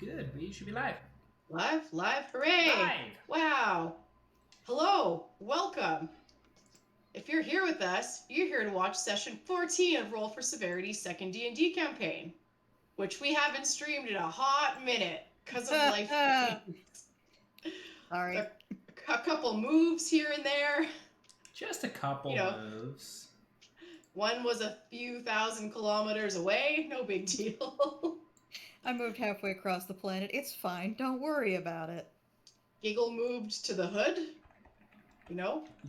Good. We should be live. Live, hooray! Live! Wow. Hello, welcome. If you're here with us, you're here to watch session 14 of Roll for Severity's second D&D campaign, which we haven't streamed in a hot minute because of life things. Sorry. A couple moves here and there. Just a couple moves. One was a few thousand kilometers away, no big deal. I moved halfway across the planet. It's fine. Don't worry about it. Giggle moved to the hood.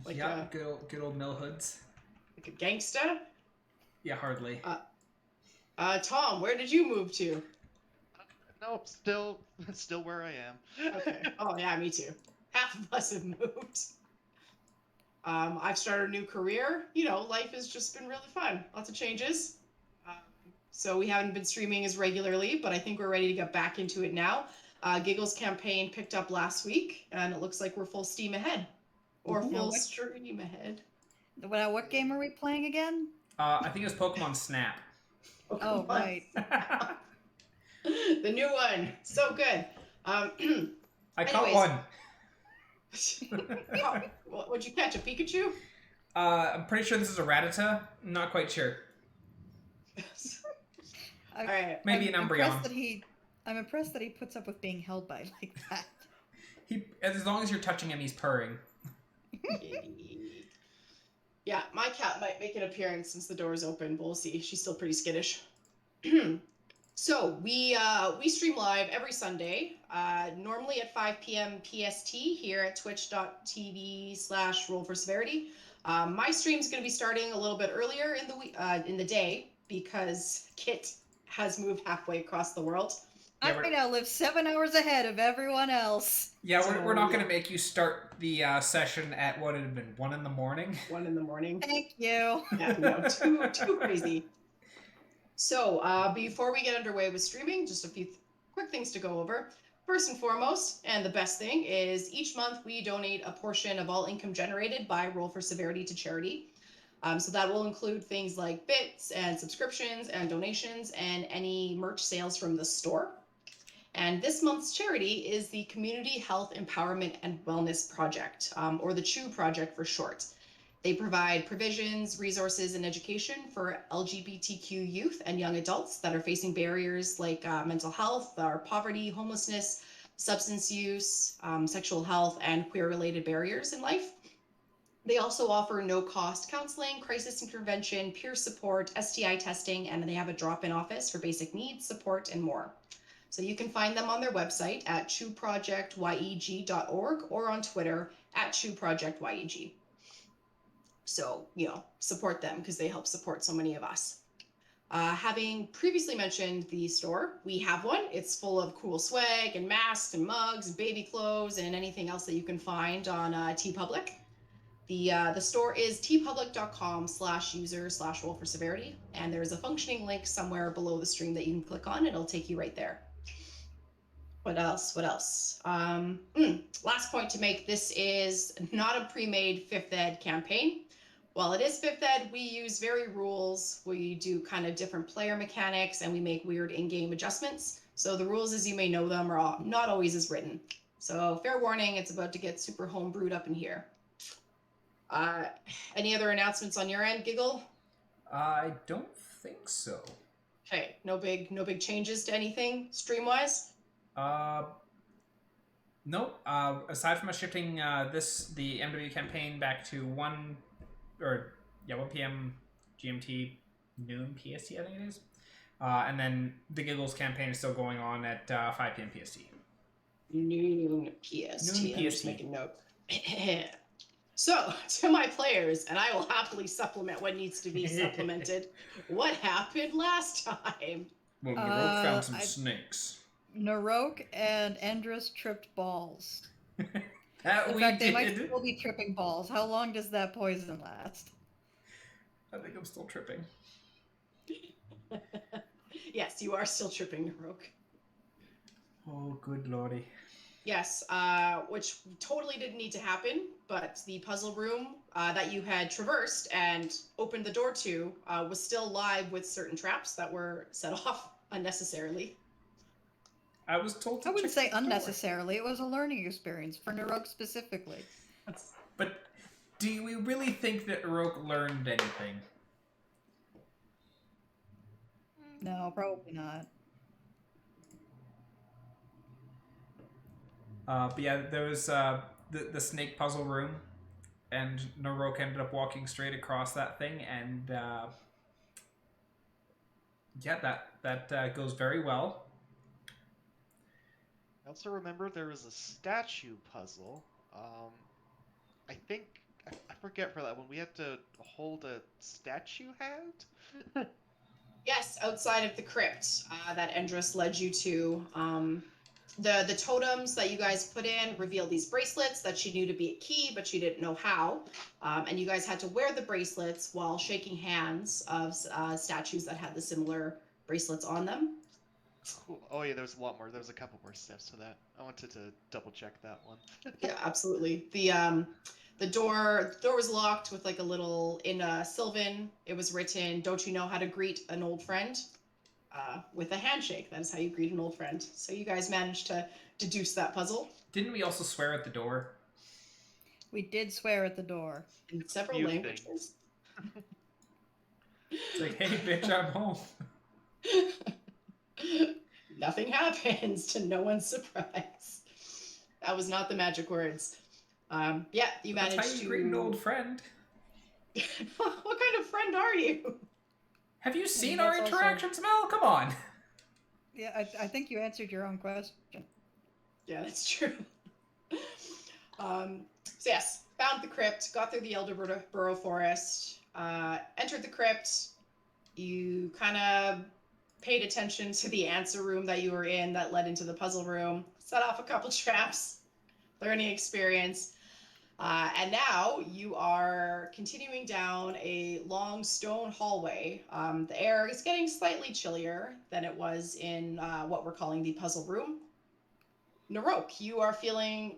Like yeah, good old mill hoods. Like a gangsta. Yeah, hardly. Tom, where did you move to? Nope, still where I am. Okay. Oh yeah, me too. Half of us have moved. I've started a new career. Life has just been really fun. Lots of changes. So we haven't been streaming as regularly, but I think we're ready to get back into it now. Giggle's campaign picked up last week, and it looks like we're full steam ahead. Or full stream ahead. What game are we playing again? I think it was Pokemon Snap. Oh, right. The new one. So good. I caught one. What'd you catch, a Pikachu? I'm pretty sure this is a Rattata. I'm not quite sure. All right. Maybe an Umbreon. I'm impressed that he puts up with being held by like that. As long as you're touching him, he's purring. Yeah, my cat might make an appearance since the door is open, but we'll see. She's still pretty skittish. So we stream live every Sunday, normally at 5 p.m. PST here at twitch.tv/rollforseverity. My stream's going to be starting a little bit earlier in the day because Kit has moved halfway across the world. Yeah, I now live 7 hours ahead of everyone else. Yeah, we're not going to make you start the session at what would have been 1 in the morning. 1 in the morning. Thank you. Yeah, no, too crazy. So before we get underway with streaming, just a few quick things to go over. First and foremost, and the best thing, is each month we donate a portion of all income generated by Roll for Severity to charity. So that will include things like bits and subscriptions and donations and any merch sales from the store. And this month's charity is the Community Health Empowerment and Wellness Project, or the CHEW Project for short. They provide provisions, resources, and education for LGBTQ youth and young adults that are facing barriers like mental health, or poverty, homelessness, substance use, sexual health, and queer-related barriers in life. They also offer no-cost counseling, crisis intervention, peer support, STI testing, and they have a drop-in office for basic needs, support, and more. So you can find them on their website at chewprojectyeg.org or on Twitter at chewprojectyeg. So, support them because they help support so many of us. Having previously mentioned the store, we have one. It's full of cool swag and masks and mugs and baby clothes and anything else that you can find on TeePublic. The store is teepublic.com/user/rollforseverity, and there's a functioning link somewhere below the stream that you can click on. It'll take you right there. What else? Last point to make, this is not a pre-made 5th ed campaign. While it is 5th ed, we use varied rules. We do kind of different player mechanics, and we make weird in-game adjustments. So the rules, as you may know them, are not always as written. So fair warning, it's about to get super homebrewed up in here. Any other announcements on your end, Giggle? I don't think so. Okay, no big changes to anything stream-wise? Nope. Aside from us shifting the MW campaign back to 1 p.m. GMT, noon PST, I think it is. And then the Giggles campaign is still going on at 5 p.m. PST. Noon PST. Noon I'm just making note. So, to my players, and I will happily supplement what needs to be supplemented. What happened last time? Well, Naroke found some snakes. Naroke and Endress tripped balls. In fact, they might still be tripping balls. How long does that poison last? I think I'm still tripping. Yes, you are still tripping, Naroke. Oh, good lordy. Yes, which totally didn't need to happen, but the puzzle room that you had traversed and opened the door to was still live with certain traps that were set off unnecessarily. I was told to I wouldn't check say the door. unnecessarily. It was a learning experience for Naroke specifically. But do we really think that Naroke learned anything? No, probably not. But yeah, there was the snake puzzle room, and Naroke ended up walking straight across that thing, and yeah, that goes very well. I also remember there was a statue puzzle. I think I forget for that one. We had to hold a statue hand. Yes, outside of the crypt that Endress led you to. The totems that you guys put in revealed these bracelets that she knew to be a key, but she didn't know how. And you guys had to wear the bracelets while shaking hands of statues that had the similar bracelets on them. Cool. Oh yeah, there's a lot more. There's a couple more steps to that. I wanted to double check that one. Yeah, absolutely. The door was locked with like a little in Sylvan. It was written, "Don't you know how to greet an old friend?" With a handshake. That is how you greet an old friend. So you guys managed to deduce that puzzle Didn't we also swear at the door? We did swear at the door. in several Few languages. It's like, hey, bitch, I'm home. Nothing happens to no one's surprise. That was not the magic words. Yeah, you That's managed how you to. greet an old friend. What kind of friend are you? Have you seen that's our also- interactions, Mel? Come on. Yeah, I think you answered your own question. Yeah, that's true. So yes, found the crypt, got through the Elderborough Forest, entered the crypt. You kind of paid attention to the answer room that you were in that led into the puzzle room, set off a couple traps, learning experience. And now you are continuing down a long stone hallway. The air is getting slightly chillier than it was in what we're calling the puzzle room. Naroke, you are feeling,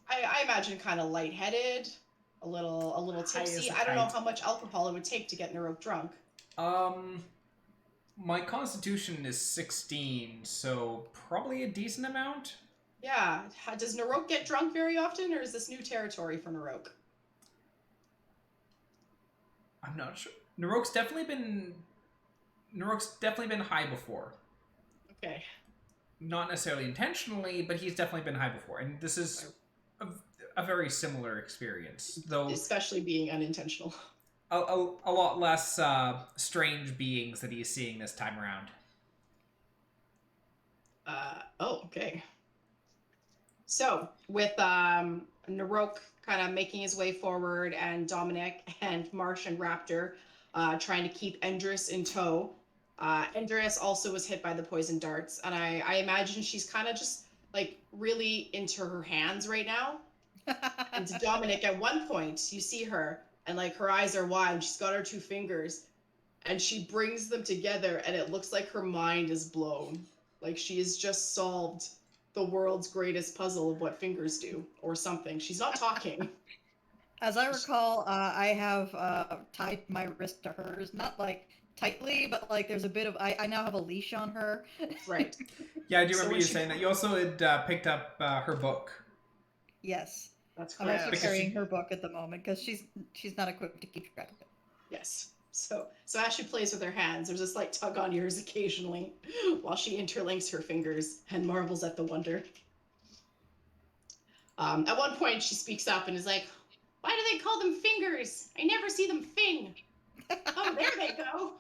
I imagine, kind of lightheaded, a little High as tipsy. a I don't know kite. how much alcohol it would take to get Naroke drunk. My constitution is 16, so probably a decent amount. Yeah. Does Naroke get drunk very often, or is this new territory for Naroke? I'm not sure. Naroke's definitely been high before. Okay. Not necessarily intentionally, but he's definitely been high before, and this is a very similar experience, though Especially being unintentional. a lot less strange beings that he's seeing this time around. Okay. So, with Naroke kind of making his way forward, and Dominic and Marsh and Raptor trying to keep Endress in tow. Endress also was hit by the poison darts, and I imagine she's kind of just like really into her hands right now. And to Dominic, at one point, you see her, and like her eyes are wide, and she's got her two fingers, and she brings them together, and it looks like her mind is blown. Like she has just solved the world's greatest puzzle of what fingers do, or something. She's not talking. As I recall, I have tied my wrist to hers, not like tightly, but like there's a bit of. I now have a leash on her. Right. Yeah, I do So remember when you she- saying that. You also had picked up her book. Yes, That's I'm correct. also because carrying she- her book at the moment because she's not equipped to keep track of it. Yes. So as she plays with her hands, there's a slight tug on yours occasionally, while she interlinks her fingers and marvels at the wonder. At one point, she speaks up and is like, "Why do they call them fingers? I never see them fing." Oh, there they go.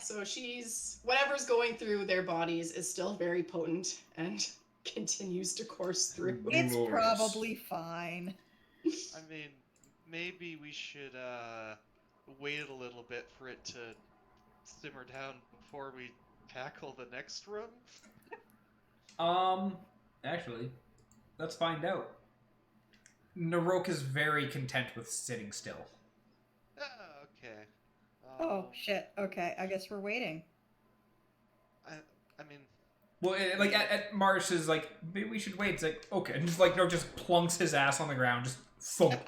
So she's, whatever's going through their bodies is still very potent and continues to course through. It's Glorious. probably fine. I mean, maybe we should wait a little bit for it to simmer down before we tackle the next room. Actually, let's find out. Naroke is very content with sitting still. Ah, okay. Oh shit. Okay, I guess we're waiting. I mean, Well, like at Marsh is like, maybe we should wait. It's like, okay, and just plunks his ass on the ground, just thump.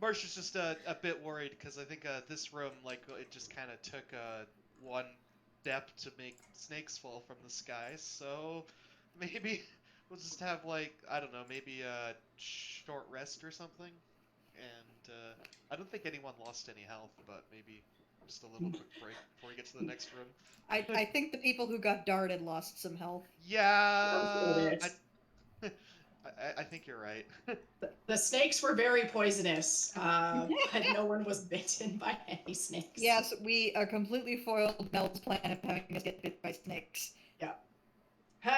Marsh is just a bit worried because I think this room, like, it just kind of took one step to make snakes fall from the sky, so maybe we'll just have, like, I don't know, maybe a short rest or something. And I don't think anyone lost any health, but maybe just a little quick break before we get to the next room. I think the people who got darted lost some health. Yeah, It is. I think you're right. The snakes were very poisonous, but no one was bitten by any snakes. Yes, we completely foiled Mel's plan of having us get bit by snakes. Yeah.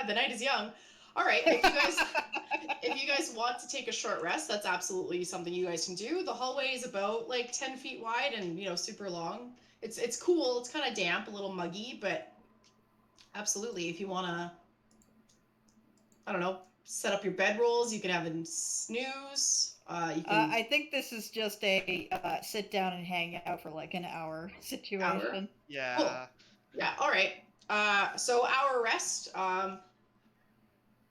The night is young. All right, if you guys want to take a short rest, that's absolutely something you guys can do. The hallway is about like 10 feet wide and super long. It's cool. It's kind of damp, a little muggy, but absolutely, if you want to, I don't know, set up your bedrolls, you can have a snooze. You can I think this is just a sit down and hang out for like an hour situation. Hour? Yeah. Cool. Yeah. All right. So hour rest.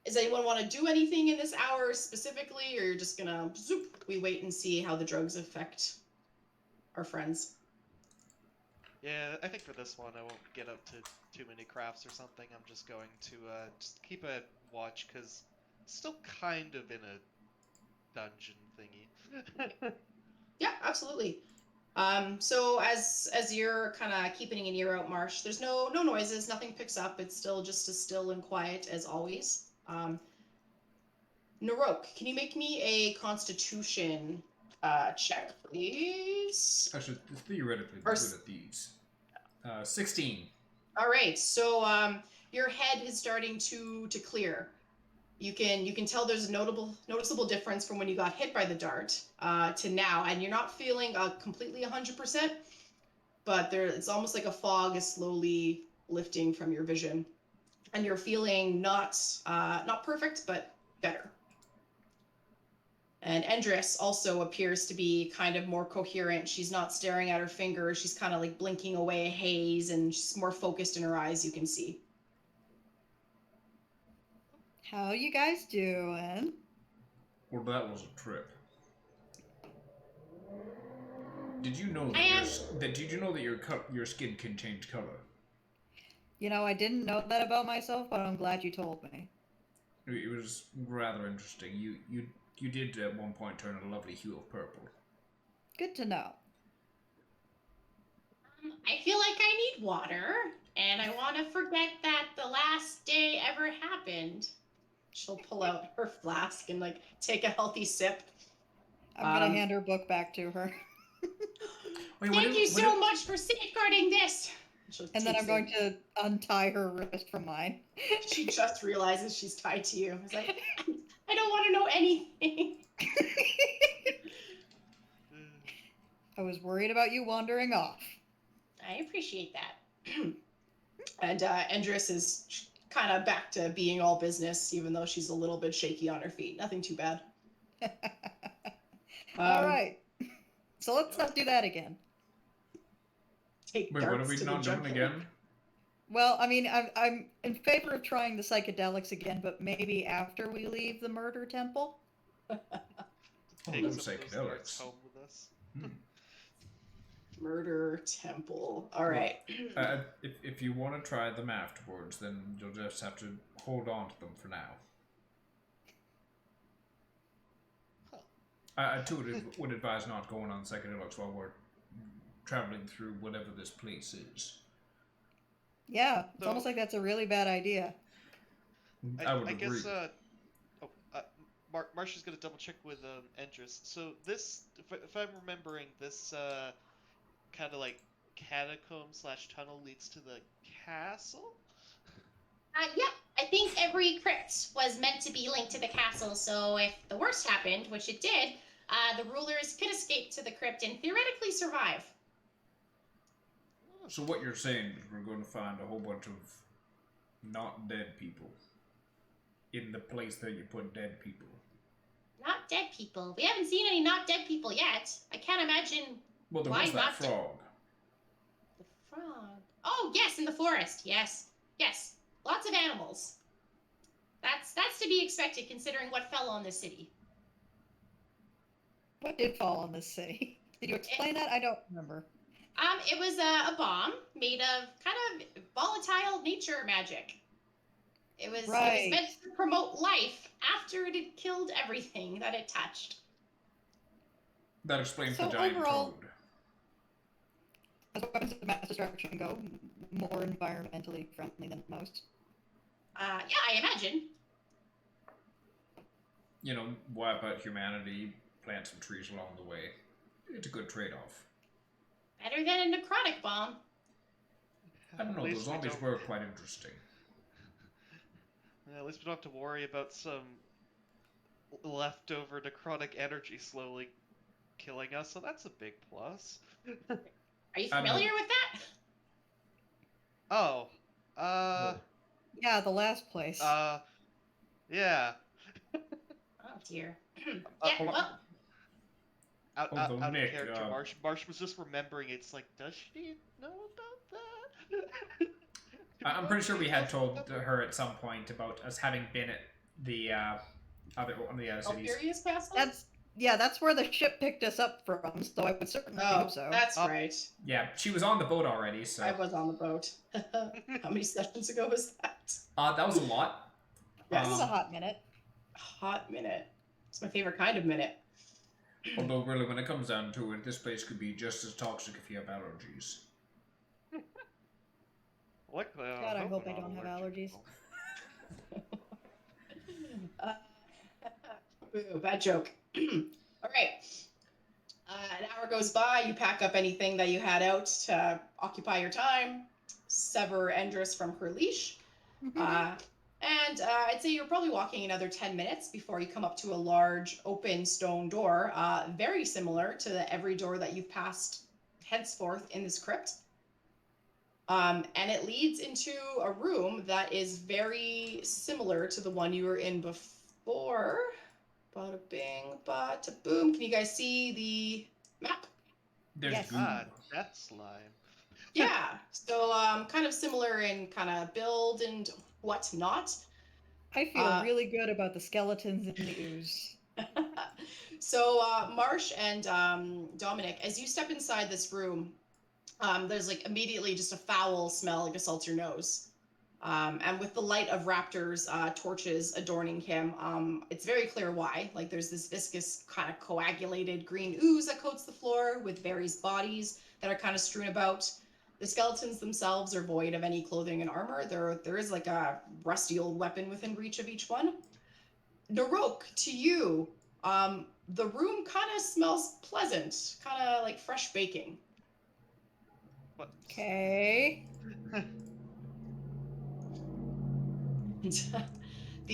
Does anyone want to do anything in this hour specifically, or you're just gonna zoop? We wait and see how the drugs affect our friends. Yeah, I think for this one I won't get up to too many crafts or something. I'm just going to just keep a watch, because still kind of in a dungeon thingy. Yeah, absolutely. So as you're kind of keeping an ear out, Marsh, there's no noises, nothing picks up. It's still just as still and quiet as always. Naroke, can you make me a Constitution check, please? I should theoretically be Or good at these. 16. All right, so your head is starting to clear. You can tell there's a noticeable difference from when you got hit by the dart to now, and you're not feeling completely 100%, but it's almost like a fog is slowly lifting from your vision, and you're feeling not perfect, but better. And Endris also appears to be kind of more coherent. She's not staring at her fingers. She's kind of like blinking away a haze, and she's more focused in her eyes, you can see. How you guys doing? Well, that was a trip. Did you know that your skin can change color? I didn't know that about myself, but I'm glad you told me. It was rather interesting. You did at one point turn a lovely hue of purple. Good to know. I feel like I need water, and I want to forget that the last day ever happened. She'll pull out her flask and like take a healthy sip. I'm gonna hand her book back to her. Wait, Thank you so much for safeguarding this. And then I'm going to untie her wrist from mine. She just realizes she's tied to you. It's like, I don't want to know anything. I was worried about you wandering off. I appreciate that. And Endris is kind of back to being all business, even though she's a little bit shaky on her feet. Nothing too bad. All right. So let's not do that again. Wait, what are we not doing again? Well, I mean, I'm in favor of trying the psychedelics again, but maybe after we leave the murder temple. Take those some of those darts psychedelics. home with us. Murder temple. All right. If you want to try them afterwards, then you'll just have to hold on to them for now. I too would advise not going on psychedelics while we're traveling through whatever this place is. Yeah, it's almost like that's a really bad idea. I would agree. Guess, Marsh is going to double check with Endris. So this, if I'm remembering, this kind of like catacomb/tunnel leads to the castle? Yep. I think every crypt was meant to be linked to the castle, so if the worst happened, which it did, the rulers could escape to the crypt and theoretically survive. So what you're saying is we're going to find a whole bunch of not dead people in the place that you put dead people. Not dead people. We haven't seen any not dead people yet. I can't imagine. Well, there why was that not frog. The frog. Oh, yes, in the forest. Yes. Yes. Lots of animals. That's to be expected considering what fell on the city. What did fall on this city? Did you explain that? I don't remember. It was a bomb made of kind of volatile nature magic. It was Right. meant to promote life after it had killed everything that it touched. That explains So the giant overall- toad. As weapons of mass destruction go, more environmentally friendly than most. Yeah, I imagine. You know, wipe out humanity, plant some trees along the way. It's a good trade-off. Better than a necrotic bomb. I don't know, At those least we zombies don't- were quite interesting. Yeah, at least we don't have to worry about some leftover necrotic energy slowly killing us, so that's a big plus. Are you I'm familiar with that? Oh, Yeah, the last place. yeah. Oh dear. Uh, Yeah, well, Although, out Nick, of character, Marsh was just remembering. It's like, does she know about that? I'm pretty sure we had told her at some point about us having been at the one of the other cities. Alfurious Castle? That's where the ship picked us up from, so I would certainly Oh, hope so. that's Oh. right. Yeah, she was on the boat already, so I was on the boat. How many sessions ago was that? that was a lot. That was a Um, hot minute. Hot minute. It's my favorite kind of minute. Although, really, when it comes down to it, this place could be just as toxic if you have allergies. Luckily, God, I hope I'm I don't not have allergic. Uh, Boo, bad joke. All right. An hour goes by. You pack up anything that you had out to occupy your time. Sever Endress from her leash. And I'd say you're probably walking another 10 minutes before you come up to a large open stone door, very similar to every door that you've passed henceforth in this crypt. And it leads into a room that is very similar to the one you were in before. Bada bing, bada boom. Can you guys see the map? There's Yes. goo. Death slime. Yeah. So kind of similar in kind of build and whatnot. I feel Uh, really good about the skeletons in the ooze. So Marsh and Dominic, as you step inside this room, there's like immediately just a foul smell like assaults your nose. And with the light of raptors torches adorning him, it's very clear why. Like there's this viscous kind of coagulated green ooze that coats the floor with various bodies that are kind of strewn about. The skeletons themselves are void of any clothing and armor. There is like a rusty old weapon within reach of each one. Naroke, to you, the room kind of smells pleasant, kind of like fresh baking. What? Okay. So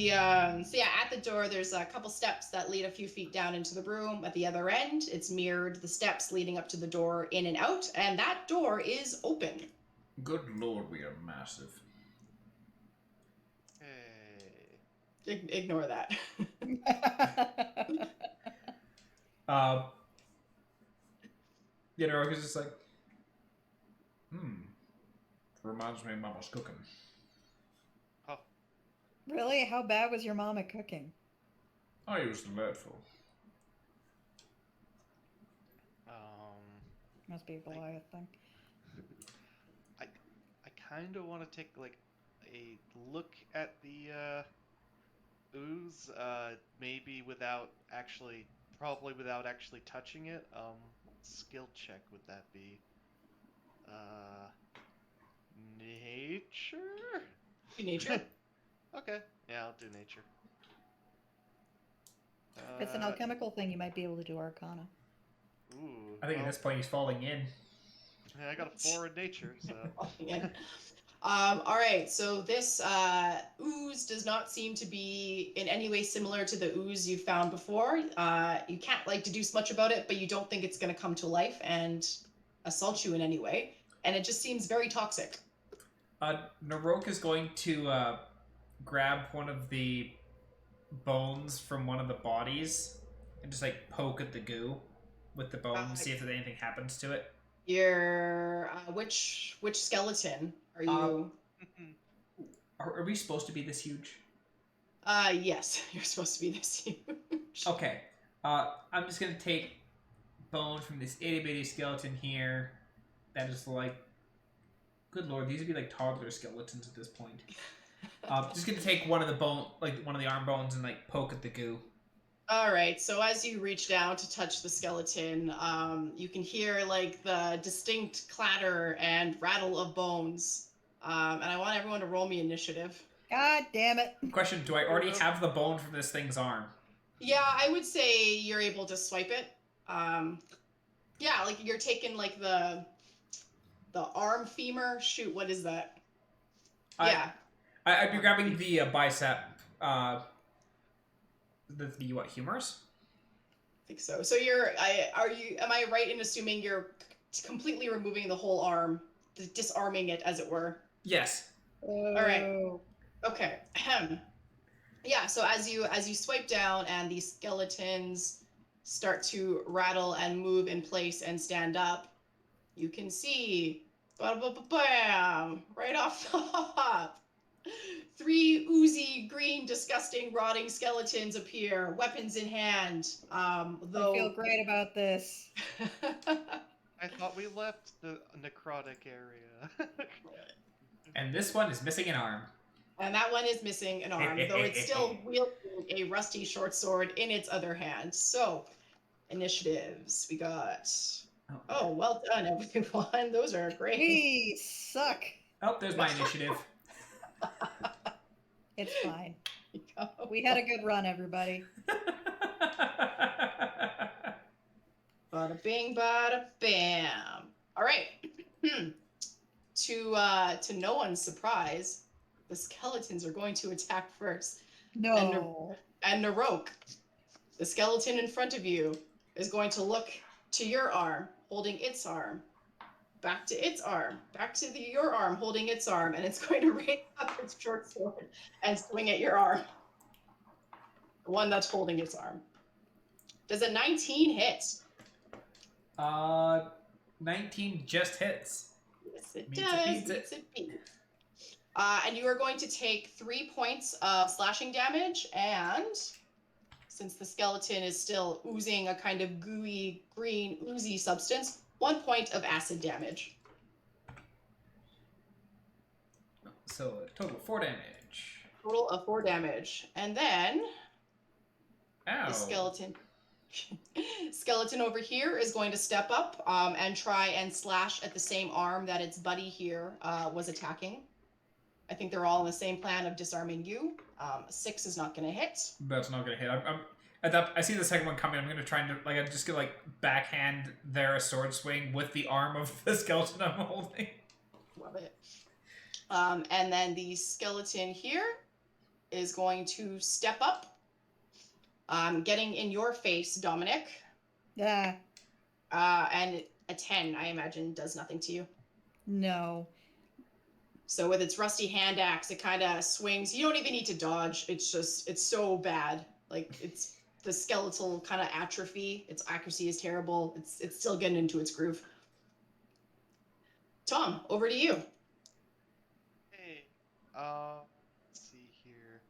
yeah, at the door there's a couple steps that lead a few feet down into the room. At the other end, it's mirrored the steps leading up to the door in and out, and that door is open. Good lord, we are massive. Hey. Ignore that. You know, because it's like, reminds me of Mama's cooking. Really? How bad was your mom at cooking? I was delightful. Must be a Goliath thing. I kind of want to take like a look at the ooze, maybe probably without actually touching it. What skill check would that be? Nature? Nature. Okay, yeah, I'll do nature. If it's an alchemical thing, you might be able to do Arcana. Ooh. I think at this point he's falling in. I got a 4 in nature, so. Yeah. All right, so this ooze does not seem to be in any way similar to the ooze you found before. You can't like deduce much about it, but you don't think it's going to come to life and assault you in any way, and it just seems very toxic. Naroke is going to grab one of the bones from one of the bodies and just like poke at the goo with the bone and see if anything happens to it. You're which skeleton are you? Are we supposed to be this huge? Yes, you're supposed to be this huge. Okay. I'm just gonna take bone from this itty bitty skeleton here, that is like, good lord, these would be like toddler skeletons at this point. Just gonna take one of the one of the arm bones, and like poke at the goo. All right, so as you reach down to touch the skeleton, you can hear like the distinct clatter and rattle of bones. And I want everyone to roll me initiative. God damn it. Question: do I already have the bone from this thing's arm? Yeah, I would say you're able to swipe it. Yeah, like you're taking like the arm femur. Shoot, what is that? Yeah. I'd be grabbing the bicep. The what, humerus? I think so. So am I right in assuming you're completely removing the whole arm, disarming it as it were? Yes. All right. Okay. Yeah, so as you swipe down and these skeletons start to rattle and move in place and stand up, you can see bam, right off the top. 3 oozy, green, disgusting, rotting skeletons appear, weapons in hand. Though I feel great about this. I thought we left the necrotic area. And this one is missing an arm. And that one is missing an arm, though it's still wielding a rusty short sword in its other hand. So, initiatives. We got... Oh, well done, everyone. Those are great. We suck. Oh, there's my initiative. It's fine. We had a good run, everybody. Bada bing, bada bam. All right. To no one's surprise, the skeletons are going to attack first. No. And Naroke, the skeleton in front of you, is going to look to your arm, holding its arm, back to its arm, back to your arm, holding its arm, and it's going to raise up its short sword and swing at your arm. The one that's holding its arm. Does a 19 hit? 19 just hits. Yes, it Meets does. it, beats Yes, it beats. And you are going to take 3 points of slashing damage, and since the skeleton is still oozing a kind of gooey, green, oozy substance, 1 point of acid damage. So a total of 4 damage. Total of 4 damage. And then Ow. the skeleton over here is going to step up and try and slash at the same arm that its buddy here was attacking. I think they're all on the same plan of disarming you. 6 is not going to hit. That's not going to hit. I see the second one coming. I'm going to try and I'm just going to backhand their sword swing with the arm of the skeleton I'm holding. Love it. And then the skeleton here is going to step up, getting in your face, Dominic. Yeah. And a 10, I imagine, does nothing to you. No. So with its rusty hand axe, it kind of swings. You don't even need to dodge. It's so bad. Like, it's the skeletal kind of atrophy. Its accuracy is terrible. It's still getting into its groove. Tom, over to you. Hey, let's see here.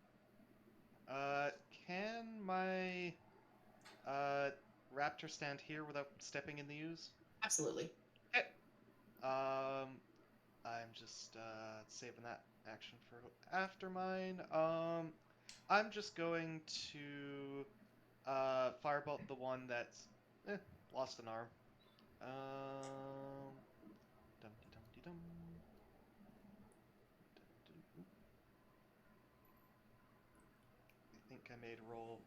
Can my raptor stand here without stepping in the ooze? Absolutely. Okay. I'm just saving that action for after mine. I'm just going to firebolt the one that's lost an arm. Dum-de-dum-de-dum. I think I made roll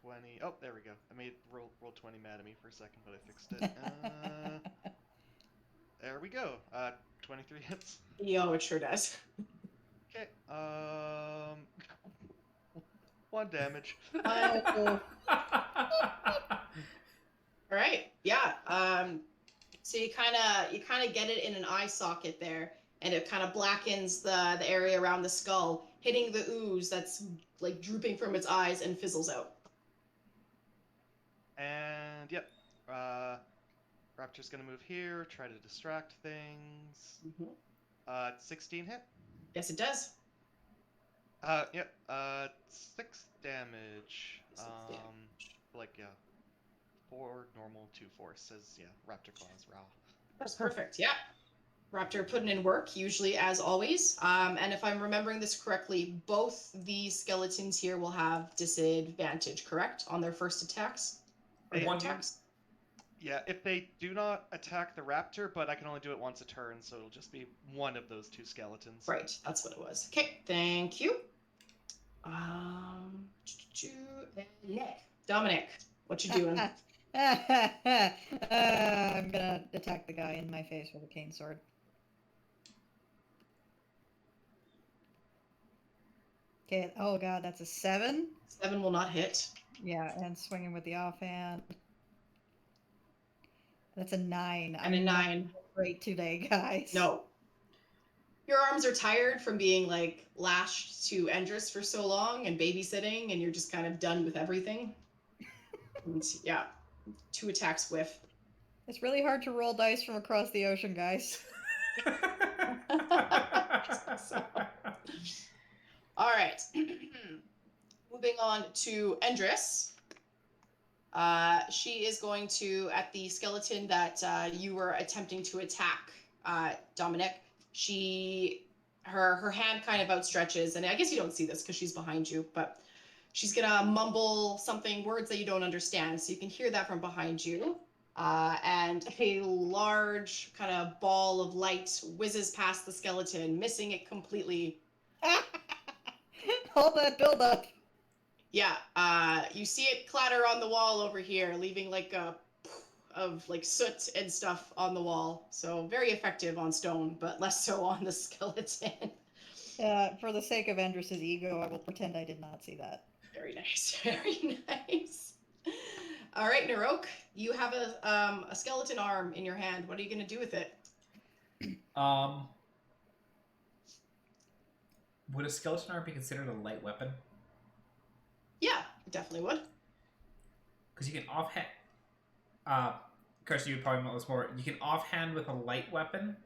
20. Oh, there we go. I made roll 20 mad at me for a second, but I fixed it. There we go. 23 hits. Yo, it sure does. Okay. 1 damage. Oh. All right. Yeah. So you kind of get it in an eye socket there, and it kind of blackens the area around the skull, hitting the ooze that's like drooping from its eyes and fizzles out. And yep. Raptor's gonna move here, try to distract things. 16 hit. Yes, it does. Yep. 6 damage. 6 damage. Like, yeah. 4 normal, 2 force, says, yeah, Raptor Claws, raw. That's perfect. Yeah. Raptor putting in work, usually as always. And if I'm remembering this correctly, both these skeletons here will have disadvantage, correct? On their first attacks? Or their One- attacks? Yeah, if they do not attack the raptor, but I can only do it once a turn, so it'll just be one of those two skeletons. Right, that's what it was. Okay, thank you. Nick. Dominic, what you doing? I'm gonna attack the guy in my face with a cane sword. Okay, oh god, that's a 7. 7 will not hit. Yeah, and swinging with the offhand. That's a 9. And a I'm not 9. great today, guys. No. Your arms are tired from being like lashed to Endris for so long and babysitting, and you're just kind of done with everything. And, yeah, 2 attacks whiff. It's really hard to roll dice from across the ocean, guys. So, all right. Moving on to Endris. She is going to, at the skeleton that you were attempting to attack, Dominic, her hand kind of outstretches, and I guess you don't see this because she's behind you, but she's gonna mumble something, words that you don't understand, so you can hear that from behind you. And a large kind of ball of light whizzes past the skeleton, missing it completely. All that build up. Yeah, you see it clatter on the wall over here, leaving like a of like soot and stuff on the wall. So very effective on stone, but less so on the skeleton. For the sake of Andrus's ego, I will pretend I did not see that. Very nice, very nice. All right, Naroke, you have a skeleton arm in your hand. What are you going to do with it? Would a skeleton arm be considered a light weapon? Yeah, it definitely would. Because you can offhand. Kirsten, you would probably know this more. You can offhand with a light weapon,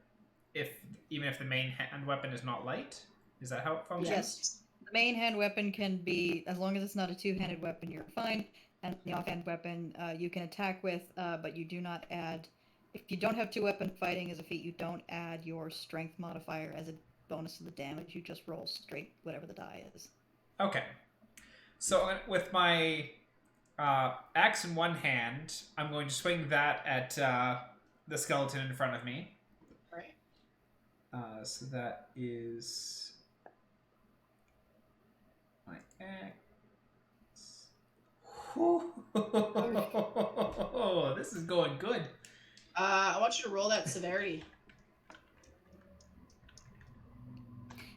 even if the main hand weapon is not light. Is that how it functions? Yes. The main hand weapon can be, as long as it's not a two-handed weapon, you're fine. And the offhand weapon you can attack with, but you do not add. If you don't have two-weapon fighting as a feat, you don't add your strength modifier as a bonus to the damage. You just roll straight whatever the die is. Okay. So with my axe in one hand, I'm going to swing that at the skeleton in front of me. Right. So that is my axe. Oh, this is going good. I want you to roll that severity.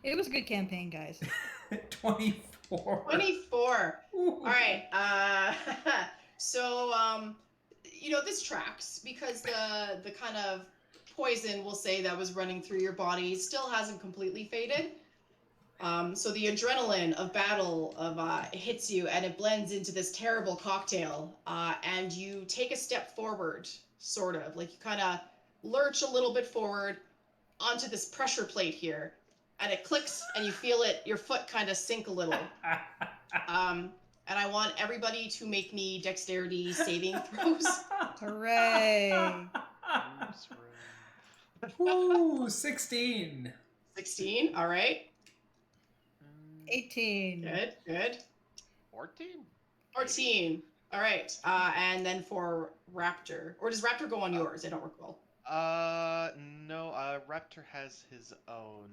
It was a good campaign, guys. 24. 24. Ooh. All right. So this tracks because the kind of poison, we'll say, that was running through your body still hasn't completely faded. So the adrenaline of battle hits you, and it blends into this terrible cocktail. And you take a step forward, sort of like you kind of lurch a little bit forward onto this pressure plate here, and it clicks, and you feel it, your foot kind of sink a little. And I want everybody to make me dexterity saving throws. Hooray! Ooh, 16. 16. All right. 18. Good. 14? 14. All right. And then for Raptor, or does Raptor go on yours? I don't recall. No, Raptor has his own.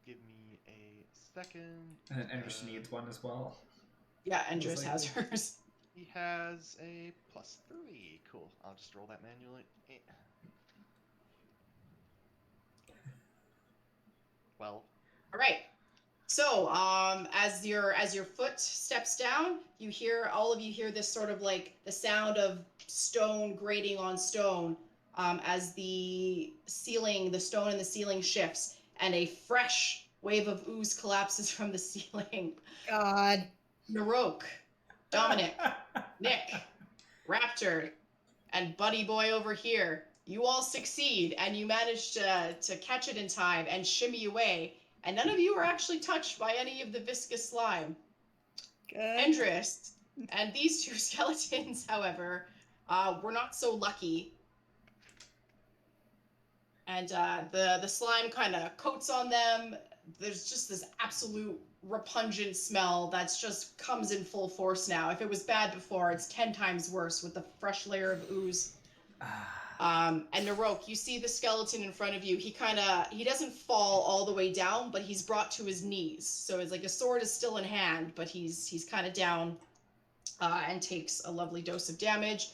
Give me a second. And then Anderson needs one as well. Yeah, Endris like has it. hers. He has a +3. Cool. I'll just roll that manually. 12. All right. So, as your foot steps down, all of you hear this sort of like the sound of stone grating on stone, as the stone in the ceiling shifts, and a fresh wave of ooze collapses from the ceiling. God. Naroke, Dominic, Nick, Raptor, and Buddy Boy over here. You all succeed, and you manage to catch it in time and shimmy away. And none of you are actually touched by any of the viscous slime. Good. Endris and these two skeletons, however, were not so lucky. and the slime kind of coats on them. There's just this absolute repugnant smell that's just comes in full force now. If it was bad before, it's 10 times worse with the fresh layer of ooze. And Naroke, you see the skeleton in front of you. He doesn't fall all the way down, but he's brought to his knees. So it's like a sword is still in hand, but he's kind of down and takes a lovely dose of damage.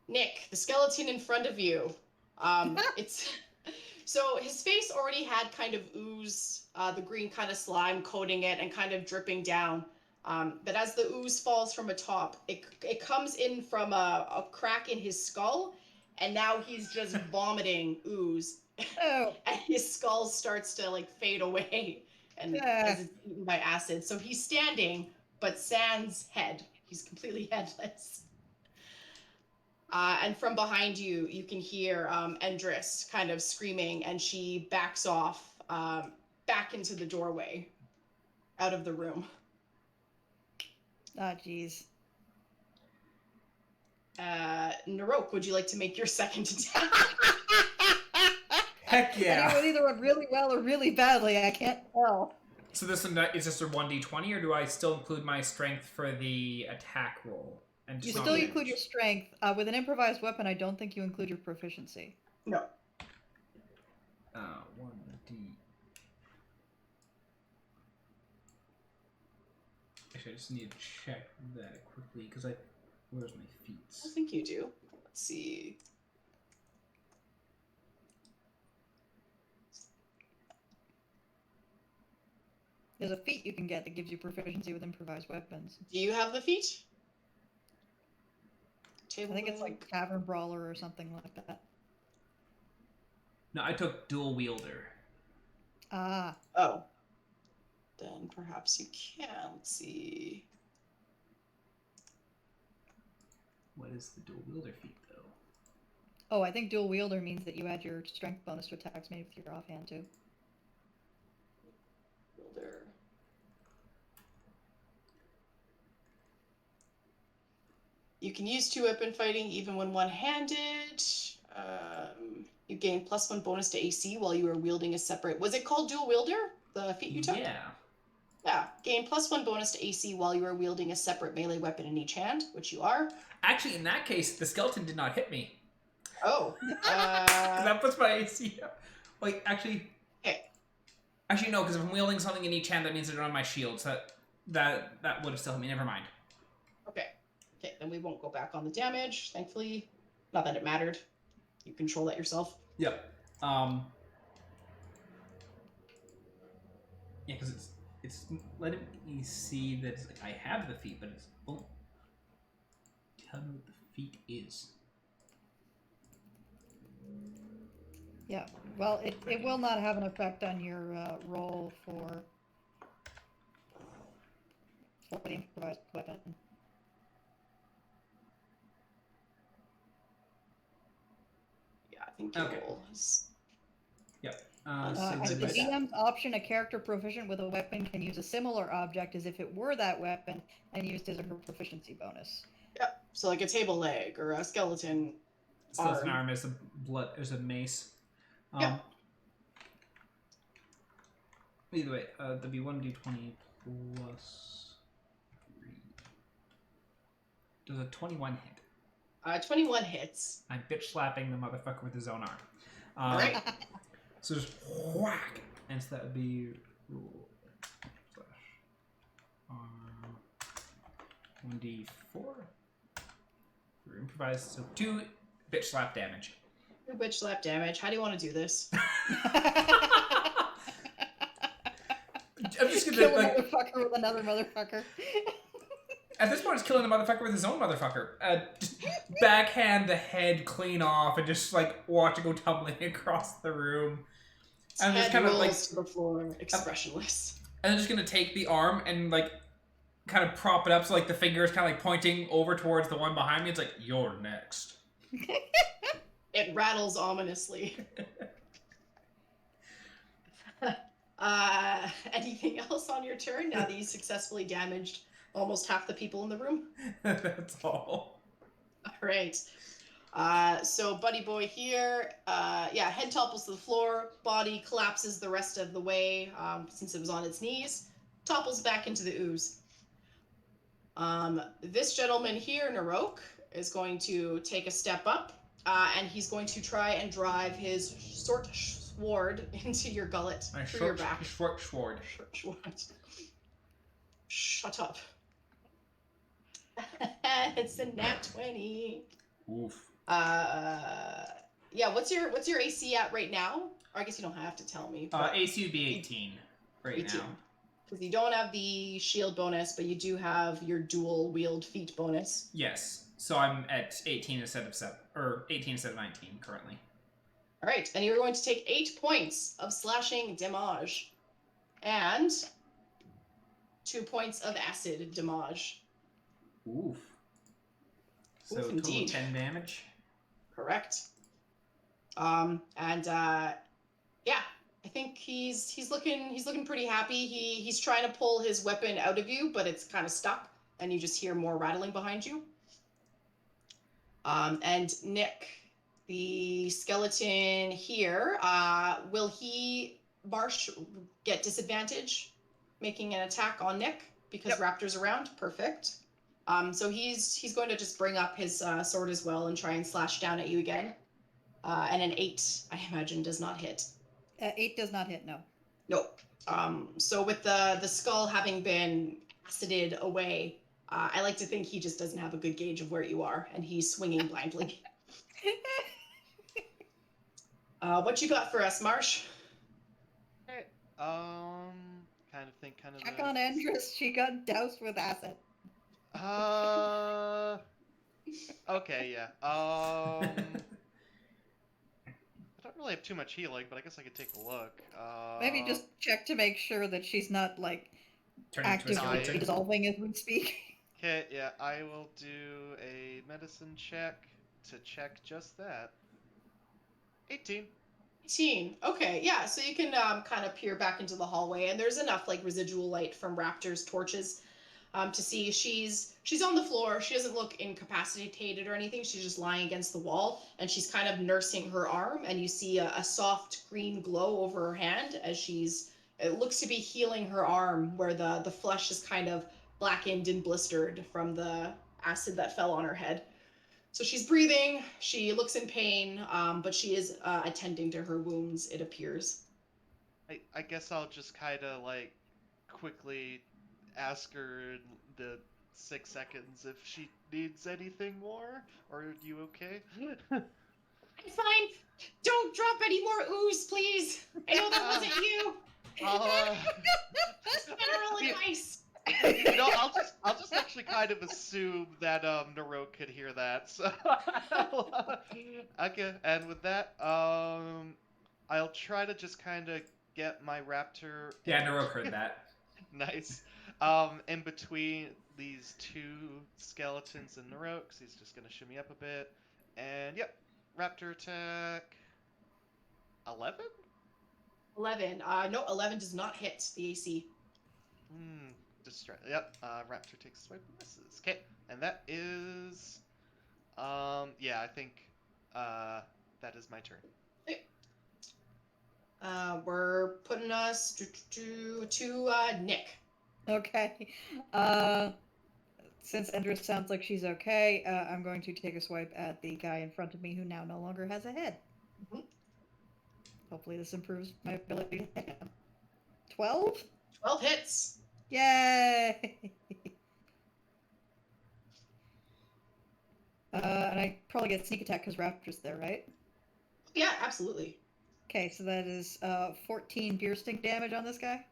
Nick, the skeleton in front of you. It's so his face already had kind of ooze, the green kind of slime coating it and kind of dripping down. But as the ooze falls from atop, it comes in from a crack in his skull, and now he's just vomiting ooze. Oh. And his skull starts to like fade away, and as it's eaten by acid. So he's standing, but sans head. He's completely headless. And from behind you, you can hear Endris kind of screaming, and she backs off back into the doorway, out of the room. Oh, jeez. Naroke, would you like to make your second attack? Heck yeah! I either went really well or really badly. I can't tell. So this one, is this a 1d20, or do I still include my strength for the attack roll? And You just still not include your strength. With an improvised weapon, I don't think you include your proficiency. No. 1d. Actually, I just need to check that quickly, because where's my feats? I think you do. Let's see. There's a feat you can get that gives you proficiency with improvised weapons. Do you have the feat? I think it's like Tavern Brawler or something like that. No, I took Dual Wielder. Ah. Oh. Then perhaps you can. Let's see. What is the Dual Wielder feat, though? Oh, I think Dual Wielder means that you add your strength bonus to attacks made with your offhand, too. Wielder. You can use two-weapon fighting even when one-handed. You gain +1 bonus to AC while you are wielding a separate... Was it called Dual Wielder? The feat you took? Yeah. Yeah. Gain +1 bonus to AC while you are wielding a separate melee weapon in each hand, which you are. Actually, in that case, the skeleton did not hit me. Oh. 'Cause that puts my AC up. Wait, actually... Okay. Actually, no, because if I'm wielding something in each hand, that means I don't have my shield, so that would have still hit me. Never mind. Okay. Okay, then we won't go back on the damage, thankfully. Not that it mattered. You control that yourself. Yep. Yeah, because it's letting me see that it's like I have the feat, but it's won't tell me what the feat is. Yeah. Well, it will not have an effect on your roll for the improvised weapon. Yeah, I think your Okay. roll is... Yep. At So the then DM's option, a character proficient with a weapon can use a similar object as if it were that weapon and used as a proficiency bonus. Yep. So like a table leg or a skeleton skeleton arm is a mace. Yep. Either way, that'd be 1d20 plus 3. Does a 21 hit? 21 hits. I'm bitch slapping the motherfucker with his own arm. Alright. So just whack, and so that would be arm 1d4 for improvised. So 2 bitch slap damage. 2 bitch slap damage. How do you want to do this? I'm just gonna Kill a motherfucker with another motherfucker. At this point, it's killing the motherfucker with his own motherfucker. Just backhand the head clean off and just like watch it go tumbling across the room. And just kind of like to the floor, expressionless. And I'm just gonna take the arm and like kind of prop it up so like the finger is kind of like pointing over towards the one behind me. It's like, you're next. It rattles ominously. Anything else on your turn now that you successfully damaged almost half the people in the room? That's all. All right. So Buddy Boy here, head topples to the floor, body collapses the rest of the way since it was on its knees, topples back into the ooze. This gentleman here, Naroke, is going to take a step up, and he's going to try and drive his short sword into your gullet, through your back. Short sword. Short. Shut up. It's a nat 20. Oof. What's your AC at right now? Or I guess you don't have to tell me. AC would be 18 right 18. now. Because you don't have the shield bonus, but you do have your dual wield feat bonus. Yes. So I'm at 18 instead of 19 currently. All right, and you're going to take 8 points of slashing damage, and 2 points of acid damage. Oof. So Oof, total indeed. 10 damage. Correct. I think he's looking pretty happy. He's trying to pull his weapon out of you, but it's kind of stuck, and you just hear more rattling behind you. And Nick, the skeleton here, will Marsh get disadvantage making an attack on Nick because Raptor's around? Perfect. So he's going to just bring up his sword as well and try and slash down at you again. And an 8, I imagine, does not hit. 8 does not hit, no. Nope. So with the skull having been acided away, I like to think he just doesn't have a good gauge of where you are, and he's swinging blindly. What you got for us, Marsh? Okay. Kind of. Check on Andress. She got doused with acid. Okay, yeah. I don't really have too much healing, but I guess I could take a look. Maybe just check to make sure that she's not, like, Turning into a actively skeleton. dissolving as we speak. Okay, yeah, I will do a medicine check to check just that. 18. 18. Okay, yeah. So you can kind of peer back into the hallway, and there's enough like residual light from Raptor's torches to see she's on the floor. She doesn't look incapacitated or anything. She's just lying against the wall, and she's kind of nursing her arm. And you see a soft green glow over her hand as it looks to be healing her arm, where the flesh is kind of blackened and blistered from the acid that fell on her head. So she's breathing, she looks in pain, but she is attending to her wounds, it appears. I guess I'll just kind of like quickly ask her in the 6 seconds if she needs anything more, or are you okay? I'm fine. Don't drop any more ooze, please. I know that wasn't you. General advice. No, I'll just actually kind of assume that Naroke could hear that. So okay, and with that, I'll try to just kind of get my raptor. Yeah, Naroke heard that. Nice. In between these 2 skeletons and Naroke, so he's just gonna shimmy up a bit, and yep, raptor attack. 11. 11. No, 11 does not hit the AC. Yep, raptor takes a swipe and misses. Okay, and that is, I think, that is my turn. Okay. We're putting us to Nick. Okay. Since Andress sounds like she's okay, I'm going to take a swipe at the guy in front of me who now no longer has a head. Mm-hmm. Hopefully this improves my ability to hit him. 12? 12 hits. Yay! And I probably get sneak attack because Raptor's there, right? Yeah, absolutely. Okay, so that is 14 piercing damage on this guy.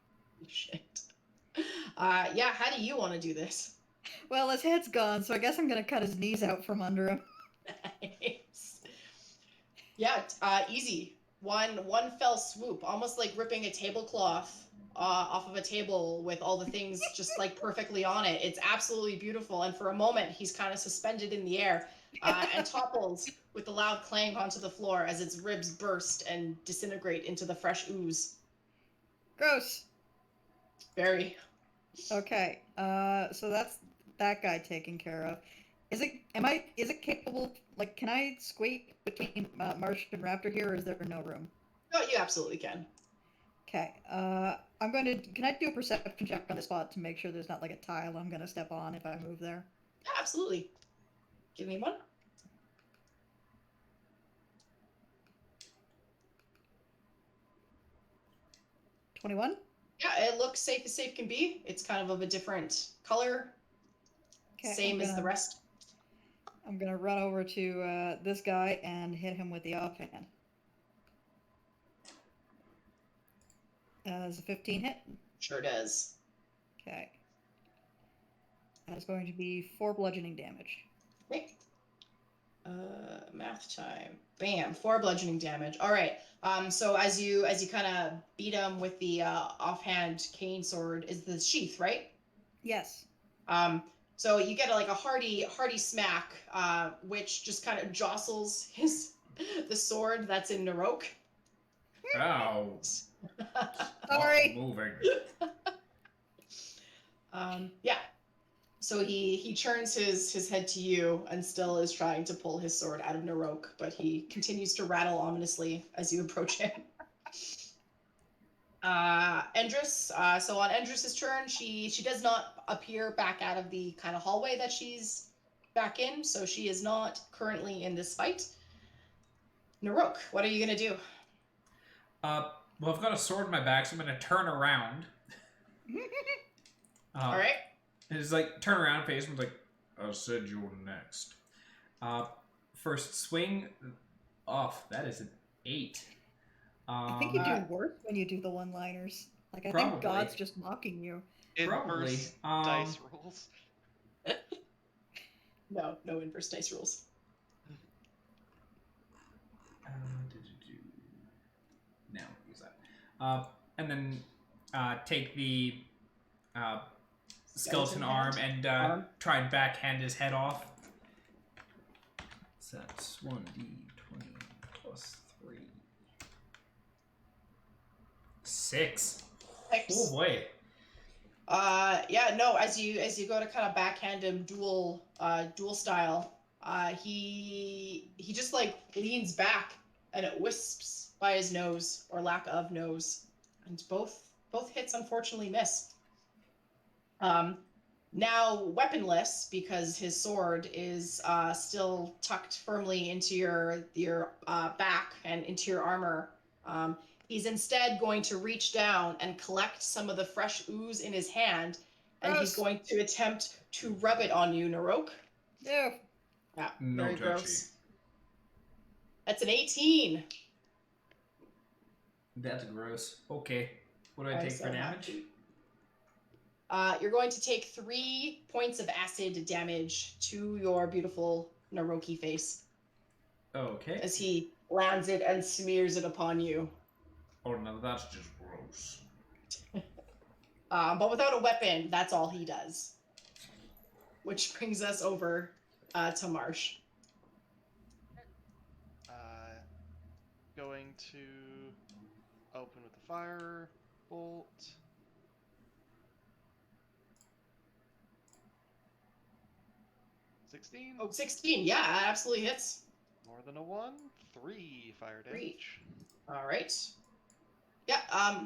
Shit. How do you want to do this? Well, his head's gone, so I guess I'm gonna cut his knees out from under him. Nice. Yeah, easy. One fell swoop, almost like ripping a tablecloth off of a table with all the things just like perfectly on it. It's absolutely beautiful. And for a moment, he's kind of suspended in the air and topples with a loud clang onto the floor as its ribs burst and disintegrate into the fresh ooze. Gross. Very. Okay, so that's that guy taken care of. Is it capable, like, can I squeak between Marsh and Raptor here, or is there no room? No, you absolutely can. Okay, can I do a perception check on the spot to make sure there's not, like, a tile I'm gonna step on if I move there? Yeah, absolutely. Give me one. $21? Yeah, it looks safe as safe can be. It's kind of a different color, Okay, same as the rest. I'm gonna run over to this guy and hit him with the offhand. Does a 15 hit? Sure does. Okay. That is going to be 4 bludgeoning damage. Okay. Math time. Bam, 4 bludgeoning damage. All right. So as you kind of beat him with the offhand cane sword, is the sheath, right? Yes. So you get a hearty smack, which just kind of jostles the sword that's in Naroke. Ow. Sorry. Moving. Yeah. So he turns his head to you and still is trying to pull his sword out of Naroke, but he continues to rattle ominously as you approach him. Endris. So on Endris's turn, she does not appear back out of the kind of hallway that she's back in, so she is not currently in this fight. Naroke, what are you gonna do? Well, I've got a sword in my back, so I'm gonna turn around. All right. And it's like turn around, face him, like, I said you're next. First swing off. That is an 8. I think you do worse when you do the one-liners. Like, I Probably. think God's just mocking you. Probably. Inverse dice rolls. No inverse dice rules. Now use that. And then take the skeleton arm and try and backhand his head off. So that's 1d20 plus 3. 6. Oh boy. Yeah, no, as you go to kind of backhand him dual style, he just like leans back and it wisps by his nose or lack of nose, and both hits unfortunately miss. Now weaponless because his sword is still tucked firmly into your back and into your armor. He's instead going to reach down and collect some of the fresh ooze in his hand, and he's going to attempt to rub it on you, Naroke. Yeah. Yeah, No very touchy. gross. That's an 18. That's gross. Okay. What do I take for damage? You're going to take 3 points of acid damage to your beautiful Naroke face. Okay. As he lands it and smears it upon you. Oh no, that's just gross. But without a weapon, that's all he does. Which brings us over to Marsh. Going to open with the fire bolt. 16. Oh, 16. Yeah, that absolutely hits. More than a 1. 3 fire damage. All right. Yeah,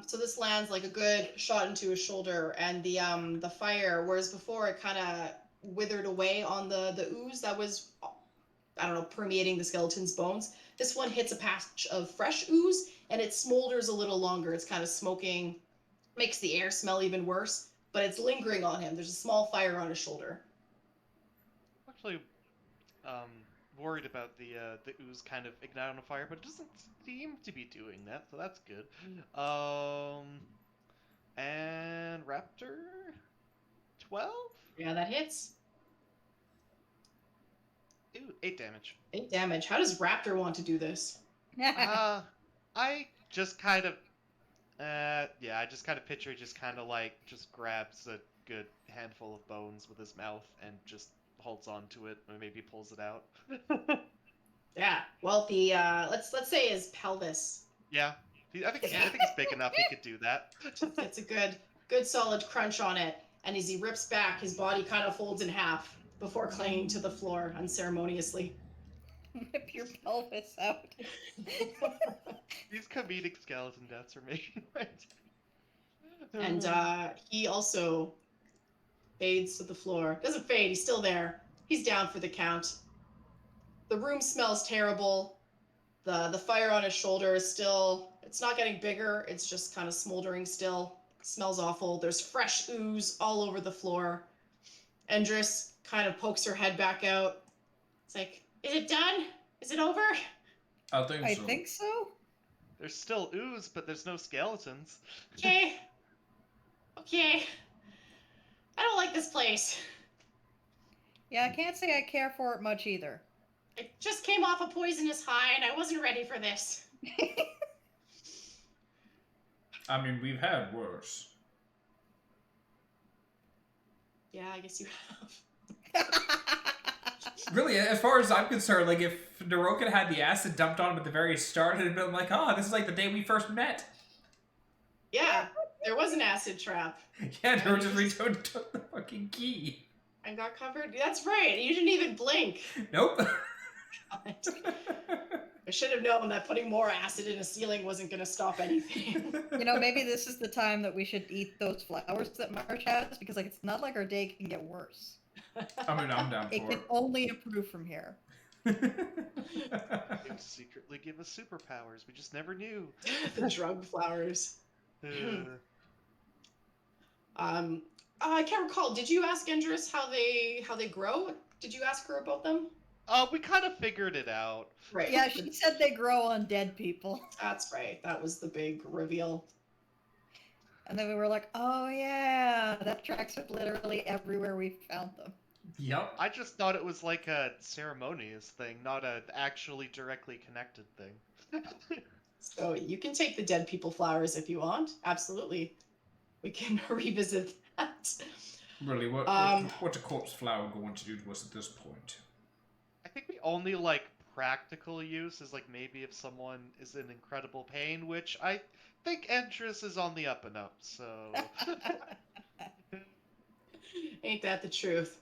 so this lands like a good shot into his shoulder, and the fire, whereas before it kind of withered away on the ooze that was, I don't know, permeating the skeleton's bones. This one hits a patch of fresh ooze, and it smolders a little longer. It's kind of smoking, makes the air smell even worse, but it's lingering on him. There's a small fire on his shoulder. Actually, worried about the ooze kind of ignite on fire, but it doesn't seem to be doing that, so that's good. And Raptor, 12? Yeah, that hits. Ooh, 8 damage. 8 damage. How does Raptor want to do this? I just kind of, I just kind of picture he just kind of like just grabs a good handful of bones with his mouth and just holds on to it, or maybe pulls it out. Yeah. Well, the let's say his pelvis. Yeah, I think he's big enough. He could do that. It's a good solid crunch on it, and as he rips back, his body kind of folds in half. before clanging to the floor unceremoniously. Whip your pelvis out. These comedic skeleton deaths are making right. And he also fades to the floor. Doesn't fade, he's still there. He's down for the count. The room smells terrible. The fire on his shoulder is still, it's not getting bigger, it's just kind of smoldering still. It smells awful. There's fresh ooze all over the floor. Endris kind of pokes her head back out. It's like, is it done? Is it over? I think I so. think so. There's still ooze, but there's no skeletons. Okay. Okay. I don't like this place. Yeah, I can't say I care for it much either. I just came off a poisonous high and I wasn't ready for this. I mean, we've had worse. Yeah, I guess you have. Really, as far as I'm concerned, like, if Naroke had the acid dumped on him at the very start, it'd been like, oh, this is like the day we first met. Yeah, there was an acid trap. Yeah, Naroke just reached out and took the fucking key. I got covered. That's right. You didn't even blink. Nope. I should have known that putting more acid in a ceiling wasn't going to stop anything. You know, maybe this is the time that we should eat those flowers that Marsh has, because like it's not like our day can get worse. I mean, I'm down It for can only improve from here. They would secretly give us superpowers. We just never knew. The drug flowers. Uh, I can't recall. Did you ask Endris how they grow? Did you ask her about them? we kind of figured it out. Right. Yeah, she said they grow on dead people. That's right. That was the big reveal. And then we were like, oh yeah, that tracks with literally everywhere we found them. Yep. I just thought it was like a ceremonious thing, not an actually directly connected thing. So you can take the dead people flowers if you want. Absolutely. We can revisit that. Really, what's a corpse flower going to do to us at this point? I think the only like practical use is like maybe if someone is in incredible pain, which I think Endris is on the up and up. So Ain't that the truth?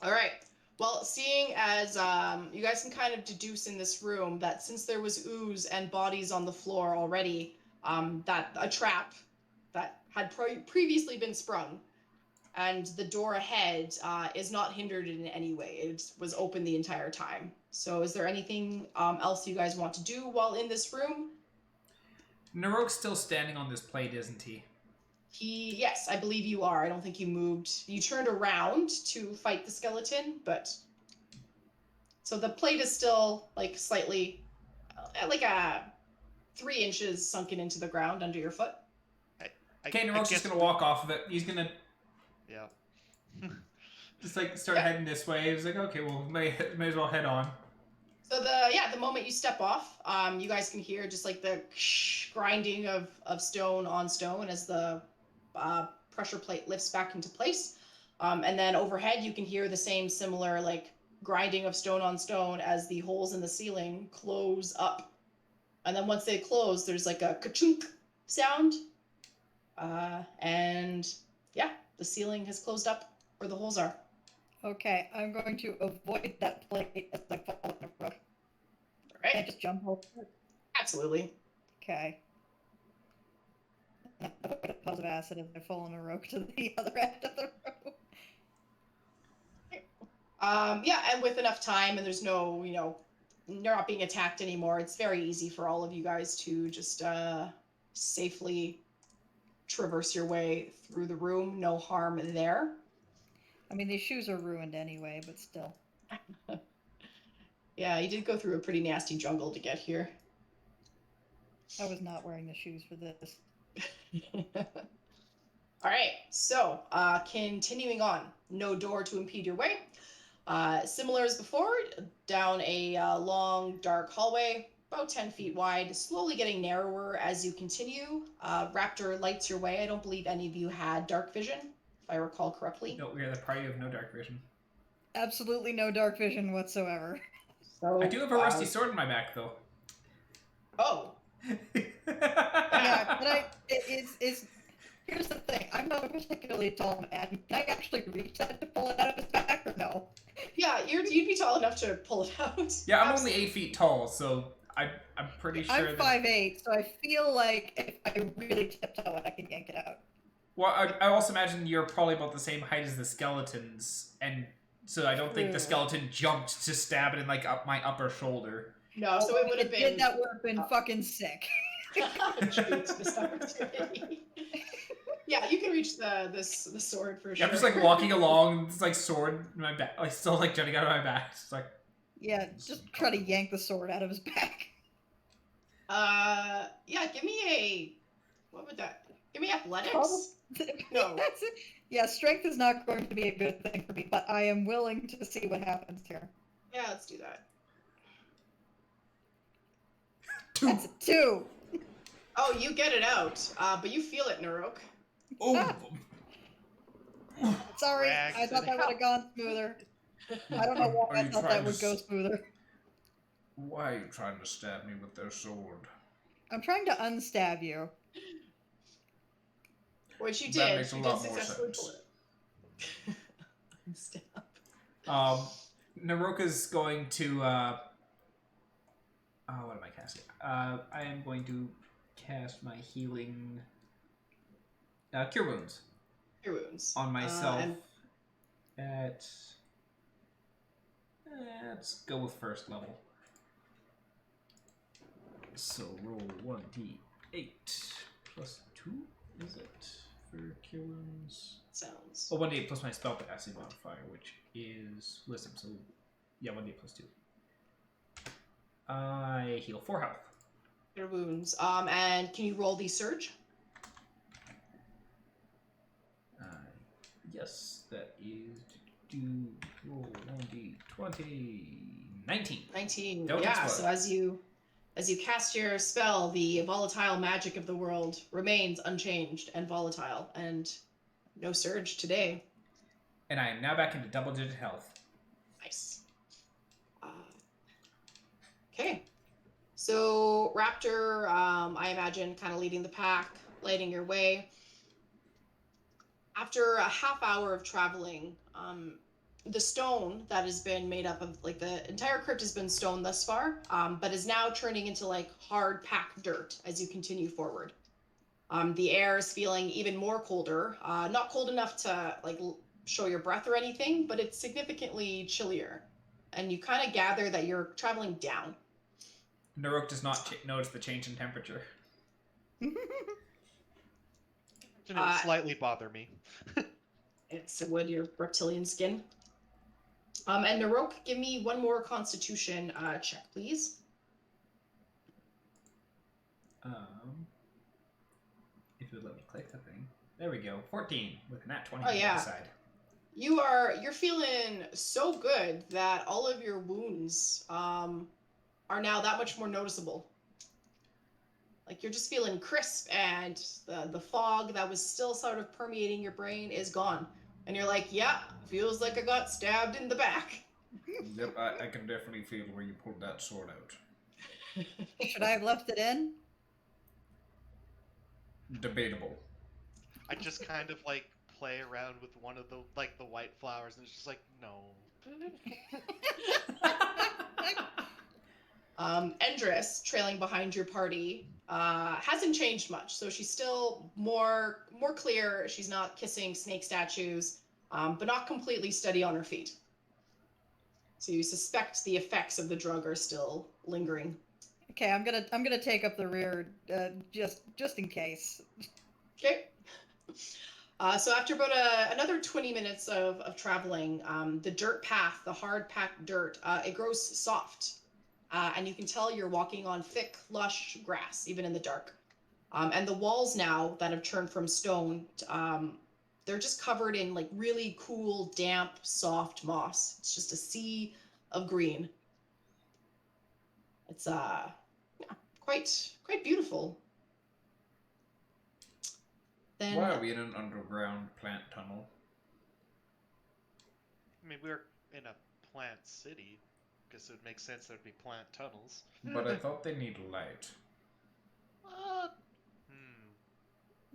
All right. Well, seeing as you guys can kind of deduce in this room that since there was ooze and bodies on the floor already, that a trap that had previously been sprung, and the door ahead is not hindered in any way. It was open the entire time. So is there anything else you guys want to do while in this room? Naroke's still standing on this plate, isn't he? Yes, I believe you are. I don't think you moved. You turned around to fight the skeleton, but so the plate is still like slightly, like a 3 inches sunken into the ground under your foot. Okay, Naroke's just gonna walk off of it. He's gonna yeah. just like start heading this way. He's like, okay, well, may as well head on. So the moment you step off, you guys can hear just like the grinding of stone on stone as the pressure plate lifts back into place. And then overhead, you can hear the same similar like grinding of stone on stone as the holes in the ceiling close up. And then once they close, there's like a ka-chunk sound. And yeah, the ceiling has closed up where the holes are. Okay, I'm going to avoid that plate as I fall in the road. All right. Can I just jump over it? Absolutely. Okay. Avoid a pause of acid as I fall in a rope to the other end of the rope. Yeah, and with enough time and there's no, you're not being attacked anymore, it's very easy for all of you guys to just safely traverse your way through the room. No harm there. I mean, these shoes are ruined anyway, but still. Yeah, you did go through a pretty nasty jungle to get here. I was not wearing the shoes for this. All right, so continuing on. No door to impede your way. Similar as before, down a long, dark hallway, about 10 feet wide, slowly getting narrower as you continue. Raptor lights your way. I don't believe any of you had dark vision, if I recall correctly. No, we're the party of no dark vision. Absolutely no dark vision whatsoever. So, I do have a rusty sword in my back, though. Oh, Yeah, but Here's the thing. I'm not a particularly tall man. Can I actually reach that to pull it out of his back or no? Yeah, you'd be tall enough to pull it out. Yeah, I'm Absolutely. only 8 feet tall, so I'm pretty sure I'm that. 5'8", so I feel like if I really tiptoe it, I can yank it out. Well, I also imagine you're probably about the same height as the skeletons, and so I don't think the True. skeleton jumped to stab it in like up my upper shoulder. No, so it would have If it been. did, that would have been fucking sick. Shoot, missed opportunity. Yeah, you can reach the sword for Yeah, sure. I'm just like walking along, it's like sword in my back, like still like jutting out of my back. It's like Yeah, just try to yank the sword out of his back. Yeah, give me a. What would that? Give me athletics. Probably. No. Yeah, strength is not going to be a good thing for me, but I am willing to see what happens here. Yeah, let's do that. 2. That's a 2. Oh, you get it out, but you feel it, Naroke. Oh, Sorry, Rags I thought and that would have gone smoother. I don't know why Are I you thought trying that would to go smoother. why are you trying to stab me with their sword? I'm trying to unstab you. Which you That did. makes a You lot did more successfully sense. pull it. Stab. Naroka's going to what am I casting? I am going to cast my healing cure wounds Your wounds. on myself And at let's go with first level. So roll 1d8 plus 2, is it, for cure wounds? sounds. Oh, 1d8 plus my spellcasting modifier, which is wisdom, so yeah, 1d8 plus 2. I heal 4 health. Your wounds. And can you roll the surge? Yes, that is do roll 1d20. 19. 19. Don't Yeah. explode. So as you cast your spell, the volatile magic of the world remains unchanged and volatile, and no surge today. And I am now back into double-digit health. Nice. Okay. So Raptor, I imagine, kind of leading the pack, lighting your way. After a half hour of traveling, the stone that has been made up of, like, the entire crypt has been stone thus far, but is now turning into like hard packed dirt as you continue forward. The air is feeling even more colder, not cold enough to like show your breath or anything, but it's significantly chillier, and you kind of gather that you're traveling down. Naroke does not notice the change in temperature. Didn't slightly bother me. It's wood, your reptilian skin. And Naroke, give me one more Constitution check, please. If you would let me click the thing. There we go. 14 with a nat 20 Oh, on the yeah. other side. You're feeling so good that all of your wounds are now that much more noticeable. Like, you're just feeling crisp, and the fog that was still sort of permeating your brain is gone. And you're like, yeah, feels like I got stabbed in the back. Yep, I can definitely feel where you pulled that sword out. Should I have left it in? Debatable. I just kind of like play around with one of the the white flowers, and it's just like, no. Endress, trailing behind your party, hasn't changed much. So she's still more clear. She's not kissing snake statues, but not completely steady on her feet. So you suspect the effects of the drug are still lingering. Okay, I'm gonna take up the rear, just in case. Okay. So after about another 20 minutes of traveling, the dirt path, the hard packed dirt, it grows soft. And you can tell you're walking on thick, lush grass, even in the dark. And the walls now that have turned from stone, they're just covered in like really cool, damp, soft moss. It's just a sea of green. It's quite beautiful. Then Why are we in an underground plant tunnel? I mean, we're in a plant city. Guess it would make sense there'd be plant tunnels. But I thought they need light.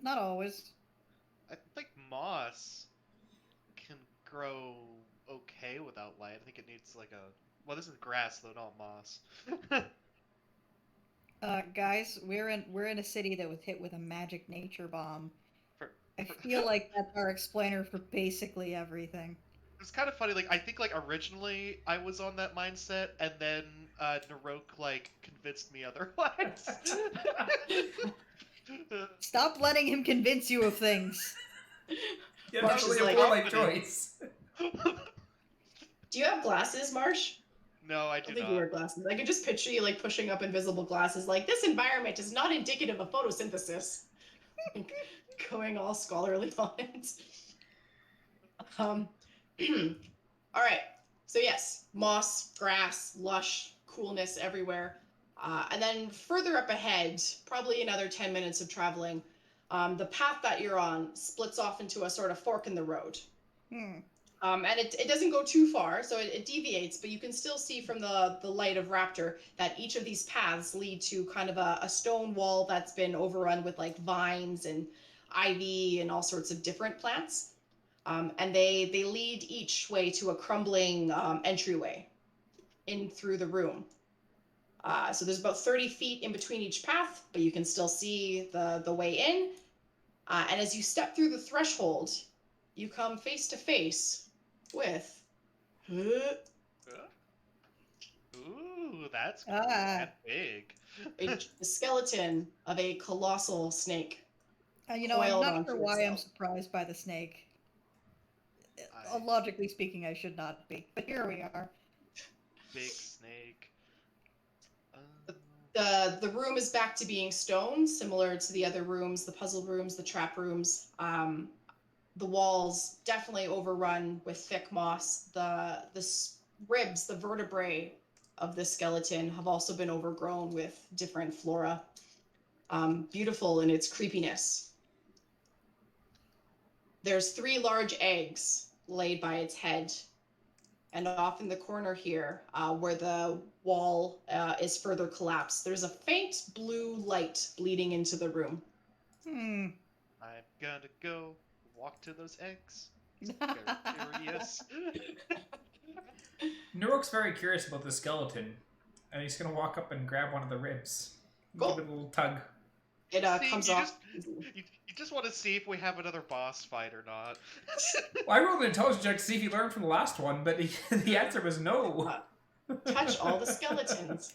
Not always. I think moss can grow okay without light. I think it needs like a. Well, this is grass though, not moss. Guys, we're in a city that was hit with a magic nature bomb. For, I for, feel like that's our explainer for basically everything. it's kind of funny. Like I think like originally I was on that mindset, and then Naroke like convinced me otherwise. Stop letting him convince you of things. Yeah, Marsh that's is only a like- 4-life choice. Do you have glasses, Marsh? No, I I do don't think not. you wear glasses. I could just picture you like pushing up invisible glasses, like this environment is not indicative of photosynthesis. Going all scholarly on it. All right. So yes, moss, grass, lush, coolness everywhere. And then further up ahead, probably another 10 minutes of traveling, the path that you're on splits off into a sort of fork in the road. Hmm. And it doesn't go too far, so it deviates, but you can still see from the light of Raptor that each of these paths lead to kind of a stone wall that's been overrun with like vines and ivy and all sorts of different plants. And they lead each way to a crumbling entryway in through the room. So there's about 30 feet in between each path, but you can still see the way in. And as you step through the threshold, you come face to face with Ooh, that's cool Ah. and big. the skeleton of a colossal snake. I'm Coiled not onto sure why I'm itself. surprised by the snake. I- Logically speaking, I should not be, but here we are. Big snake. The room is back to being stone, similar to the other rooms, the puzzle rooms, the trap rooms. The walls definitely overrun with thick moss. The ribs, the vertebrae of the skeleton have also been overgrown with different flora. Beautiful in its creepiness. There's 3 large eggs laid by its head. And off in the corner here, where the wall is further collapsed, there's a faint blue light bleeding into the room. Hmm. I'm gonna go walk to those eggs. Very curious. Naroke's very curious about the skeleton, and he's gonna walk up and grab one of the ribs. Cool. Give it a little tug. It See, comes you off. you just want to see if we have another boss fight or not. Well, I rolled an intelligence check to see if he learned from the last one, but the answer was no. Touch all the skeletons.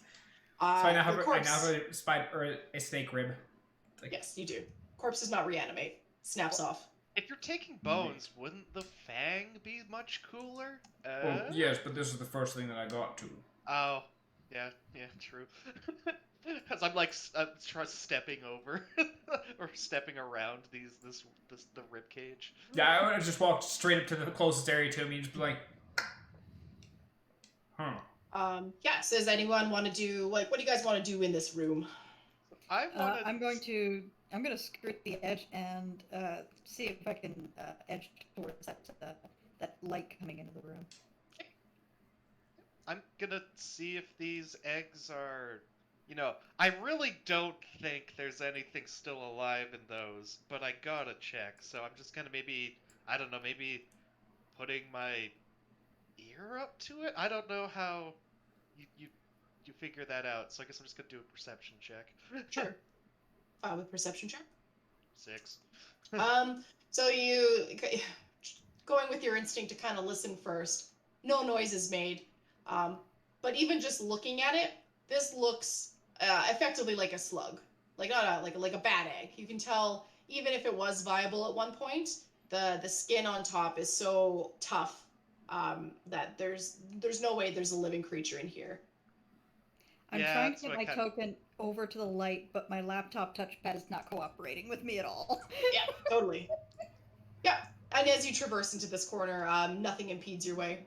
So I now the have corpse. a spider or a snake rib. It's like, Yes, you do. Corpse does not reanimate. Snaps off. If you're taking bones, wouldn't the fang be much cooler? oh, yes, but this is the first thing that I got to. Oh, yeah, true. Because I'm like stepping over or stepping around the rib cage. Yeah, I would have just walked straight up to the closest area to him and just be like, huh. Yes. Does anyone want to do what do you guys want to do in this room? I want I'm going to skirt the edge and see if I can edge towards that light coming into the room. I'm gonna see if these eggs are. I really don't think there's anything still alive in those, but I gotta check. So I'm just gonna maybe putting my ear up to it. I don't know how you figure that out. So I guess I'm just gonna do a perception check. Sure. With perception check. 6. So you going with your instinct to kind of listen first. No noise is made. But even just looking at it, this looks effectively like a slug, like not like a bad egg. You can tell even if it was viable at one point, the skin on top is so tough that there's no way there's a living creature in here. I'm Yeah, trying that's to get what my I kinda- token over to the light, but my laptop touchpad is not cooperating with me at all. Yeah, totally. Yeah, and as you traverse into this corner, nothing impedes your way.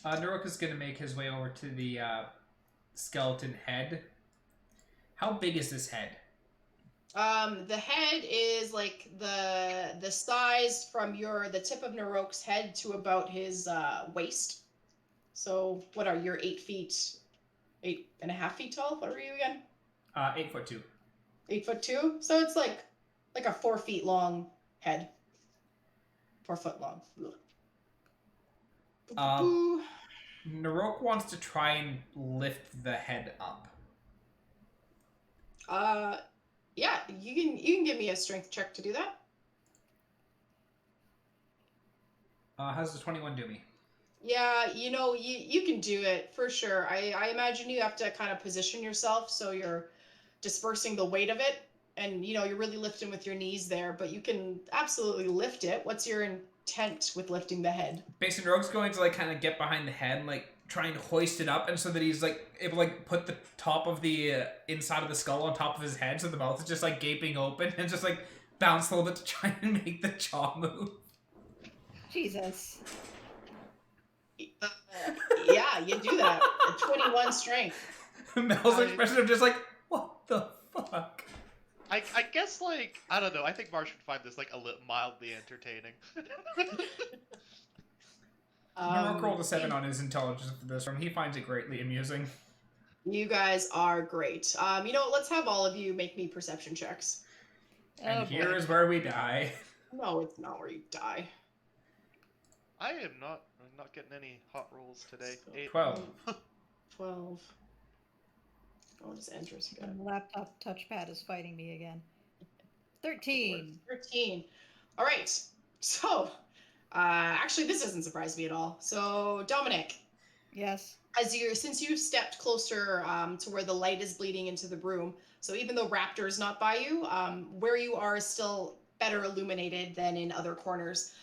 Naroke is going to make his way over to the skeleton head. How big is this head? The head is like the size from the tip of Naroke's head to about his waist. So what are your 8 feet, 8.5 feet tall? What are you again? 8'2". 8'2". So it's like like a 4 feet long head. 4 foot long. Ugh. Boo. Naroke wants to try and lift the head up. Yeah, you can give me a strength check to do that. How's the 21 do me? Yeah, you can do it for sure. I imagine you have to kind of position yourself so you're dispersing the weight of it, and you're really lifting with your knees there, but you can absolutely lift it. What's your intent with lifting the head? Basically, Naroke's going to like kind of get behind the head and like try and hoist it up, and so that he's like able to like put the top of the inside of the skull on top of his head, so the mouth is just like gaping open and just like bounce a little bit to try and make the jaw move. Jesus. Yeah, you do that. A 21 strength. Mel's expression of just like, what the fuck? I guess, like, I don't know. I think Marsh would find this, like, a little mildly entertaining. Naroke rolled a 7 on his intelligence for this one. He finds it greatly amusing. You guys are great. Let's have all of you make me perception checks. And here is where we die. No, it's not where you die. I'm not getting any hot rolls today. 12. 12. Oh, this Andrews got. The laptop touchpad is fighting me again. 13. 13. All right. So, actually, this doesn't surprise me at all. So, Dominic. Yes. Since you stepped closer to where the light is bleeding into the room, so even though Raptor is not by you, where you are is still better illuminated than in other corners.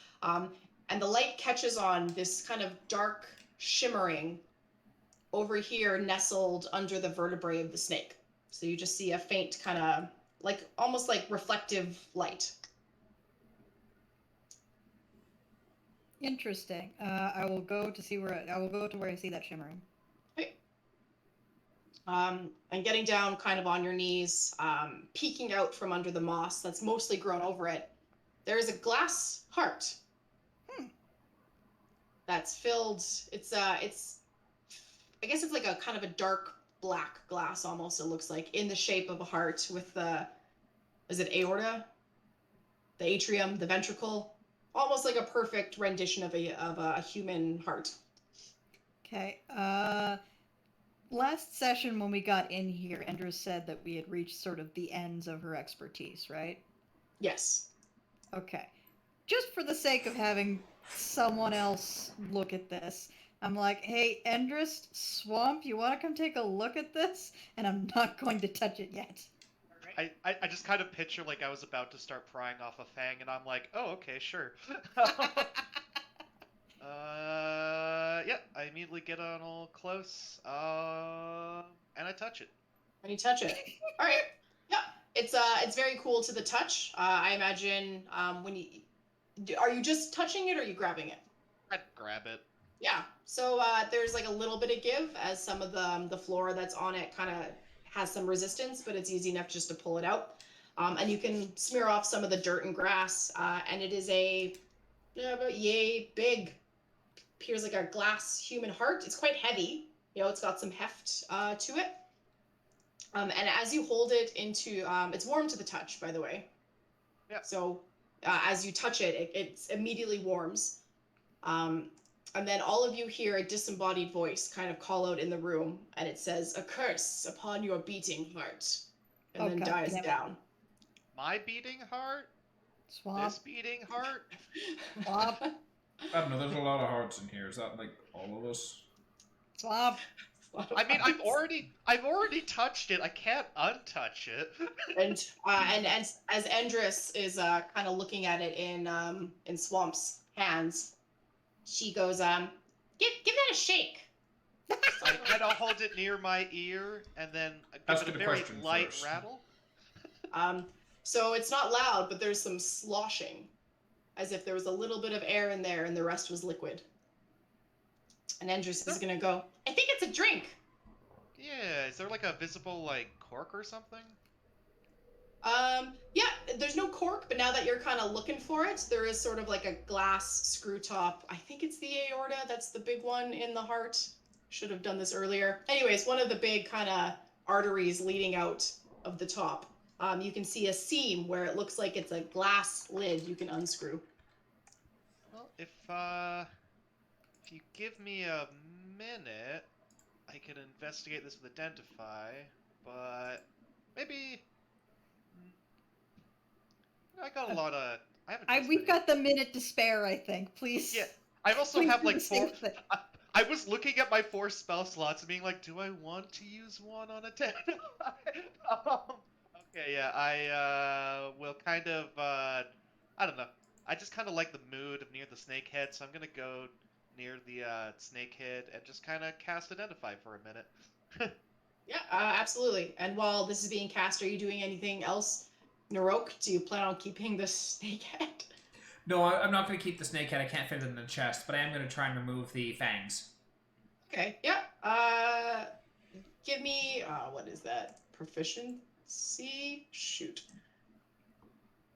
And the light catches on this kind of dark shimmering over here nestled under the vertebrae of the snake. So you just see a faint kind of almost like reflective light. Interesting. I will go to where I see that shimmering. Okay. And getting down kind of on your knees, peeking out from under the moss that's mostly grown over it, there is a glass heart. That's filled. It's I guess it's like a kind of a dark black glass almost. It looks like in the shape of a heart with is it aorta, the atrium, the ventricle, almost like a perfect rendition of a human heart. Okay. Last session when we got in here, Andrew said that we had reached sort of the ends of her expertise, right? Yes. Okay. Just for the sake of having someone else look at this, I'm like, hey, Endrist, Swamp, you want to come take a look at this? And I'm not going to touch it yet. I just kind of picture like I was about to start prying off a fang, and I'm like, oh, okay, sure. Yeah, I immediately get on all close, and I touch it. And you touch it. All right. Yeah. It's very cool to the touch. I imagine are you just touching it or are you grabbing it? I'd grab it. Yeah. So there's like a little bit of give as some of the flora that's on it kind of has some resistance, but it's easy enough just to pull it out. And you can smear off some of the dirt and grass. And it is about yay big. Appears like a glass human heart. It's quite heavy. It's got some heft to it. And as you hold it into, it's warm to the touch, by the way. Yeah. So as you touch it, it immediately warms. And then all of you hear a disembodied voice kind of call out in the room, and it says, "A curse upon your beating heart," and then dies down. My beating heart? Swamp. This beating heart? Swamp. I don't know, there's a lot of hearts in here. Is that like all of us? Swamp. I mean, I've already touched it. I can't untouch it. And as Endress is kind of looking at it in Swamp's hands, she goes, "Give that a shake." I kind of hold it near my ear and then give it a very light rattle. So it's not loud, but there's some sloshing, as if there was a little bit of air in there and the rest was liquid. And Endress is gonna go, "I think it's a drink." Yeah, is there like a visible like cork or something? Yeah, there's no cork, but now that you're kind of looking for it, there is sort of like a glass screw top. I think it's the aorta. That's the big one in the heart. Should have done this earlier. Anyways, one of the big kind of arteries leading out of the top. you can see a seam where it looks like it's a glass lid you can unscrew. Well, if you give me a minute, I can investigate this with Identify, but maybe I got a lot of. I haven't. Just We've been got the minute to spare, I think. Please. Yeah, I also please have do like the 4. safe thing. I was looking at my 4 spell slots and being like, do I want to use one on Identify? Okay, yeah, I will kind of I don't know. I just kind of like the mood of near the snake head, so I'm gonna go near the snake head and just kind of cast Identify for a minute. Yeah, absolutely. And while this is being cast, are you doing anything else? Naroke, do you plan on keeping the snake head? No, I'm not going to keep the snake head. I can't fit it in the chest, but I am going to try and remove the fangs. Okay, yeah. Give me, what is that? Proficiency? Shoot.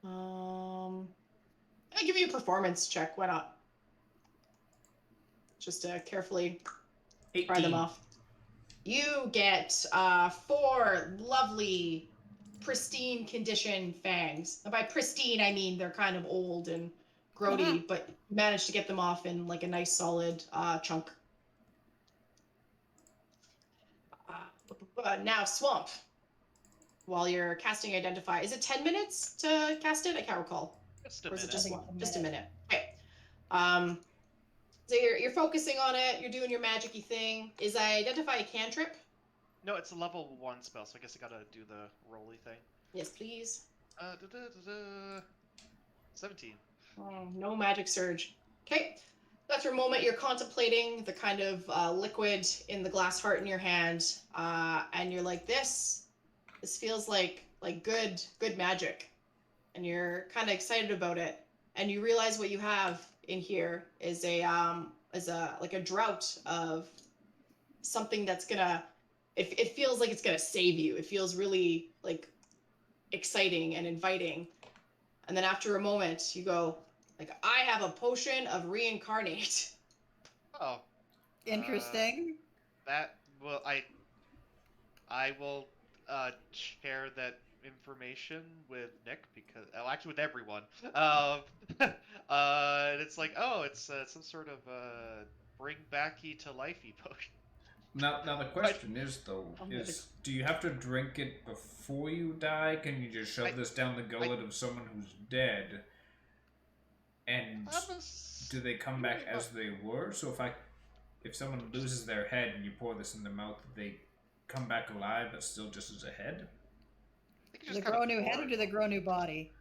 I'll give you a performance check. Why not? Just to carefully 18. pry them off. You get 4 lovely, pristine condition fangs. And by pristine, I mean they're kind of old and grody, but you managed to get them off in like a nice solid chunk. Now, Swamp. While you're casting Identify, is it 10 minutes to cast it? I can't recall. Just a Or is it minute. just I think one? it's a Just a minute. minute. Okay. So you're focusing on it. You're doing your magic-y thing. Is Identify a cantrip? No, it's a level 1 spell, so I guess I gotta do the rolly thing. Yes, please. 17. Oh, no magic surge. Okay. After a moment, you're contemplating the kind of liquid in the glass heart in your hand, and you're like, "This feels like good magic," and you're kind of excited about it. And you realize what you have in here is a like a drought of something that's gonna. It feels like it's gonna save you. It feels really like exciting and inviting. And then after a moment, you go, like, I have a potion of reincarnate. Oh. Interesting. That will I will share that information with Nick because actually with everyone. And it's like, oh, it's some sort of bring backy to lifey potion. Now the question is though, do you have to drink it before you die? Can you just shove this down the gullet of someone who's dead? And do they come back as they were? So if someone loses their head and you pour this in their mouth, they come back alive but still just as a head? Do they grow a new head or do they grow a new body?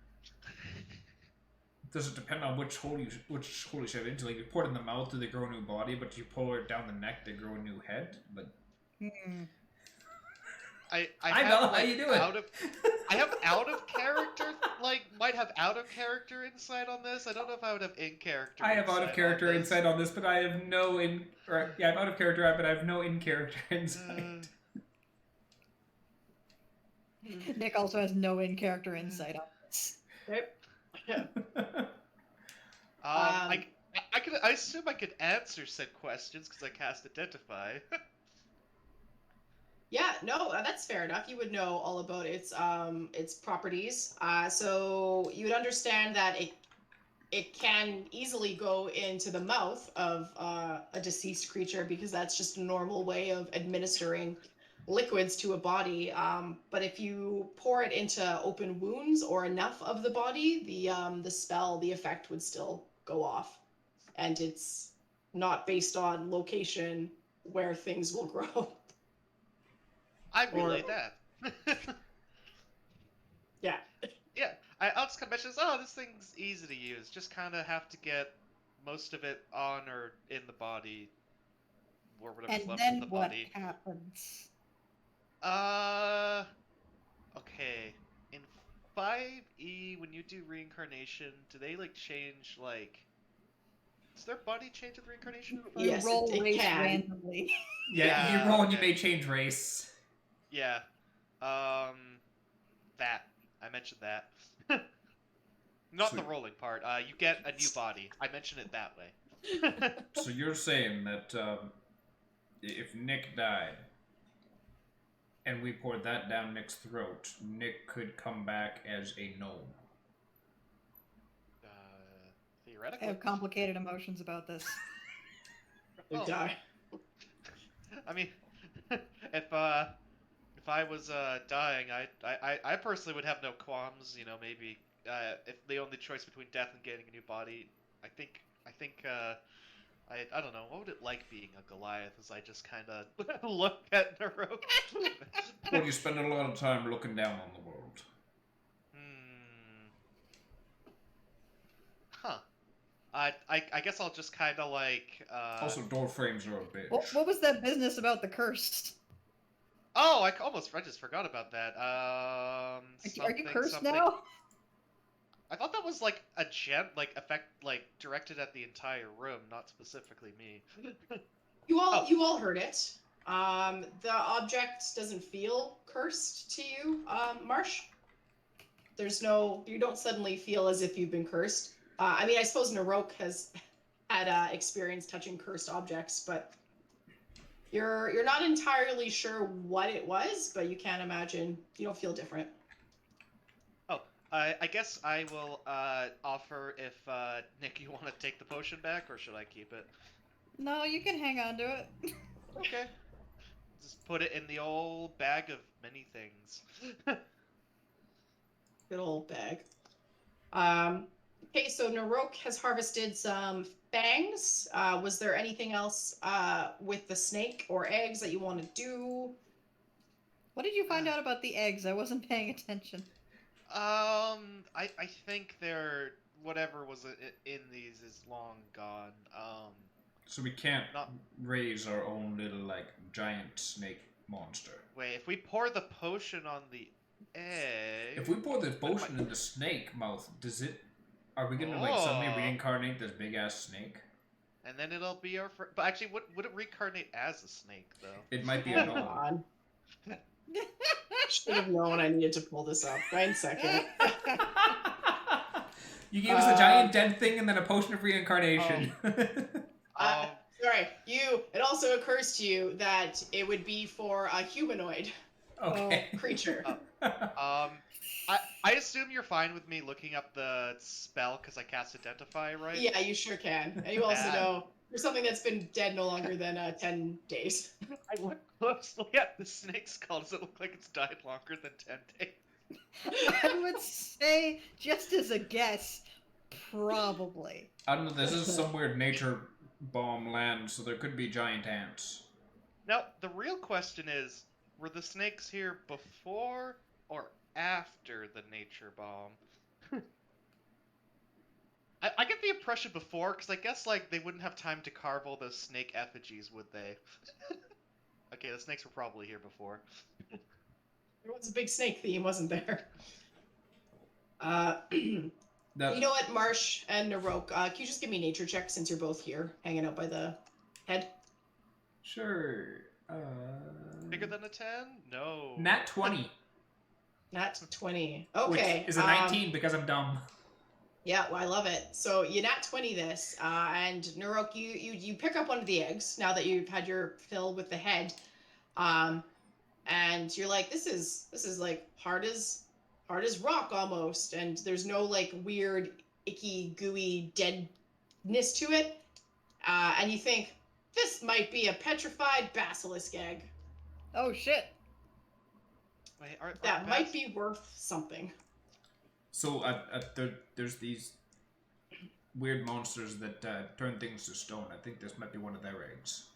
Does it depend on which hole you shove into? Like, you pour it in the mouth, do they grow a new body? But you pull it down the neck, they grow a new head? Like, I know like, how you do it. I have out of character, might have out of character insight on this. I don't know if I would have in character. I have out of character insight on this, but I have no I have out of character, but I have no in character insight. Nick also has no in character insight on this. Yep. I assume I could answer said questions because I cast Identify. Yeah, no, that's fair enough. You would know all about its properties. So you would understand that it can easily go into the mouth of a deceased creature because that's just a normal way of administering liquids to a body. But if you pour it into open wounds or enough of the body, the effect would still go off, and it's not based on location where things will grow. I relay that. Yeah. Yeah, I'll just kind of mention this. Oh, this thing's easy to use. Just kind of have to get most of it on or in the body, or whatever's And left then of the what body. happens? Okay. In 5e, when you do reincarnation, do they change Does their body change with reincarnation? You Yes, roll it race can. randomly. Yeah, if you roll and you may change race. Yeah. That. I mentioned that. Not So- the rolling part. You get a new body. I mentioned it that way. So you're saying that if Nick died, and we poured that down Nick's throat, Nick could come back as a gnome. I Theoretically. have complicated emotions about this. Probably Oh. die. I mean, if I was dying, I personally would have no qualms. You know, maybe if the only choice between death and getting a new body, I think I don't know, what would it like being a Goliath? As I just kind of look at Naroke. Well, you spend a lot of time looking down on the world. Huh. I guess I'll just kind of like. Also, door frames are a bitch. What was that business about the curse? Oh, I just forgot about that. Are you Something, cursed something. now? I thought that was like a gem, like directed at the entire room, not specifically me. You Oh. all heard it. The object doesn't feel cursed to you, Marsh. You don't suddenly feel as if you've been cursed. I mean, I suppose Naroke has had experience touching cursed objects, but you're not entirely sure what it was, but you can't imagine. You don't feel different. Oh, I guess I will offer if Nick, you want to take the potion back, or should I keep it? No, you can hang on to it. Okay. Just put it in the old bag of many things. Good old bag. Okay, so Naroke has harvested some fangs. Was there anything else with the snake or eggs that you want to do? What did you find out about the eggs? I wasn't paying attention. I think whatever was in these is long gone. So we can't Not- raise our own little, like, giant snake monster. Wait, if we pour the potion on the egg... If we pour the potion in the snake mouth, are we gonna, like, suddenly Oh. reincarnate this big-ass snake? And then it'll be our But actually, would it reincarnate as a snake, though? It might be Oh, a gnome. God. Should have known I needed to pull this up. 9 seconds. You gave us a giant dead thing and then a potion of reincarnation. Sorry, it also occurs to you that it would be for a humanoid Okay. creature. I assume you're fine with me looking up the spell because I cast Identify, right? Yeah, you sure can. And you also know for something that's been dead no longer than 10 days. I look closely at the snake skull. Does it look like it's died longer than 10 days? I would say, just as a guess, probably. I don't know, this is some weird nature bomb land, so there could be giant ants. Now, the real question is, were the snakes here before or after the nature bomb? I get the impression before, because I guess, like, they wouldn't have time to carve all those snake effigies, would they? Okay, the snakes were probably here before. There was a big snake theme, wasn't there? You That, know what, Marsh and Naroke, can you just give me nature check since you're both here, hanging out by the head? Sure. Bigger than a 10? No. Nat 20. Nat 20. Okay. Which is a 19 because I'm dumb. Yeah, well, I love it. So you nat 20 this, and Naroke, you pick up one of the eggs now that you've had your fill with the head, and you're like, this is like hard as rock almost, and there's no like weird icky gooey deadness to it, and you think this might be a petrified basilisk egg. Oh shit. Wait, That might be worth something. So there's these weird monsters that turn things to stone. I think this might be one of their eggs.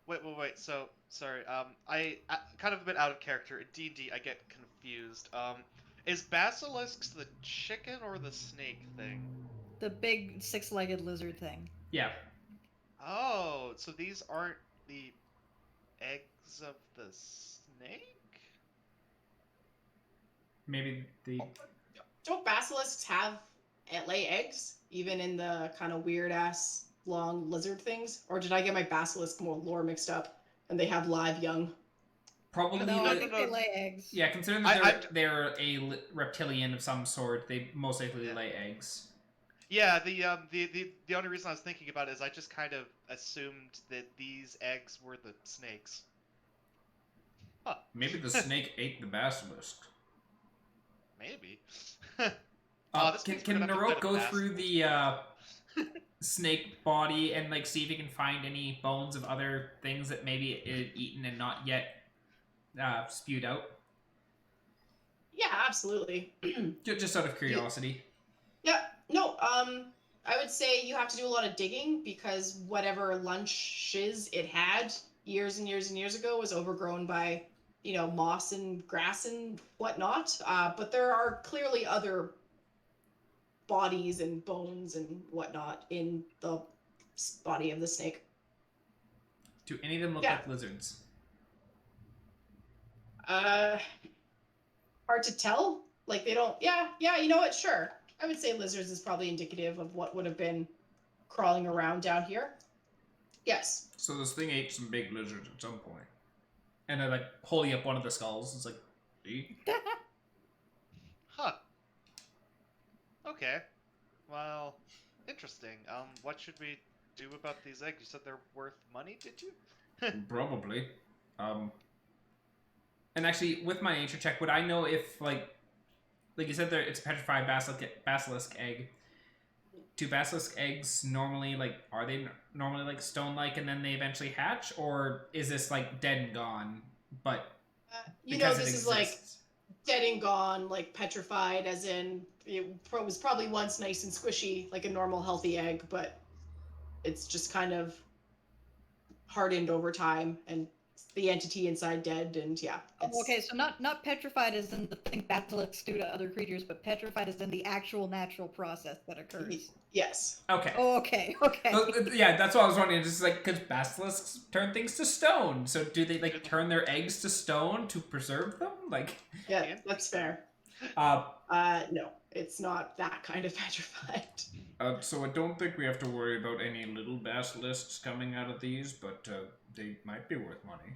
Wait. So, sorry. I kind of a bit out of character. In D&D, I get confused. Is basilisks the chicken or the snake thing? The big six-legged lizard thing. Yeah. Oh, so these aren't the eggs of the snake? Maybe the... Don't basilisks lay eggs, even in the kind of weird ass long lizard things? Or did I get my basilisk lore mixed up and they have live young? Probably... No, I no, think no. they lay eggs. Yeah, considering that they're a reptilian of some sort, they most likely lay eggs. Yeah, the only reason I was thinking about it is I just kind of assumed that these eggs were the snakes. Maybe the snake ate the basilisk. Maybe. This Can means we're gonna have to Naroke fight a go through basilisk. the snake body and like see if he can find any bones of other things that maybe it eaten and not yet spewed out? Yeah, absolutely. Just out of curiosity. Yeah, no, I would say you have to do a lot of digging because whatever lunches it had years and years and years ago was overgrown by, moss and grass and whatnot. But there are clearly other bodies and bones and whatnot in the body of the snake. Do any of them look Yeah. like lizards? Hard to tell. Like they don't. Yeah. You know what? Sure. I would say lizards is probably indicative of what would have been crawling around down here. Yes. So this thing ate some big lizards at some point. And they're like holding up one of the skulls. It's like, see? Huh. Okay. Well, interesting. What should we do about these eggs? You said they're worth money, did you? Probably. And actually, with my nature check, would I know if, like you said, it's a petrified basilisk egg. Do basilisk eggs normally, are they normally, stone-like and then they eventually hatch? Or is this, dead and gone, but because this is, dead and gone, petrified, as in, it was probably once nice and squishy, like a normal, healthy egg, but it's just kind of hardened over time, and the entity inside dead, and yeah. Okay, so not petrified as in the thing basilisks do to other creatures, but petrified as in the actual natural process that occurs. Yes. Okay. Oh, okay. Yeah, that's what I was wondering. Just because basilisks turn things to stone, so do they turn their eggs to stone to preserve them? Yeah, that's fair. No, it's not that kind of petrified. So I don't think we have to worry about any little basilisks coming out of these, but they might be worth money.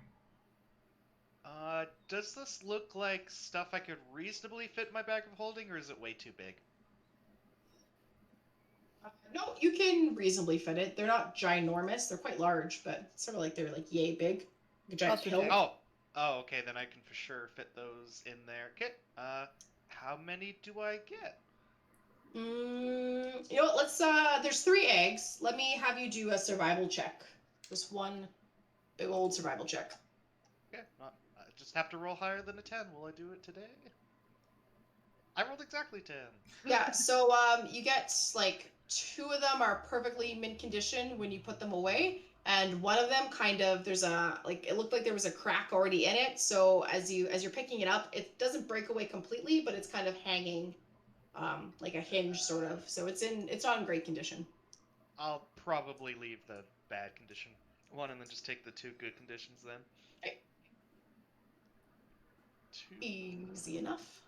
Does this look like stuff I could reasonably fit in my bag of holding, or is it way too big? No, you can reasonably fit it. They're not ginormous. They're quite large, but sort of they're yay big. Like a giant pill. Oh, okay, then I can for sure fit those in there. Okay, how many do I get? You know what, let's, there's 3 eggs. Let me have you do a survival check. Just one big old survival check. Okay, I just have to roll higher than a 10. Will I do it today? I rolled exactly 10. Yeah, so, you get, 2 of them are perfectly mint condition when you put them away, and one of them there's a, it looked like there was a crack already in it, so as you're picking it up, it doesn't break away completely, but it's kind of hanging, like a hinge sort of, so it's not in great condition. I'll probably leave the bad condition one and then just take the 2 good conditions then. Okay. 2. Easy enough.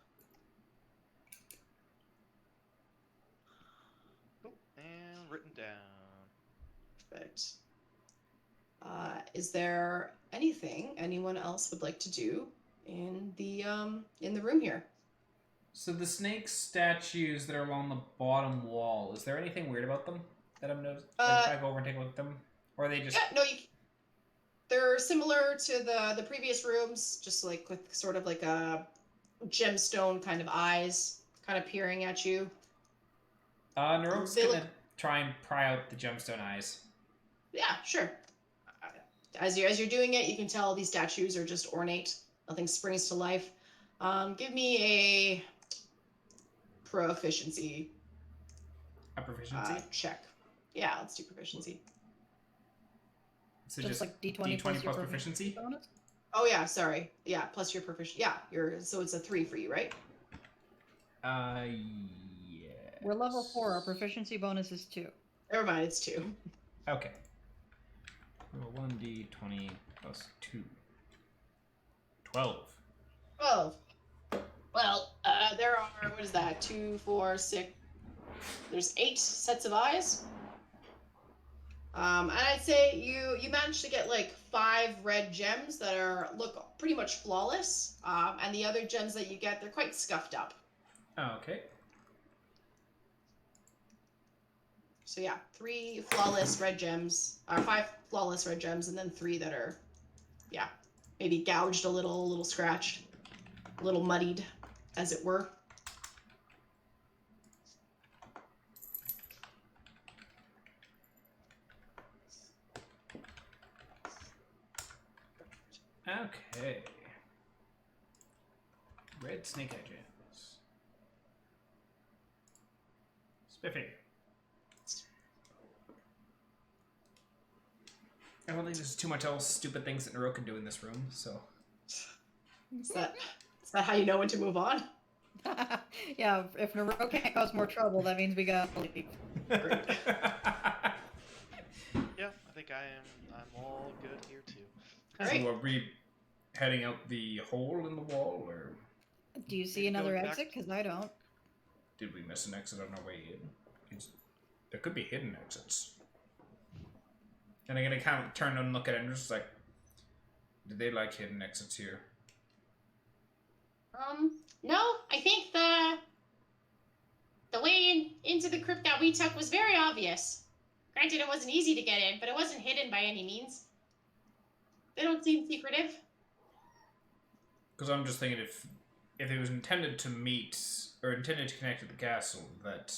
Oh, and written down. Perfect. Is there anything anyone else would like to do in the room here? So the snake statues that are along the bottom wall, is there anything weird about them that I'm noticing? If I go over and take a look at them? Or are they just... Yeah, no, they're similar to the previous rooms, just with sort of a gemstone kind of eyes kind of peering at you. Naroke's gonna try and pry out the gemstone eyes. Yeah, sure. As you're doing it, you can tell these statues are just ornate. Nothing springs to life. Give me a proficiency. A proficiency? Check. Yeah, let's do proficiency. So just like D20 plus your proficiency? bonus? Oh yeah, sorry. Yeah, plus your proficiency. Yeah, so it's a 3 for you, right? Yeah. We're level 4. Our proficiency bonus is 2. Never mind, it's 2. Okay. Roll 1d20 plus 2. 12. 12. Well, there are, what is that? 2, 4, 6. There's 8 sets of eyes. And I'd say you managed to get 5 red gems that look pretty much flawless. And the other gems that you get, they're quite scuffed up. Okay. So yeah, 3 flawless red gems, or 5 flawless red gems, and then 3 that are, yeah, maybe gouged a little scratched, a little muddied, as it were. Okay. Red snake eye gems. Spiffy. I don't think there's too much else stupid things that Naroke can do in this room, so. Is that how you know when to move on? Yeah, if Naroke can't cause more trouble, that means we gotta leave. Great. Yeah, I think I'm all good here too. All So right. are we heading out the hole in the wall, or Do you see Maybe another going back- exit? Because I don't. did we miss an exit on our way in? There could be hidden exits. And I'm gonna kind of turn and look at it and just like, do they like hidden exits here? No, I think the way into the crypt that we took was very obvious. Granted, it wasn't easy to get in, but it wasn't hidden by any means. They don't seem secretive. Because I'm just thinking if it was intended to meet or intended to connect to the castle, that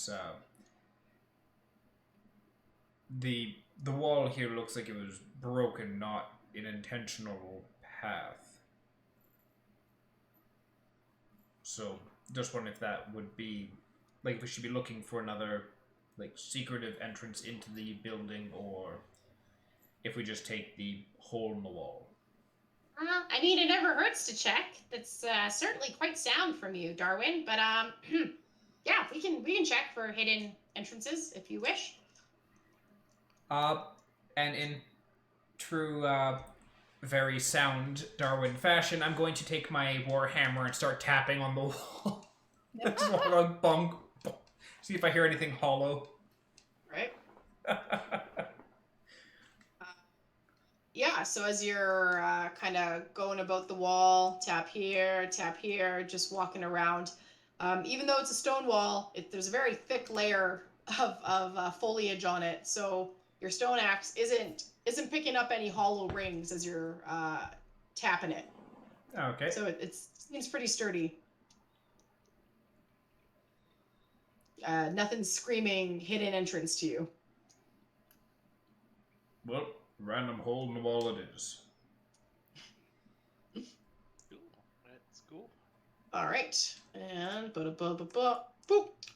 the wall here looks like it was broken, not an intentional path. So just wondering if that would be like if we should be looking for another like secretive entrance into the building, or if we just take the hole in the wall. I mean, it never hurts to check. That's certainly quite sound from you, Darwin. But yeah, we can check for hidden entrances if you wish. And in true very sound Darwin fashion, I'm going to take my warhammer and start tapping on the wall. Just walk around, bonk, bonk. See if I hear anything hollow. Right. Yeah, so as you're kind of going about the wall, tap here, just walking around, even though it's a stone wall, there's a very thick layer of foliage on it, so your stone axe isn't picking up any hollow rings as you're tapping it. Okay. So it seems pretty sturdy. Nothing's screaming hidden entrance to you. Well, random hole in the wall it is. Cool. That's cool. All right, and boop.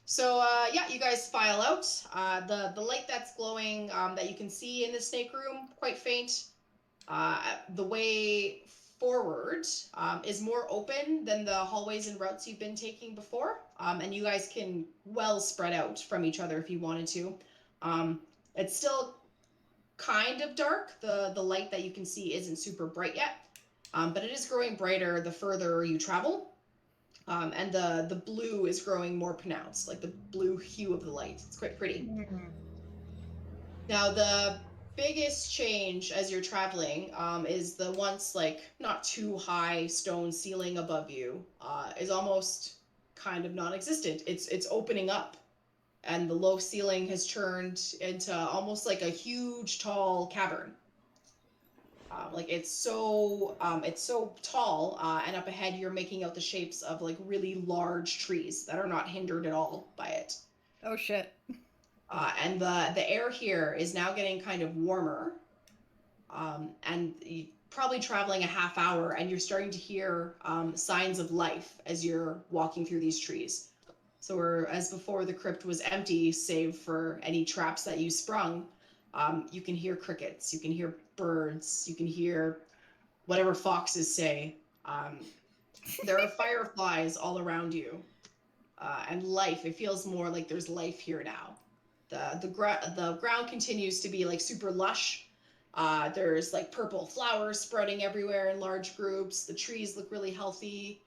So yeah, you guys file out. The light that's glowing that you can see in the snake room, quite faint. The way forward is more open than the hallways and routes you've been taking before, and you guys can well spread out from each other if you wanted to. It's still kind of dark. The light that you can see isn't super bright yet, but it is growing brighter the further you travel. And the blue is growing more pronounced, like the blue hue of the light. It's quite pretty. Mm-hmm. Now, the biggest change as you're traveling is the once like not too high stone ceiling above you is almost kind of non-existent. It's opening up, and the low ceiling has turned into almost like a huge tall cavern. Like it's so tall, and up ahead you're making out the shapes of like really large trees that are not hindered at all by it. Oh shit. And the air here is now getting kind of warmer, and you're probably traveling a half hour, and you're starting to hear signs of life as you're walking through these trees. So as before, the crypt was empty save for any traps that you sprung. You can hear crickets, you can hear birds, you can hear whatever foxes say. There are fireflies all around you, and life. It feels more like there's life here now. The ground continues to be like super lush. There's like purple flowers sprouting everywhere in large groups. The trees look really healthy.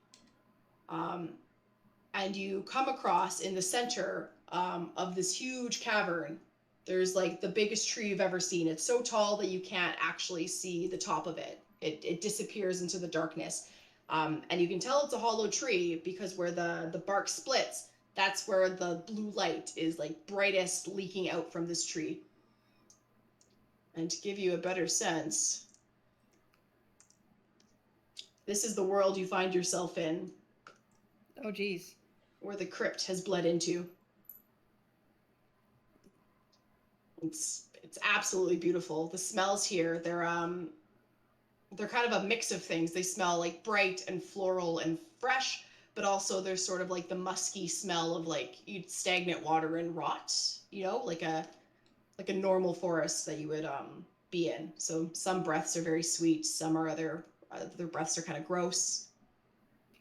And you come across in the center of this huge cavern. There's like the biggest tree you've ever seen. It's so tall that you can't actually see the top of it. It disappears into the darkness. And you can tell it's a hollow tree because where the bark splits, that's where the blue light is like brightest leaking out from this tree. And to give you a better sense, This is the world you find yourself in, Oh, geez. where the crypt has bled into. It's absolutely beautiful. The smells here, they're kind of a mix of things. They smell like bright and floral and fresh, but also there's sort of like the musky smell of like stagnant water and rot, like a normal forest that you would be in. So some breaths are very sweet, some are other breaths are kind of gross.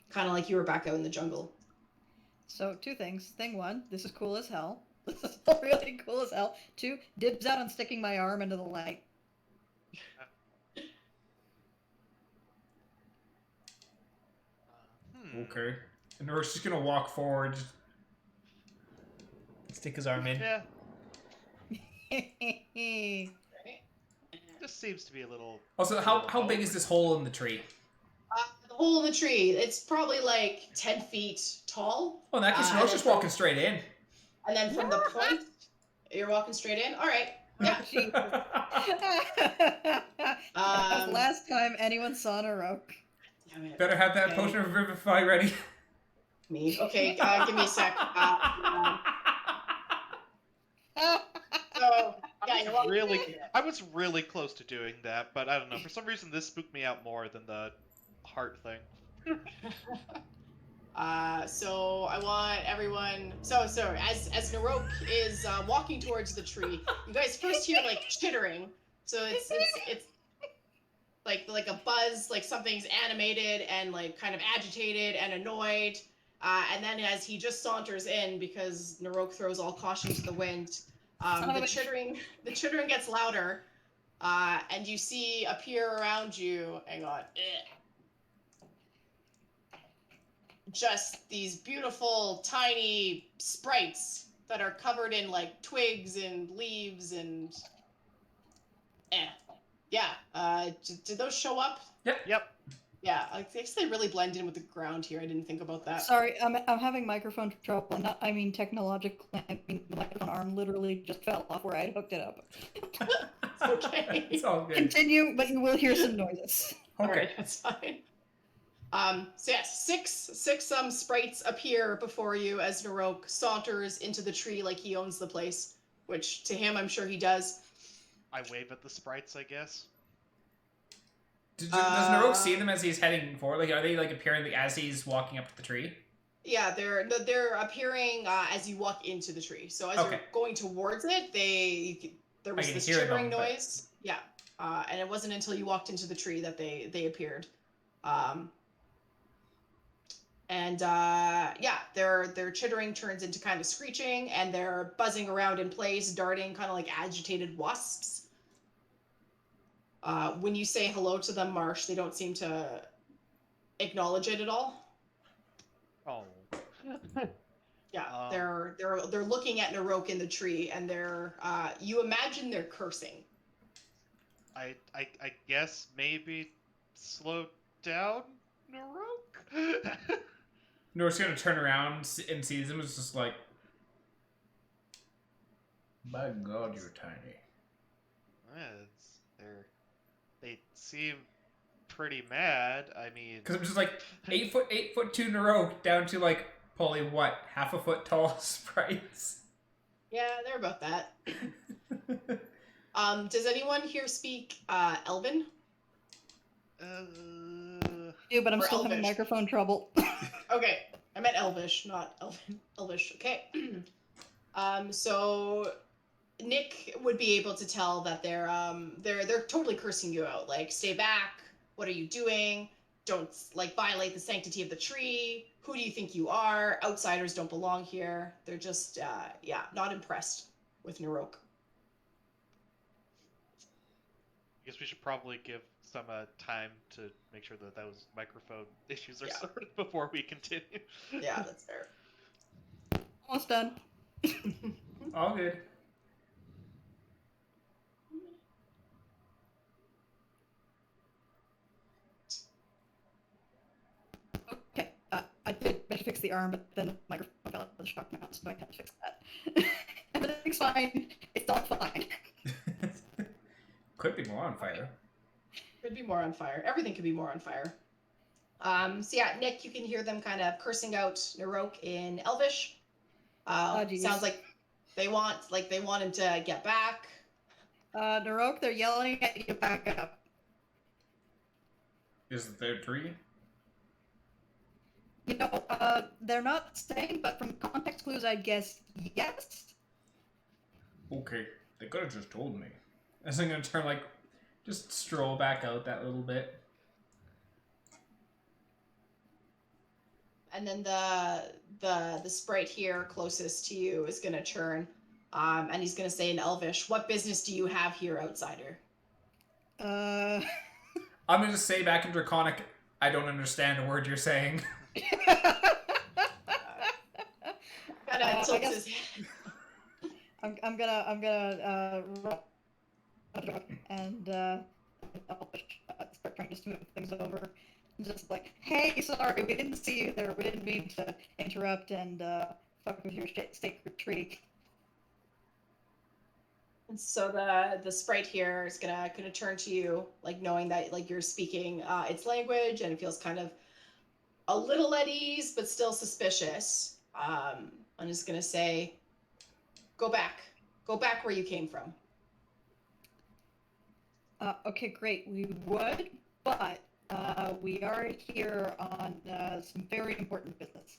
Kind of like you were back out in the jungle. So, 2 things. Thing 1, this is cool as hell. This is really cool as hell. 2, dibs out on sticking my arm into the light. Okay. And Naroke's just gonna walk forward, just stick his arm in. Yeah, Right? this seems to be a little. Also, how big is this hole in the tree? The hole in the tree, it's probably like 10 feet tall. Oh, in that case, Naroke's just walking straight in. And then from the point, you're walking straight in? All right. Yeah. That was the last time anyone saw Naroke. Damn it. Better have that Okay. potion of Revivify ready. Me. Okay, give me a sec. So, yeah, you're walking Really, I was really close to doing that, but I don't know. For some reason, this spooked me out more than the heart thing. So I want everyone. So as Naroke is walking towards the tree, you guys first hear like chittering. So it's like a buzz, like something's animated and like kind of agitated and annoyed. And then as he just saunters in, because Naroke throws all caution to the wind, the chittering gets louder, and you see appear around you. Hang on. Just these beautiful tiny sprites that are covered in like twigs and leaves and did those show up? Yep. Yeah, I guess they really blend in with the ground here. I didn't think about that. Sorry, I'm having microphone trouble. Technologically. The microphone arm literally just fell off where I hooked it up. It's okay. It's all good. Continue, but you will hear some noises. All Okay. right, that's fine. So yes, six sprites appear before you as Naroke saunters into the tree like he owns the place, which to him I'm sure he does. I wave at the sprites, I guess. Does Naroke see them as he's heading forward? Like, are they like appearing as he's walking up to the tree? Yeah, they're appearing as you walk into the tree. So as Okay. you're going towards it, there was can this hear them, chittering but- noise. Yeah, and it wasn't until you walked into the tree that they appeared. Their chittering turns into kind of screeching, and they're buzzing around in place, darting kind of like agitated wasps. When you say hello to them, Marsh, they don't seem to acknowledge it at all. Oh. Yeah, they're looking at Naroke in the tree, and you imagine they're cursing. I guess maybe slow down, Naroke? Naroke's gonna turn around and sees them. It's just like, by God, you're tiny. They seem pretty mad. I mean, Because I'm just like 8'2" Naroke down to like probably what, half a foot tall sprites. Yeah, they're about that. Does anyone here speak Elven? Do, but I'm Or still having Elvish. microphone trouble. Okay, I meant Elvish, not Elven. Elvish. Okay. So Nick would be able to tell that they're totally cursing you out. Like, stay back. What are you doing? Don't like violate the sanctity of the tree. Who do you think you are? Outsiders don't belong here. They're just not impressed with Naroke. I guess we should probably give some time to make sure that those microphone issues are Yeah. sorted before we continue. Yeah, that's fair. Almost done. All good. Okay, I did fix the arm, but then the microphone fell out of the shock mount, so I had to fix that. Everything's fine. It's all fine. Could be more on fire. Could be more on fire. Everything could be more on fire. So yeah, Nick, you can hear them kind of cursing out Naroke in Elvish. Geez. Sounds like they want him to get back. Naroke, they're yelling at you to back up. Is there 3? You know, they're not saying, but from context clues, I guess yes. Okay, they could have just told me. As I'm gonna turn, like, just stroll back out that little bit. And then the sprite here closest to you is gonna turn, and he's gonna say in Elvish, "What business do you have here, outsider?" Uh. I'm gonna just say back in Draconic, I don't understand a word you're saying. Kinda tilts his head. I'm gonna and start trying to smooth things over. Just like, hey, sorry, we didn't see you there. We didn't mean to interrupt and fuck with your sacred tree. And so the sprite here is gonna turn to you, like knowing that like you're speaking its language, and it feels kind of a little at ease, but still suspicious. I'm just gonna say, go back where you came from. Okay, great. We would, but we are here on some very important business.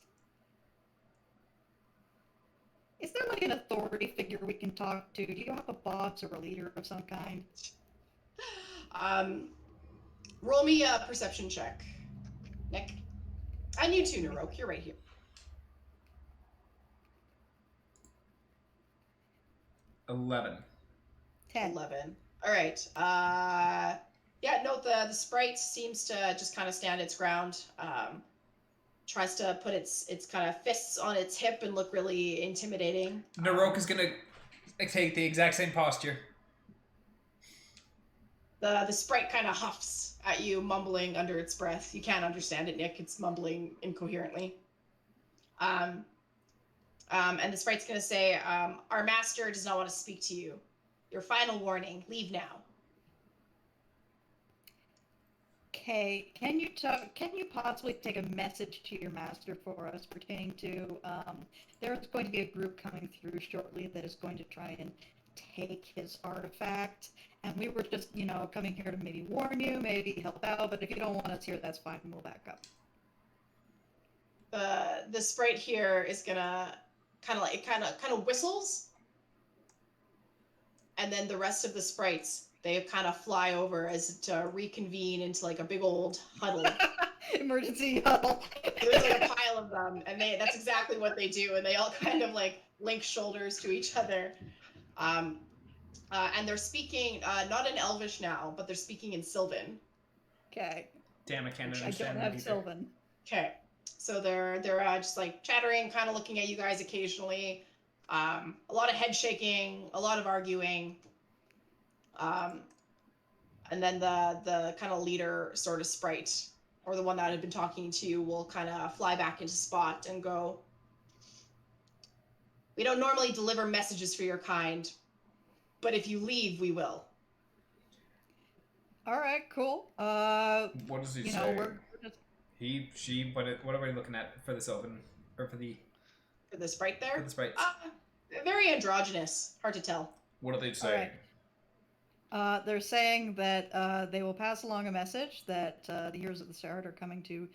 Is there like an authority figure we can talk to? Do you have a boss or a leader of some kind? Roll me a perception check, Nick. And you too, Naroke. You're right here. 11. 10. 11. All right. Yeah, no, the sprite seems to just kind of stand its ground. Tries to put its kind of fists on its hip and look really intimidating. Naroke is gonna take the exact same posture. The sprite kind of huffs at you, mumbling under its breath. You can't understand it, Nick. It's mumbling incoherently. And the sprite's going to say, "Our master does not want to speak to you. Your final warning: leave now." Okay, can you possibly take a message to your master for us pertaining to there's going to be a group coming through shortly that is going to try and take his artifact, and we were just, coming here to maybe warn you, maybe help out, but if you don't want us here, that's fine, we'll back up. The sprite here is gonna kind of whistles, and then the rest of the sprites, they kind of fly over as to reconvene into like a big old huddle. Emergency huddle. There's like a pile of them, and that's exactly what they do, and they all kind of like link shoulders to each other. And they're speaking not in Elvish now, but they're speaking in Sylvan. Okay. Damn, I can't I don't understand have that either. Sylvan. Okay, so they're just like chattering, kind of looking at you guys occasionally. A lot of head shaking, a lot of arguing. And then the kind of leader sort of sprite, or the one that had been talking to you, will kind of fly back into spot and go, "We don't normally deliver messages for your kind, but if you leave, we will." All right, cool. What does he say? We're just... He, she, what are we looking at for the Sylvan? Or for the sprite there? For the sprite. Very androgynous. Hard to tell. What do they say? Right. They're saying that they will pass along a message that the Heroes of the Start are coming to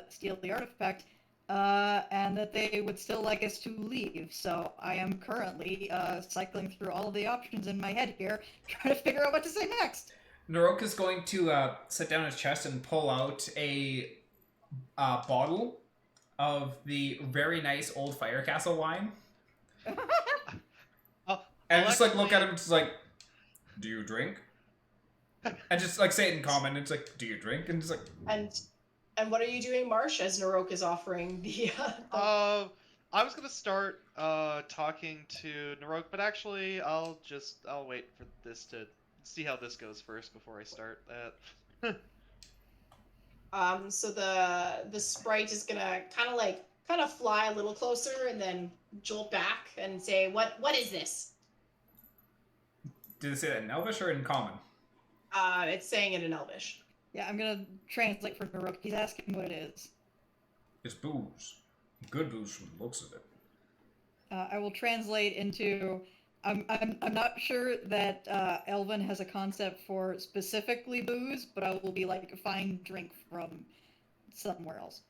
steal the artifact, and that they would still like us to leave. So I am currently cycling through all of the options in my head here, trying to figure out what to say next. Naroke is going to sit down his chest and pull out a bottle of the very nice old Fire Castle wine. And just like look at him, just like, "Do you drink?" And just like say it in common. It's like, "Do you drink?" And just like. And what are you doing, Marsh? As Naroke is offering the. I was gonna start talking to Naroke, but actually, I'll wait for this to see how this goes first before I start that. So the sprite is gonna kind of fly a little closer and then jolt back and say, "What is this?" Did they say that in Elvish or in Common? It's saying it in Elvish. Yeah, I'm gonna translate for Naroke. He's asking what it is. It's booze. Good booze from the looks of it. I will translate into. I'm not sure that Elvin has a concept for specifically booze, but I will be like a fine drink from somewhere else.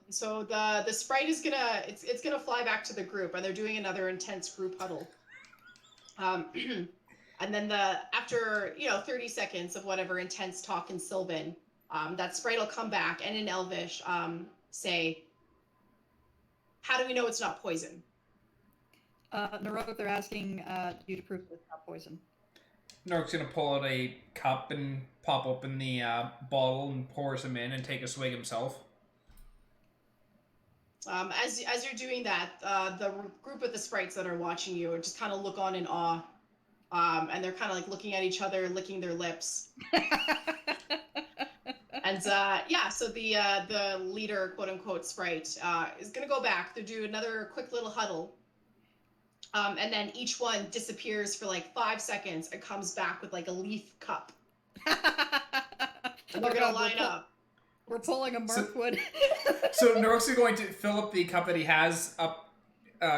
So the sprite is gonna it's gonna fly back to the group, and they're doing another intense group huddle. And then after 30 seconds of whatever intense talk in Sylvan, that sprite will come back and in Elvish say, "How do we know it's not poison?" Naroke, they're asking you to prove it's not poison. Naroke's gonna pull out a cup and pop open the bottle and pour some in and take a swig himself. As you're doing that, the group of the sprites that are watching you just kind of look on in awe, and they're kind of like looking at each other, licking their lips. And so the leader, quote unquote, sprite is gonna go back. They do another quick little huddle, and then each one disappears for like 5 seconds and comes back with like a leaf cup. And they're gonna line up. We're pulling a Mirkwood. So Naroke's going to fill up the cup that he has up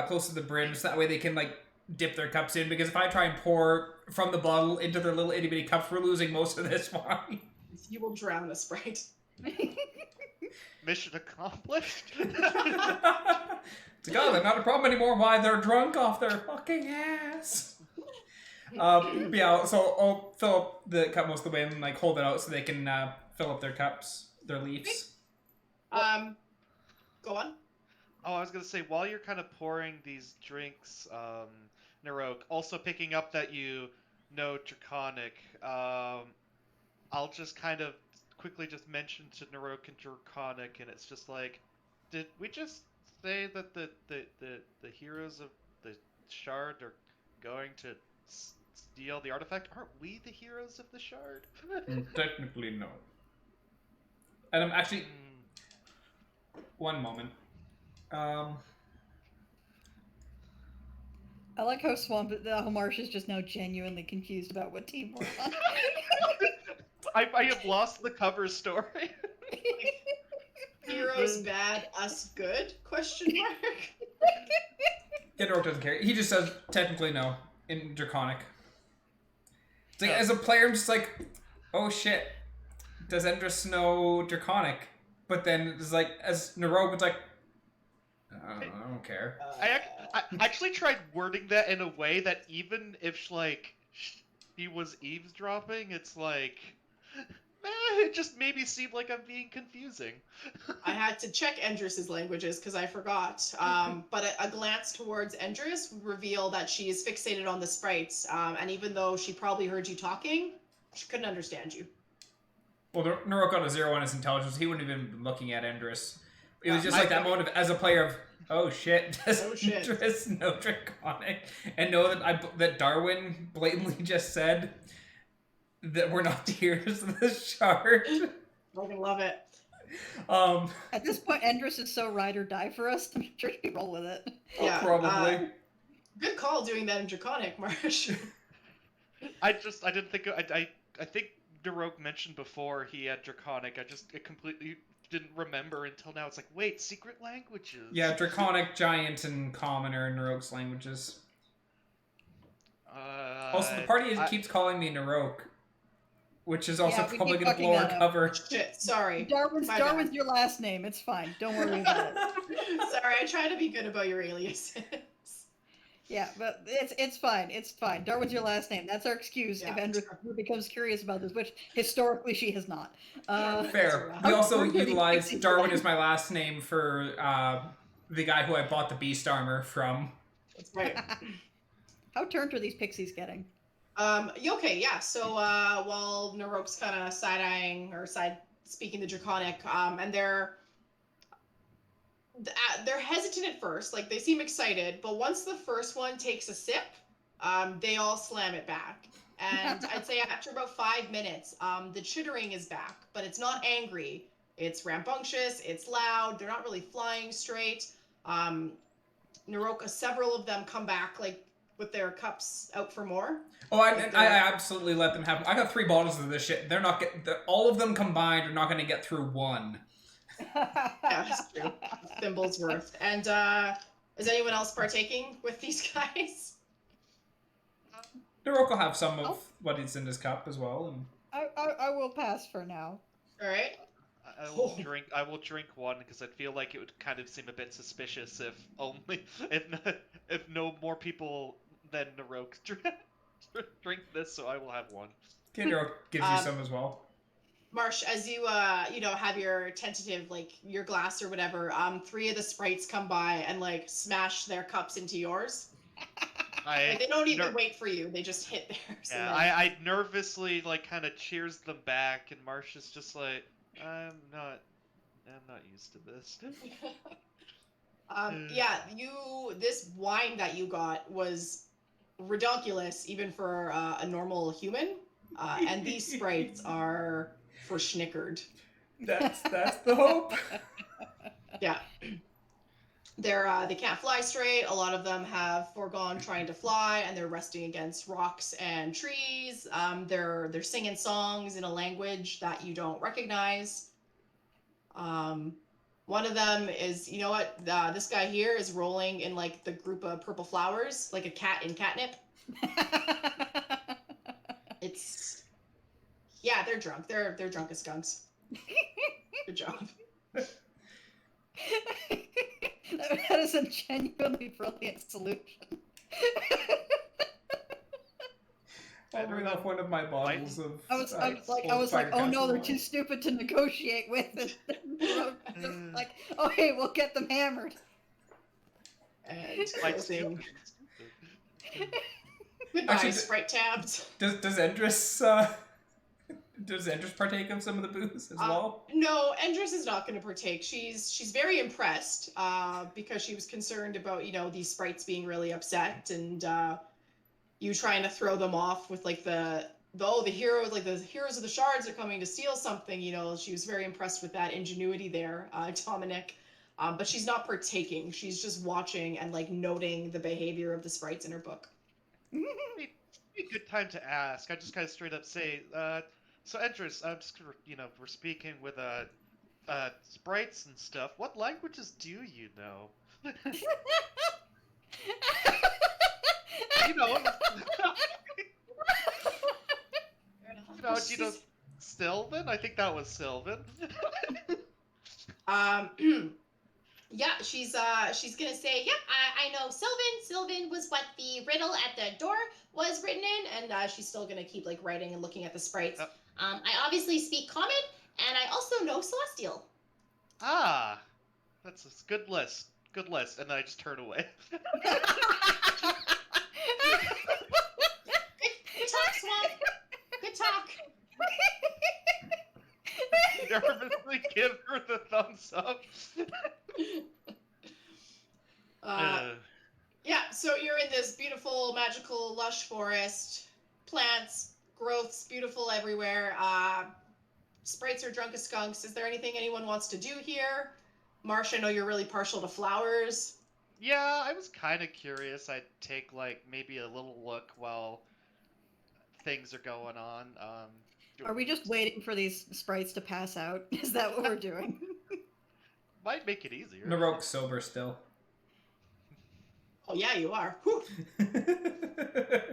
close to the brim, so that way they can like dip their cups in. Because if I try and pour from the bottle into their little itty bitty cups, we're losing most of this wine. You will drown a sprite. Mission accomplished. To God, they're not a problem anymore. Why, they're drunk off their fucking ass. Yeah, so I'll fill up the cup most of the way and like hold it out so they can fill up their cups, their leaves. Go on. Oh, I was gonna say, while you're kind of pouring these drinks, Naroke, also picking up that you know Draconic, I'll just kind of quickly just mention to Naroke and Draconic, and it's just like, did we just say that the heroes of the Shard are going to steal the artifact? Aren't we the heroes of the Shard? Technically, no. And I'm actually... One moment. I like how how Marsh is just now genuinely confused about what team we're on. I have lost the cover story. Heroes bad, us good? Question mark. Yeah, Naroke doesn't care. He just says, technically no, in Draconic. It's like, as a player, I'm just like, oh shit, does Endress know Draconic? But then it's like, as Naroke, it's like, I don't care. I actually tried wording that in a way that even if, like, he was eavesdropping, it's like, it just made me seem like I'm being confusing. I had to check Endress's languages because I forgot. But a glance towards Endress would reveal that she is fixated on the sprites. And even though she probably heard you talking, she couldn't understand you. Well, Naroke got a 0 on his intelligence. He wouldn't have even been looking at Endress. It was just like that moment of, as a player of, oh shit, does Endress know Draconic? And know that Darwin blatantly just said that we're not the heroes of the Shard. I fucking love it. At this point, Endress is so ride or die for us. I'm sure she'd roll with it. Yeah, probably. Good call doing that in Draconic, Marsh. I didn't think, I think Naroke mentioned before he had Draconic. I completely didn't remember until now. It's like, wait, secret languages. Yeah, Draconic, Giant, and Common are Naroke's languages. Also, the party keeps calling me Naroke, which is also probably going to blow our cover. Shit, sorry. Darwin's your last name. It's fine. Don't worry about it. Sorry, I try to be good about your aliases. Yeah, but it's fine. It's fine. Darwin's your last name. That's our excuse if Endress becomes curious about this, which historically she has not. Fair. We also utilize Darwin as my last name for the guy who I bought the beast armor from. That's right. How turned are these pixies getting? Okay, yeah. So while Naroke's kind of side-eyeing or side-speaking the Draconic, and they're hesitant at first, like they seem excited, but once the first one takes a sip, they all slam it back. And I'd say after about 5 minutes, the chittering is back, but it's not angry. It's rambunctious, it's loud, they're not really flying straight. Naroke, several of them come back like with their cups out for more. Oh, I absolutely let them have. I got 3 bottles of this shit. They're not all of them combined are not going to get through one. Yeah, that's true. Thimble's worth. And is anyone else partaking with these guys? Naroke will have some of what is in his cup as well. And I will pass for now. All right. I will drink. I will drink one because I feel like it would kind of seem a bit suspicious if no more people than Naroke drink this. So I will have one. okay, Naroke gives you some as well. Marsh, as you have your tentative, like your glass or whatever, 3 of the sprites come by and like smash their cups into yours. Like, they don't even wait for you; they just hit theirs. Yeah, I nervously like kind of cheers them back, and Marsh is just like, I'm not used to this. Yeah, this wine that you got was redonkulous even for a normal human, and these sprites are for schnickered. That's the hope. Yeah. They can't fly straight. A lot of them have foregone trying to fly, and they're resting against rocks and trees. They're singing songs in a language that you don't recognize. One of them is, you know what? This guy here is rolling in like the group of purple flowers, like a cat in catnip. They're drunk. They're drunk as skunks. Good job. That is a genuinely brilliant solution. I'll bring off one of my bottles of. I was like, oh no, they're too stupid to negotiate with. And like, oh hey, we'll get them hammered. And closing. Goodbye, Actually, Sprite tabs. Does Endress partake of some of the booze as well? No, Endress is not going to partake. She's very impressed because she was concerned about these sprites being really upset and you trying to throw them off with like the heroes, like the heroes of the shards are coming to steal something. She was very impressed with that ingenuity there, Dominic. But she's not partaking. She's just watching and like noting the behavior of the sprites in her book. Be a good time to ask. I just kind of straight up say, so Endress, I'm just we're speaking with sprites and stuff. What languages do you know? Sylvan? I think that was Sylvan. Yeah, she's gonna say, yep, I know Sylvan. Sylvan was what the riddle at the door was written in, and she's still gonna keep like writing and looking at the sprites. I obviously speak Common, and I also know Celestial. Ah, that's a good list. Good list, and then I just turn away. Good talk, Swamp. Good talk. Nervously give her the thumbs up. Yeah, so you're in this beautiful, magical, lush forest. Plants, growths, beautiful everywhere. Sprites are drunk as skunks. Is there anything anyone wants to do here? Marsh, I know you're really partial to flowers. Yeah, I was kind of curious. I'd take like maybe a little look while things are going on. Are we just waiting for these sprites to pass out? Is that what we're doing? Might make it easier. Naroke's sober still. Oh yeah, you are.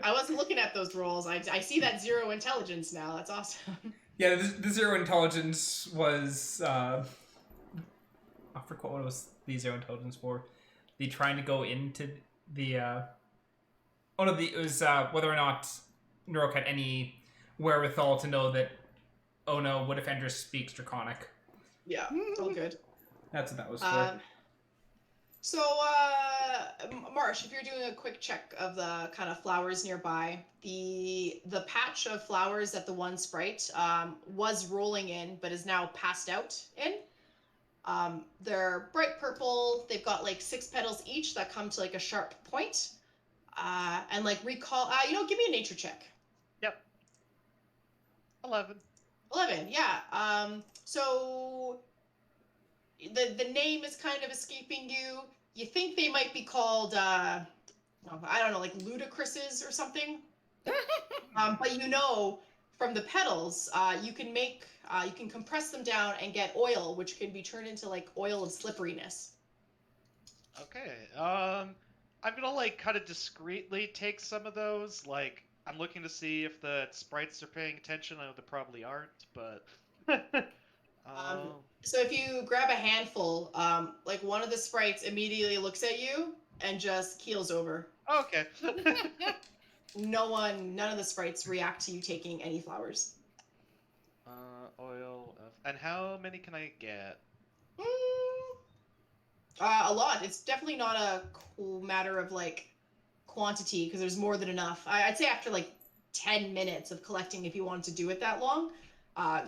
I wasn't looking at those rolls. I see that 0 intelligence now. That's awesome. Yeah, the 0 intelligence was I forgot what was the 0 intelligence for. The trying to go into the it was whether or not Naroke had any wherewithal to know that, oh no, what if Endress speaks Draconic? Yeah, all good. That's what that was for. So, Marsh, if you're doing a quick check of the kind of flowers nearby, the patch of flowers that the one sprite was rolling in, but is now passed out in. They're bright purple. They've got like 6 petals each that come to like a sharp point. And like recall, give me a nature check. Yep. 11. 11, yeah. So the name is kind of escaping you. You think they might be called I don't know, like ludicrouses or something. But you know, from the petals, you can compress them down and get oil, which can be turned into like oil of slipperiness. Okay. I'm gonna like kind of discreetly take some of those. Like, I'm looking to see if the sprites are paying attention. I know they probably aren't, but. Um, so if you grab a handful, like one of the sprites immediately looks at you and just keels over. Okay. None of the sprites react to you taking any flowers. Oil of. And how many can I get? Mm, a lot. It's definitely not a matter of like quantity because there's more than enough. I'd say after like 10 minutes of collecting, if you wanted to do it that long,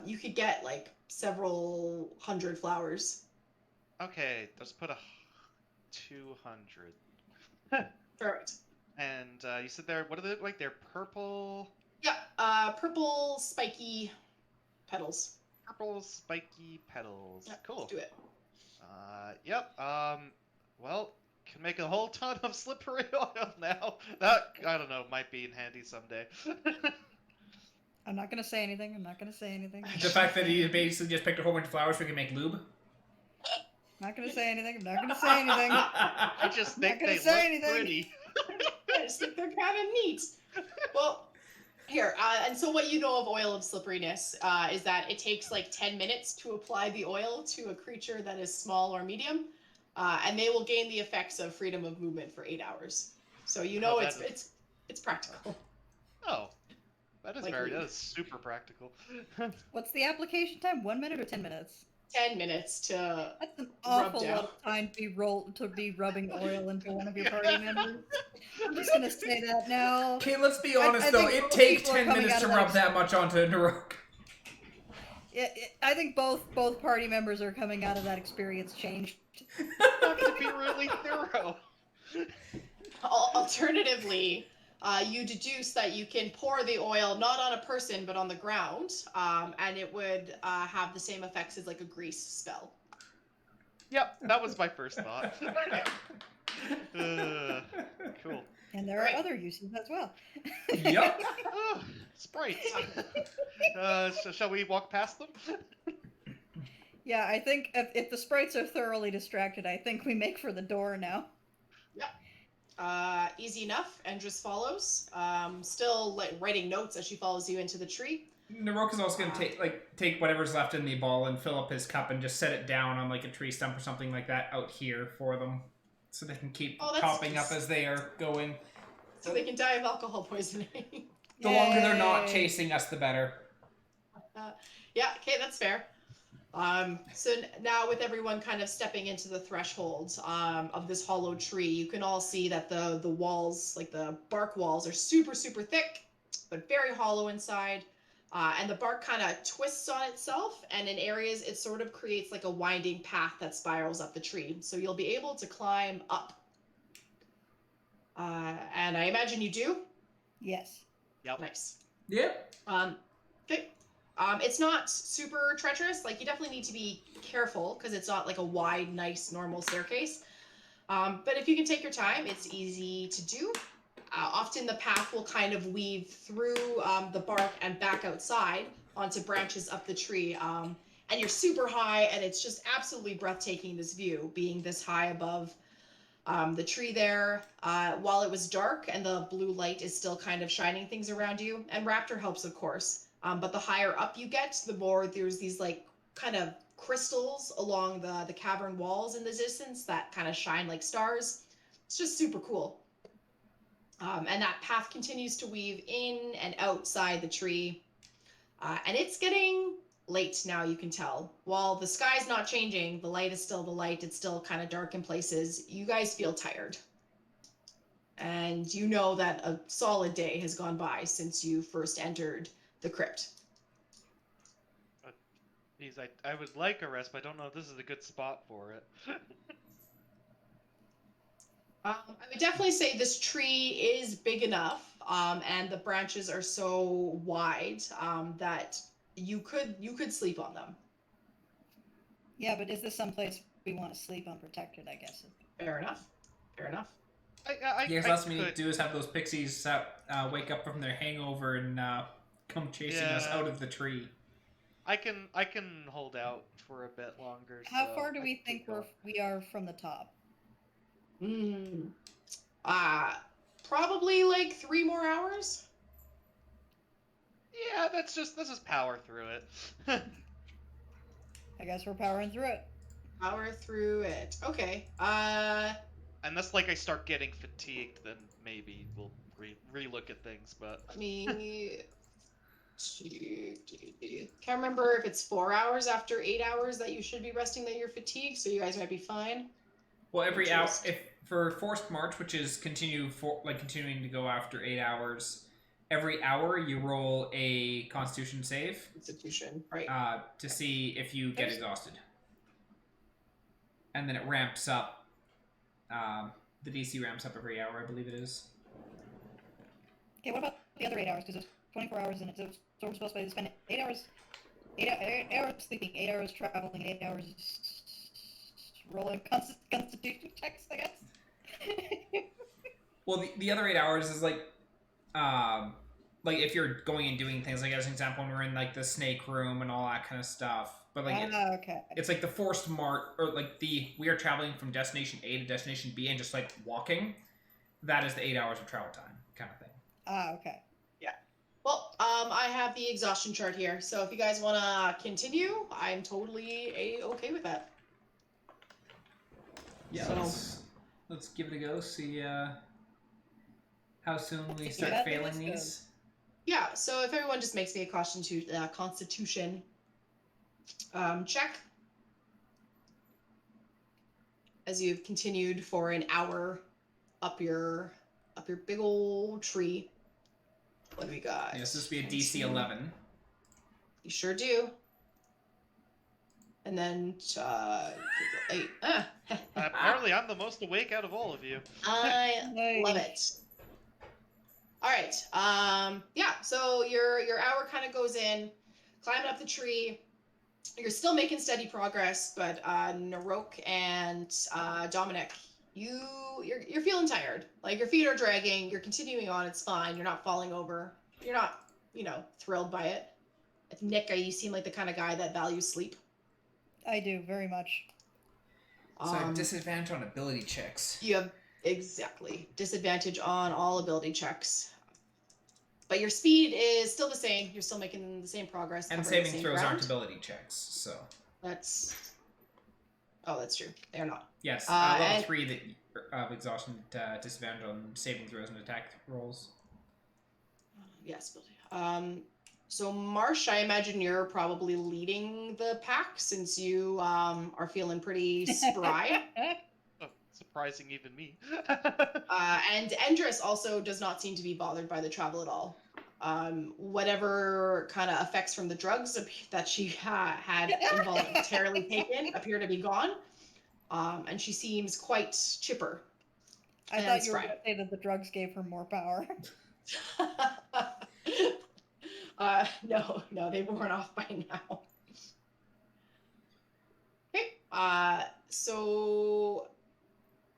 you could get like several hundred flowers. Okay, let's put 200. Perfect. And you said what are they like? They're purple. Yeah, purple spiky petals. Purple spiky petals. Yep, Cool. let's do it. Yep. Well, can make a whole ton of slippery oil now. That, I don't know, might be handy someday. I'm not gonna say anything. I'm not gonna say anything. The fact that he basically just picked a whole bunch of flowers so he can make lube. I'm not gonna say anything. I'm not gonna say anything. I just think gonna they say look anything. pretty. I just think they're kind of neat. Well, here, and so what you know of oil of slipperiness is that it takes like 10 minutes to apply the oil to a creature that is small or medium, and they will gain the effects of freedom of movement for 8 hours. So you know it's practical. Oh, that is Like that lube. is super practical. What's the application time? 1 minute or 10 minutes? 10 minutes to That's an Rub awful down. lot of time to be rubbing oil into one of your party members. I'm just gonna say that now. Okay, let's be I honest though. think It most takes people are 10 coming minutes out to of that rub that much onto Naroke. I think both party members are coming out of that experience changed. Not gonna be really thorough. Alternatively, you deduce that you can pour the oil not on a person but on the ground, and it would have the same effects as like a grease spell. Yep, that was my first thought. Cool. And there are other uses as well. Yep. Oh, sprites. Shall we walk past them? Yeah, I think if the sprites are thoroughly distracted, I think we make for the door now. Easy enough. Andrus follows, still like writing notes as she follows you into the tree. Naroke is also going to take whatever's left in the ball and fill up his cup and just set it down on like a tree stump or something like that out here for them, so they can keep topping up as they are going. So they can die of alcohol poisoning. The longer they're not chasing us, the better. Yeah, okay, that's fair. So now with everyone kind of stepping into the threshold of this hollow tree, you can all see that the walls, like the bark walls, are super, super thick, but very hollow inside. And the bark kind of twists on itself, and in areas it sort of creates like a winding path that spirals up the tree. So you'll be able to climb up. And I imagine you do? Yes. Yep. Nice. Yep. Okay. It's not super treacherous. Like, you definitely need to be careful because it's not like a wide, nice, normal staircase. But if you can take your time, it's easy to do. Often the path will kind of weave through the bark and back outside onto branches up the tree. And you're super high, and it's just absolutely breathtaking, this view, being this high above the tree there. While it was dark and the blue light is still kind of shining things around you. And Raptor helps, of course. But the higher up you get, the more there's these like kind of crystals along the cavern walls in the distance that kind of shine like stars. It's just super cool. And that path continues to weave in and outside the tree. And it's getting late now, you can tell. While the sky's not changing, the light is still the light. It's still kind of dark in places. You guys feel tired. And you know that a solid day has gone by since you first entered the crypt. Geez, I would like a rest, but I don't know if this is a good spot for it. I would definitely say this tree is big enough, and the branches are so wide that you could sleep on them. Yeah, but is this someplace we want to sleep unprotected, I guess? Fair enough. Fair enough. Yeah, 'cause last thing we need to do is have those pixies wake up from their hangover and come chasing us out of the tree. I can hold out for a bit longer. How so far do I we can think keep going. we are from the top? Probably like 3 more hours. Yeah, let's just power through it. I guess we're powering through it. Power through it. Okay. Unless like I start getting fatigued, then maybe we'll re-look at things. But Let me. Can't remember if it's 4 hours after 8 hours that you should be resting that you're fatigued, so you guys might be fine. Well, every hour, if for forced march, which is continuing to go after 8 hours, every hour you roll a Constitution save. Constitution, right? To see if you get exhausted, and then it ramps up. The DC ramps up every hour, I believe it is. Okay, what about the other 8 hours? Because there's 24 hours in it, so we're supposed to spend 8 hours, 8 hours sleeping, 8 hours traveling, 8 hours rolling Constitution checks, I guess. Well, the other 8 hours is like if you're going and doing things, like as an example, when we're in like the snake room and all that kind of stuff. But like, okay. It's like the forced march, or like we are traveling from destination A to destination B and just like walking. That is the 8 hours of travel time, kind of thing. Okay. Yeah. Well, I have the exhaustion chart here, so if you guys want to continue, I'm totally okay with that. Yeah, so, let's give it a go. See how soon we start failing these. Yeah. So if everyone just makes me a Constitution check, as you've continued for an hour up your big old tree. What do we got? Yes, this would be a DC 11. You sure do. And then 8. Apparently, I'm the most awake out of all of you. I love it. All right. Yeah. So your hour kind of goes in, climbing up the tree. You're still making steady progress, but Naroke and Dominic, you're feeling tired. Like your feet are dragging. You're continuing on. It's fine. You're not falling over. You're not, thrilled by it. Nick, you seem like the kind of guy that values sleep. I do, very much. So I have disadvantage on ability checks. You have exactly disadvantage on all ability checks. But your speed is still the same. You're still making the same progress. And saving throws aren't ability checks, so. That's true. They're not. Yes, level 3 of exhaustion disadvantage on saving throws and attack rolls. Yes. So Marsh, I imagine you're probably leading the pack since you are feeling pretty spry. Oh, surprising even me. And Endress also does not seem to be bothered by the travel at all. Whatever kind of effects from the drugs that she had involuntarily taken appear to be gone. And she seems quite chipper. I thought you were going to say that the drugs gave her more power. No, they've worn off by now. Okay, so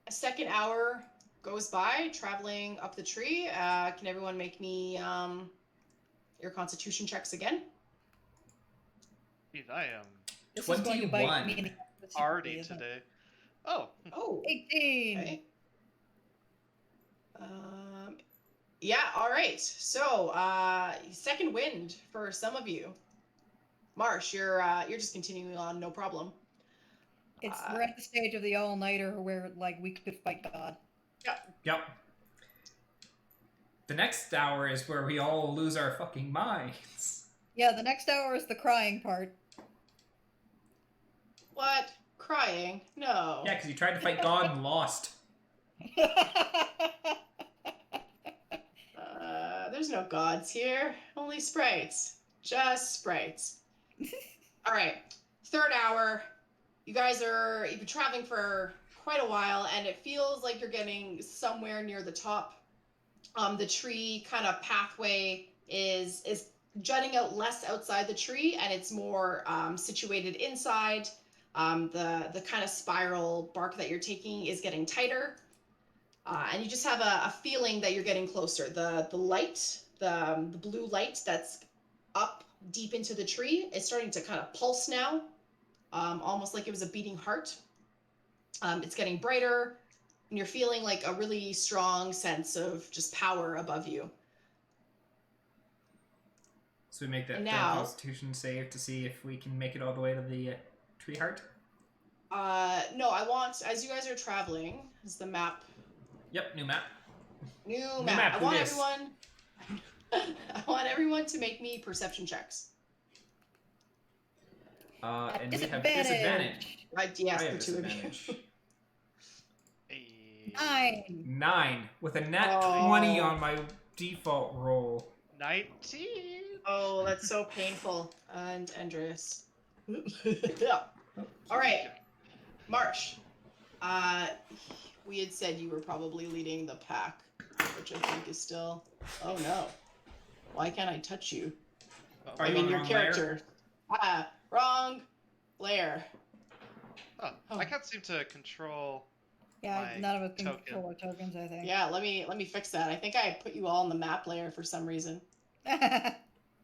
a second hour goes by traveling up the tree. Can everyone make me your Constitution checks again? Dude, I am This is going to bite 21. me in the party today. Oh. 18. Okay. Yeah, all right. So, second wind for some of you. Marsh, you're just continuing on, no problem. We're at the stage of the all-nighter where like we could fight God. Yep. The next hour is where we all lose our fucking minds. Yeah, the next hour is the crying part. What? Crying? No. Yeah, because you tried to fight God and lost. There's no gods here. Only sprites. Just sprites. All right. Third hour. You've been traveling for quite a while, and it feels like you're getting somewhere near the top. The tree kind of pathway is jutting out less outside the tree, and it's more situated inside. The kind of spiral bark that you're taking is getting tighter. And you just have a feeling that you're getting closer. The light, the blue light that's up deep into the tree is starting to kind of pulse now, almost like it was a beating heart. It's getting brighter, and you're feeling like a really strong sense of just power above you. So we make that And failed now- Constitution save to see if we can make it all the way to the tree heart. No, I want, as you guys are traveling, is the map. Yep, new map. New map, map. I want yes. everyone. I want everyone to make me perception checks. And we have disadvantage. Yes, I the have two of you. disadvantage. Hey. 9. 9 with a nat Oh. 20 on my default roll. 19. Oh, that's so painful. And Andreas. All right, Marsh. We had said you were probably leading the pack, which I think is still. Oh no! Why can't I touch you? Are I you mean, on your the wrong character. Wrong layer. Oh, Oh. I can't seem to control. Yeah, My none of us can token. control our tokens, I think. Yeah, let me fix that. I think I put you all on the map layer for some reason,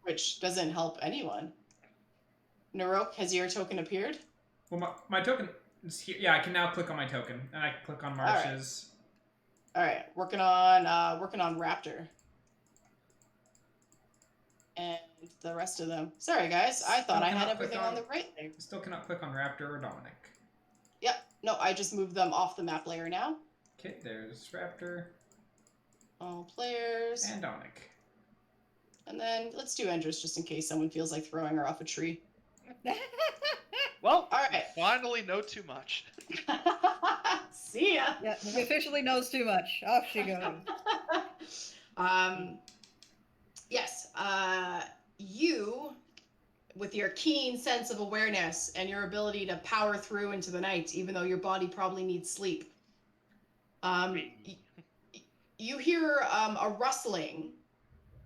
which doesn't help anyone. Naroke, has your token appeared? Well, my token is here. Yeah, I can now click on my token, and I can click on right. Marsh's. All right, working on Raptor. And the rest of them. Sorry, guys. I thought I had cannot everything click on the right there. Still cannot click on Raptor or Dominic. Yep. No, I just moved them off the map layer now. Okay, there's Raptor All players. and Dominic. And then let's do Endress just in case someone feels like throwing her off a tree. Well, All right. finally know too much. See ya. Yeah, he officially knows too much. Off she goes. Yes. You, with your keen sense of awareness and your ability to power through into the night, even though your body probably needs sleep, you hear a rustling,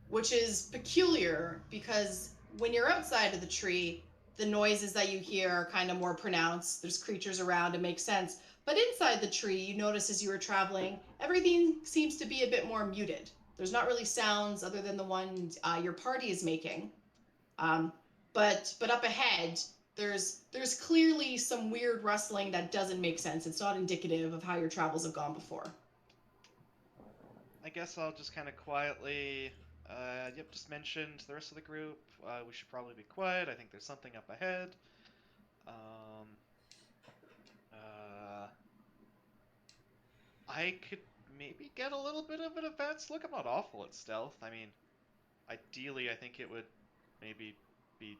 which is peculiar because when you're outside of the tree, the noises that you hear are kind of more pronounced. There's creatures around, it makes sense. But inside the tree, you notice as you were traveling, everything seems to be a bit more muted. There's not really sounds other than the ones your party is making. But up ahead, there's clearly some weird rustling that doesn't make sense. It's not indicative of how your travels have gone before. I guess I'll just kind of quietly, just mention to the rest of the group, we should probably be quiet. I think there's something up ahead. I could maybe get a little bit of an advanced look. I'm not awful at stealth. I mean, ideally, I think it would maybe be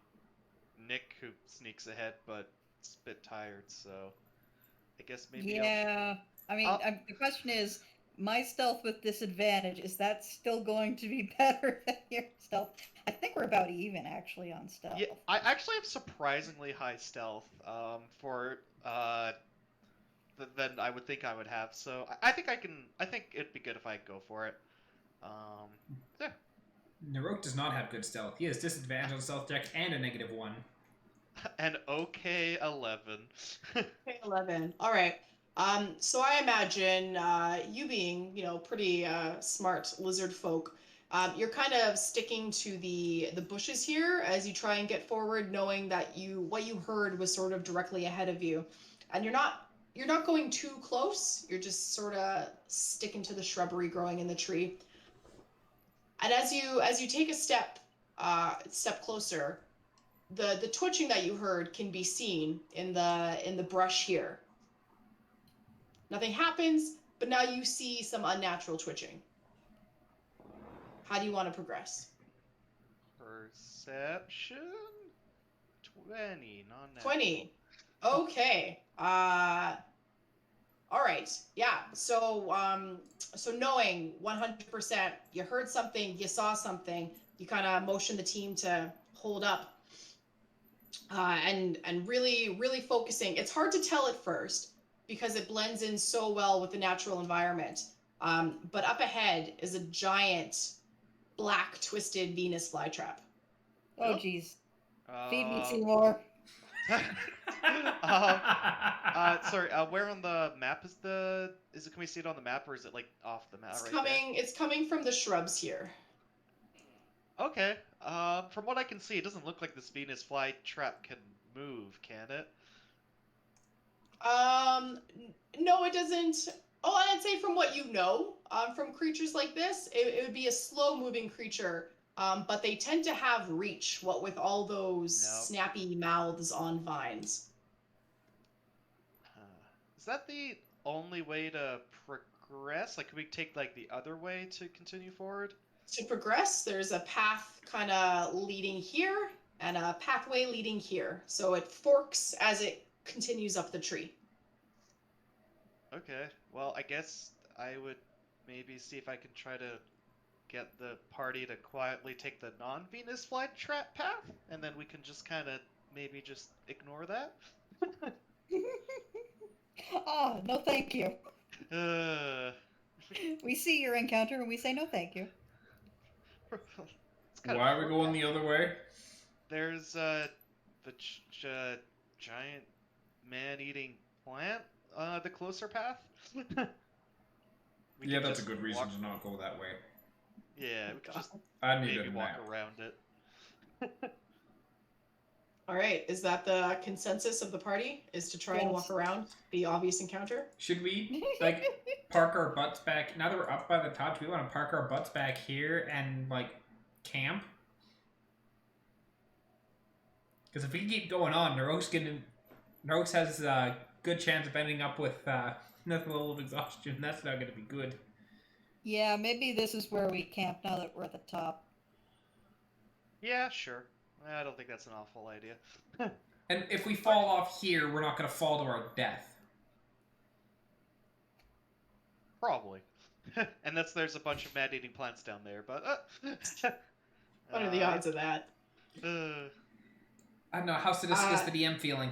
Nick who sneaks ahead, but it's a bit tired, so I guess maybe Yeah. I mean, the question is, my stealth with disadvantage, is that still going to be better than your stealth? I think we're about even, actually, on stealth. Yeah, I actually have surprisingly high stealth for than I would think I would have. So I think I think it'd be good if I go for it. Yeah. Naroke does not have good stealth. He has disadvantage on stealth check and a -1. An okay 11. Okay, 11. All right. So I imagine you being, pretty smart lizard folk, you're kind of sticking to the bushes here as you try and get forward, knowing that what you heard was sort of directly ahead of you, and you're not going too close. You're just sort of sticking to the shrubbery growing in the tree. And as you take a step closer, the twitching that you heard can be seen in the brush here. Nothing happens, but now you see some unnatural twitching. How do you want to progress? Perception 20, non-natural. 20. Okay. All right. Yeah. So knowing 100%, you heard something, you saw something, you kind of motion the team to hold up, and really focusing. It's hard to tell at first because it blends in so well with the natural environment. But up ahead is a giant black twisted Venus flytrap. Oh, jeez. Feed me, Seymour. Sorry, where on the map is the... Can we see it on the map, or is it, like, off the map It's right coming. It's coming from the shrubs here. there? Okay. From what I can see, it doesn't look like this Venus flytrap can move, can it? No, it doesn't. Oh, and I'd say from what you know, from creatures like this, it would be a slow-moving creature. But they tend to have reach, what with all those Yep. snappy mouths on vines. Is that the only way to progress? Like, can we take, like, the other way to continue forward? To progress, there's a path kind of leading here and a pathway leading here. So it forks as it continues up the tree. Okay, well, I guess I would maybe see if I can try to get the party to quietly take the non-Venus flytrap path, and then we can just kind of maybe just ignore that. Oh, no thank you. Uh, We see your encounter and we say no thank you. it's kind Why of are we going the other way? There's the giant man-eating plant, the closer path. We Yeah, could that's a just good reason walk- to not go that way. Yeah, we could just I need maybe a walk nap. around it. All right, is that the consensus of the party? Is to try and walk Yes. around the obvious encounter? Should we like park our butts back now that we're up by the top? Do we want to park our butts back here and like camp? Because if we keep going on, Naroke has a good chance of ending up with another level of exhaustion. That's not going to be good. Yeah, maybe this is where we camp now that we're at the top. Yeah, sure. I don't think that's an awful idea. And if we fall off here, we're not going to fall to our death. Probably. And there's a bunch of man-eating plants down there, but What are the odds of that? I don't know. How sadistic is the DM feeling?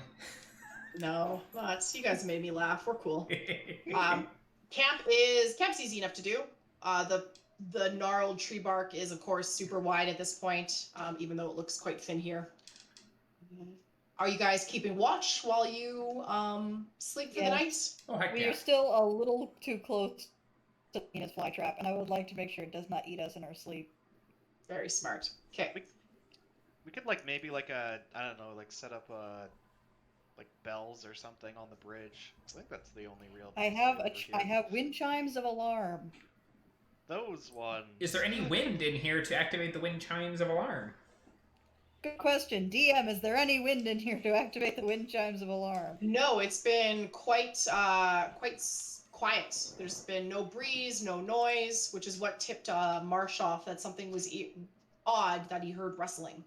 No, you guys made me laugh. We're cool. Camp's easy enough to do. The gnarled tree bark is, of course, super wide at this point, even though it looks quite thin here. Are you guys keeping watch while you sleep for the night? Oh, heck We yeah. are still a little too close to Venus flytrap, and I would like to make sure it does not eat us in our sleep. Very smart. Okay. We could like maybe like I don't know, like set up like bells or something on the bridge. I think that's the only real. I have wind chimes of alarm. Those ones. Is there any wind in here to activate the wind chimes of alarm? Good question. DM, is there any wind in here to activate the wind chimes of alarm? No, it's been quite quiet. There's been no breeze, no noise, which is what tipped Marsh off that something was odd that he heard rustling.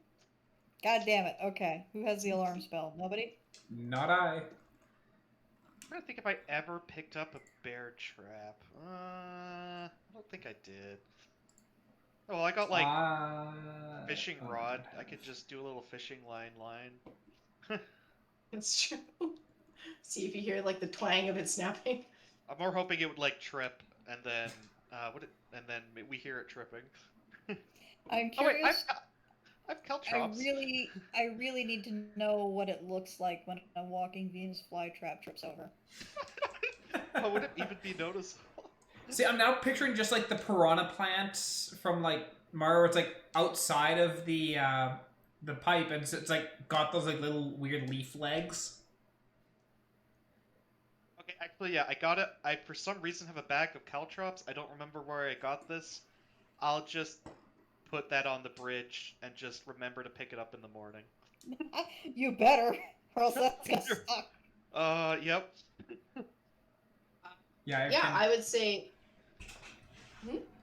God damn it. Okay. Who has the alarm spell? Nobody? Not I. I'm trying to think if I ever picked up a bear trap. I don't think I did. Oh, well, I got like fishing rod. I could just do a little fishing line. It's true. See if you hear like the twang of it snapping. I'm more hoping it would like trip and then we hear it tripping. I'm Oh wait, curious. I've caltrops. I really need to know what it looks like when a walking Venus flytrap trips over. How would it even be noticeable? See, I'm now picturing just like the piranha plants from like Mario, where it's like outside of the pipe, and it's like got those like little weird leaf legs. Okay, actually, yeah, I got it. I for some reason have a bag of caltrops. I don't remember where I got this. I'll just put that on the bridge and just remember to pick it up in the morning. You better, or else that's gonna suck. Yep. Yeah, I would say.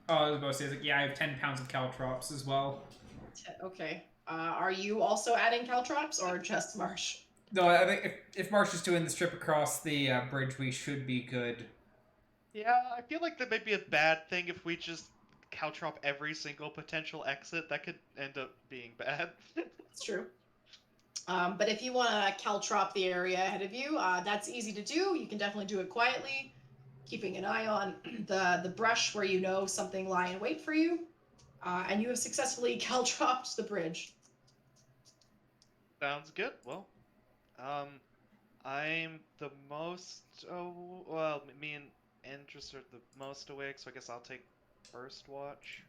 Oh, I was about to say, like, yeah, I have 10 pounds of caltrops as well. Okay. Are you also adding caltrops or just Marsh? No, I think if Marsh is doing this trip across the bridge, we should be good. Yeah, I feel like that might be a bad thing if we just caltrop every single potential exit. That could end up being bad. It's true. But if you want to caltrop the area ahead of you, that's easy to do. You can definitely do it quietly, keeping an eye on the brush where you know something lie in wait for you. And you have successfully caltropped the bridge. Sounds good. Well, I'm the most. Oh, well, me and Andrus are the most awake, so I guess I'll take first watch.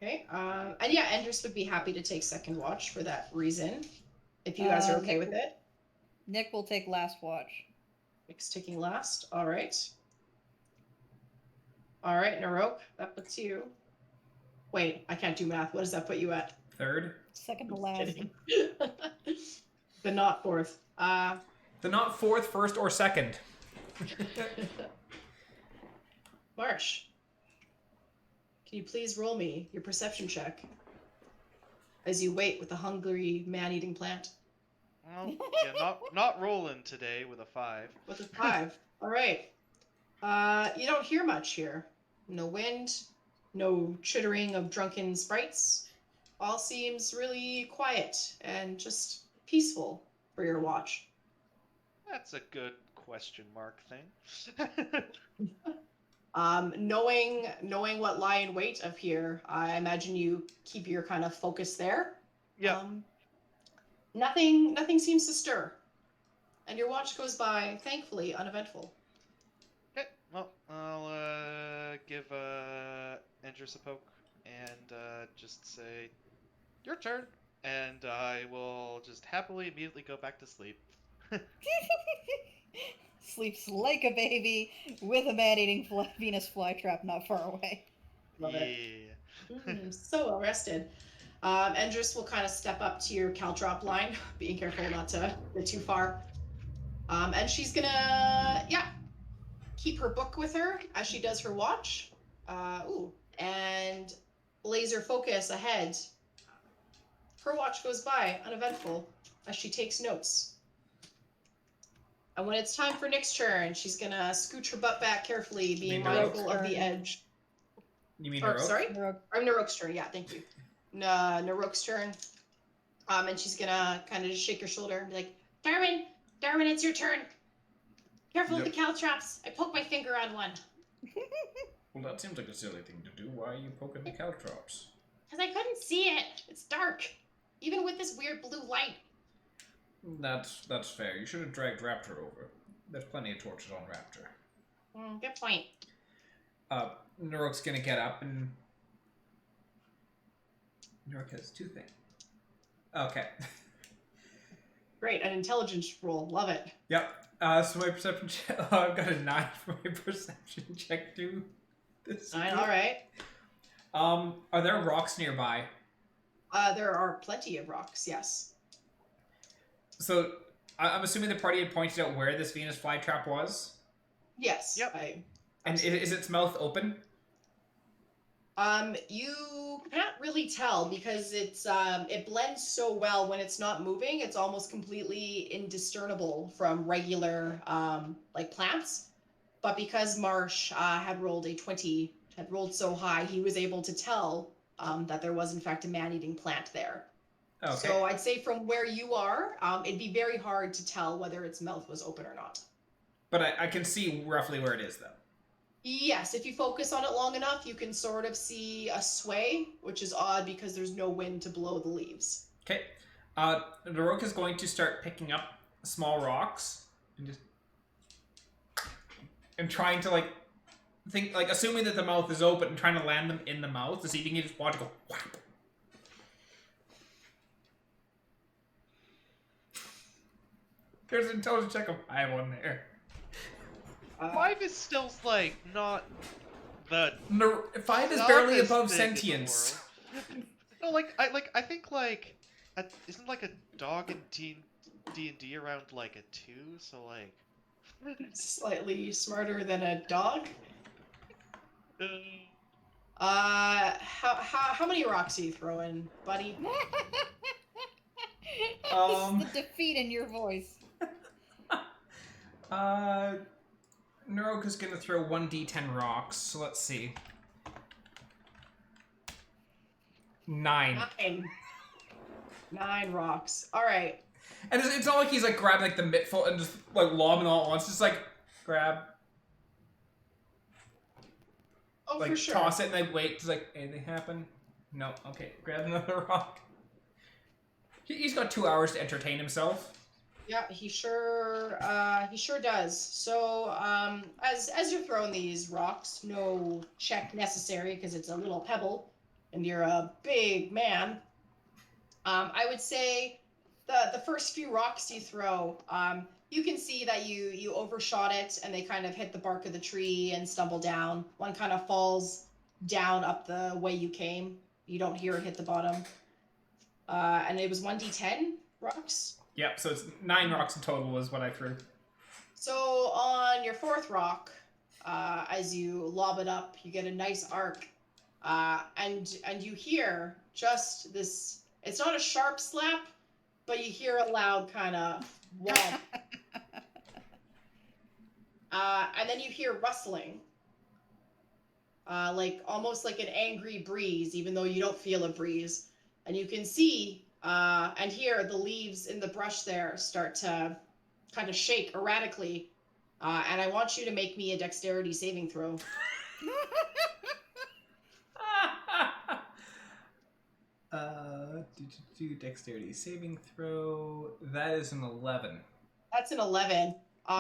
Okay. And yeah, Andrus would be happy to take second watch for that reason, if you guys are okay with it. Nick will take last watch. Nick's taking last. All right. All right, Naroke, that puts you. Wait, I can't do math. What does that put you at? Third. Second to Just last. kidding. But not fourth. So not fourth, first, or second. Marsh, can you please roll me your perception check as you wait with a hungry man-eating plant? Well, yeah, not rolling today with a 5. With a 5. All right. You don't hear much here. No wind, no chittering of drunken sprites. All seems really quiet and just peaceful for your watch. That's a good question mark thing. Knowing what lie in wait of here, I imagine you keep your kind of focus there. Yeah. Nothing seems to stir, and your watch goes by, thankfully, uneventful. Okay, well, I'll give Andrus a poke and just say, your turn, and I will just happily immediately go back to sleep. Sleeps like a baby with a man-eating Venus flytrap not far away. Love it. So well rested. Andrus will kind of step up to your caltrop line, being careful not to get too far. And she's gonna, keep her book with her as she does her watch. And laser focus ahead. Her watch goes by, uneventful, as she takes notes. And when it's time for Nick's turn, she's gonna scooch her butt back carefully, being mindful of the edge. You mean Naroke? Sorry? Naroke. I'm Naroke's turn, yeah, thank you. Naroke's turn. And she's gonna kind of just shake her shoulder and be like, Darwin, it's your turn. Careful with the caltrops. I poked my finger on one. Well, that seems like a silly thing to do. Why are you poking the caltrops? Because I couldn't see it. It's dark. Even with this weird blue light. That's fair. You should have dragged Raptor over. There's plenty of torches on Raptor. Good point. Naroke's gonna get up and... Naroke has 2 things. Okay. great, an intelligence roll, love it. Yep. So my perception check... I've got a 9 for my perception check too. 9, alright. Are there rocks nearby? There are plenty of rocks, yes. So, I'm assuming the party had pointed out where this Venus flytrap was? Yes. Yep. And is its mouth open? You can't really tell because it blends so well when it's not moving. It's almost completely indiscernible from regular like plants. But because Marsh had rolled a 20, had rolled so high, he was able to tell that there was in fact a man-eating plant there. Okay. So I'd say from where you are, it'd be very hard to tell whether its mouth was open or not. But I can see roughly where it is, though. Yes, if you focus on it long enough, you can sort of see a sway, which is odd because there's no wind to blow the leaves. Okay. Naroke is going to start picking up small rocks and trying to think assuming that the mouth is open and trying to land them in the mouth to see if you can just watch it go whap. There's an intelligence check of 5 on there. 5 is still not the 5 is barely dumbest above thing in the sentience. world. No, I think isn't a dog in D&D around a 2, so Slightly smarter than a dog. How many rocks are you throwing, buddy? The defeat in your voice. Naroke is gonna throw 1d10 rocks, so let's see. 9. 9 rocks. Alright. And it's not like he's grabbing the mittful and just lobbing all at once, just grab. Oh, for sure. Toss it and wait, just anything happen? No, okay, grab another rock. He's got 2 hours to entertain himself. Yeah, he sure does. So, as you're throwing these rocks, no check necessary because it's a little pebble, and you're a big man. I would say the first few rocks you throw, you can see that you overshot it, and they kind of hit the bark of the tree and stumble down. One kind of falls down up the way you came. You don't hear it hit the bottom. And it was 1d10 rocks. Yep, so it's 9 rocks in total is what I threw. So on your fourth rock, as you lob it up, you get a nice arc, and you hear just this. It's not a sharp slap, but you hear a loud kind of womp. And then you hear rustling, like almost like an angry breeze, even though you don't feel a breeze. And you can see and hear the leaves in the brush there start to kind of shake erratically. And I want you to make me a dexterity saving throw. Dexterity saving throw. That is an 11. That's an 11.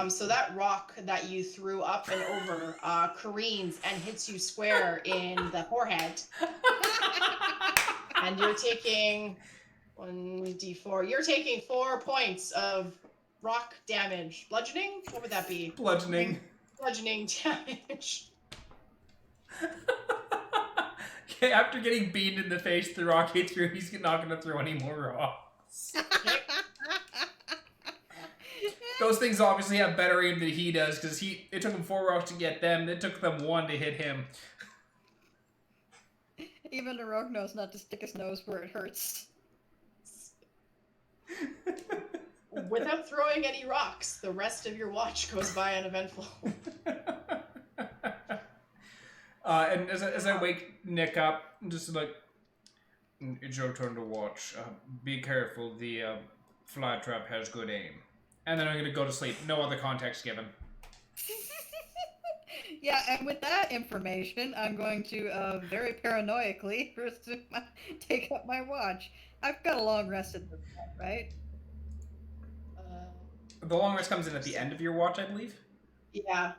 So that rock that you threw up and over careens and hits you square in the forehead. And you're taking 1d4. You're taking 4 points of rock damage. Bludgeoning? What would that be? Bludgeoning. Bludgeoning damage. Okay, after getting beaten in the face, the rock hits through. He's not going to throw any more rocks. Those things obviously have better aim than he does, because it took him 4 rocks to get them. It took them 1 to hit him. Even Naroke knows not to stick his nose where it hurts. Without throwing any rocks, the rest of your watch goes by uneventful. And as I wake Nick up, I'm just like, it's your turn to watch. Be careful, the fly trap has good aim. And then I'm going to go to sleep. No other context given. Yeah, and with that information, I'm going to very paranoidally take up my watch. I've got a long rest at this point, right? The long rest comes in at the end of your watch, I believe? Yeah.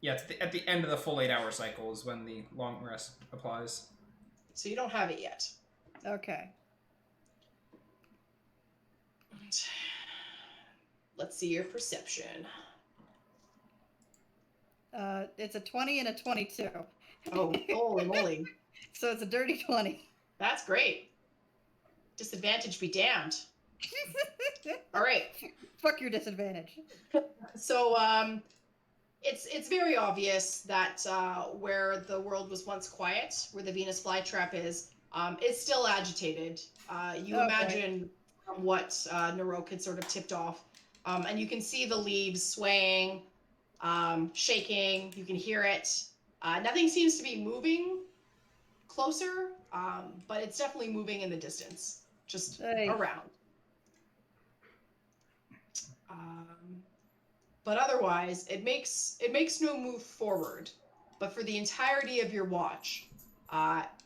Yeah, it's at the end of the full 8-hour cycle is when the long rest applies. So you don't have it yet. Okay. Let's see your perception. It's a 20 and a 22. Oh, holy moly. So it's a dirty 20. That's great. Disadvantage be damned. All right. Fuck your disadvantage. So, it's very obvious that where the world was once quiet, where the Venus flytrap is, it's still agitated. You Okay. imagine from what Naroke had sort of tipped off, and you can see the leaves swaying, shaking. You can hear it. Nothing seems to be moving closer, but it's definitely moving in the distance, just Hey. around. But otherwise, it makes no move forward. But for the entirety of your watch,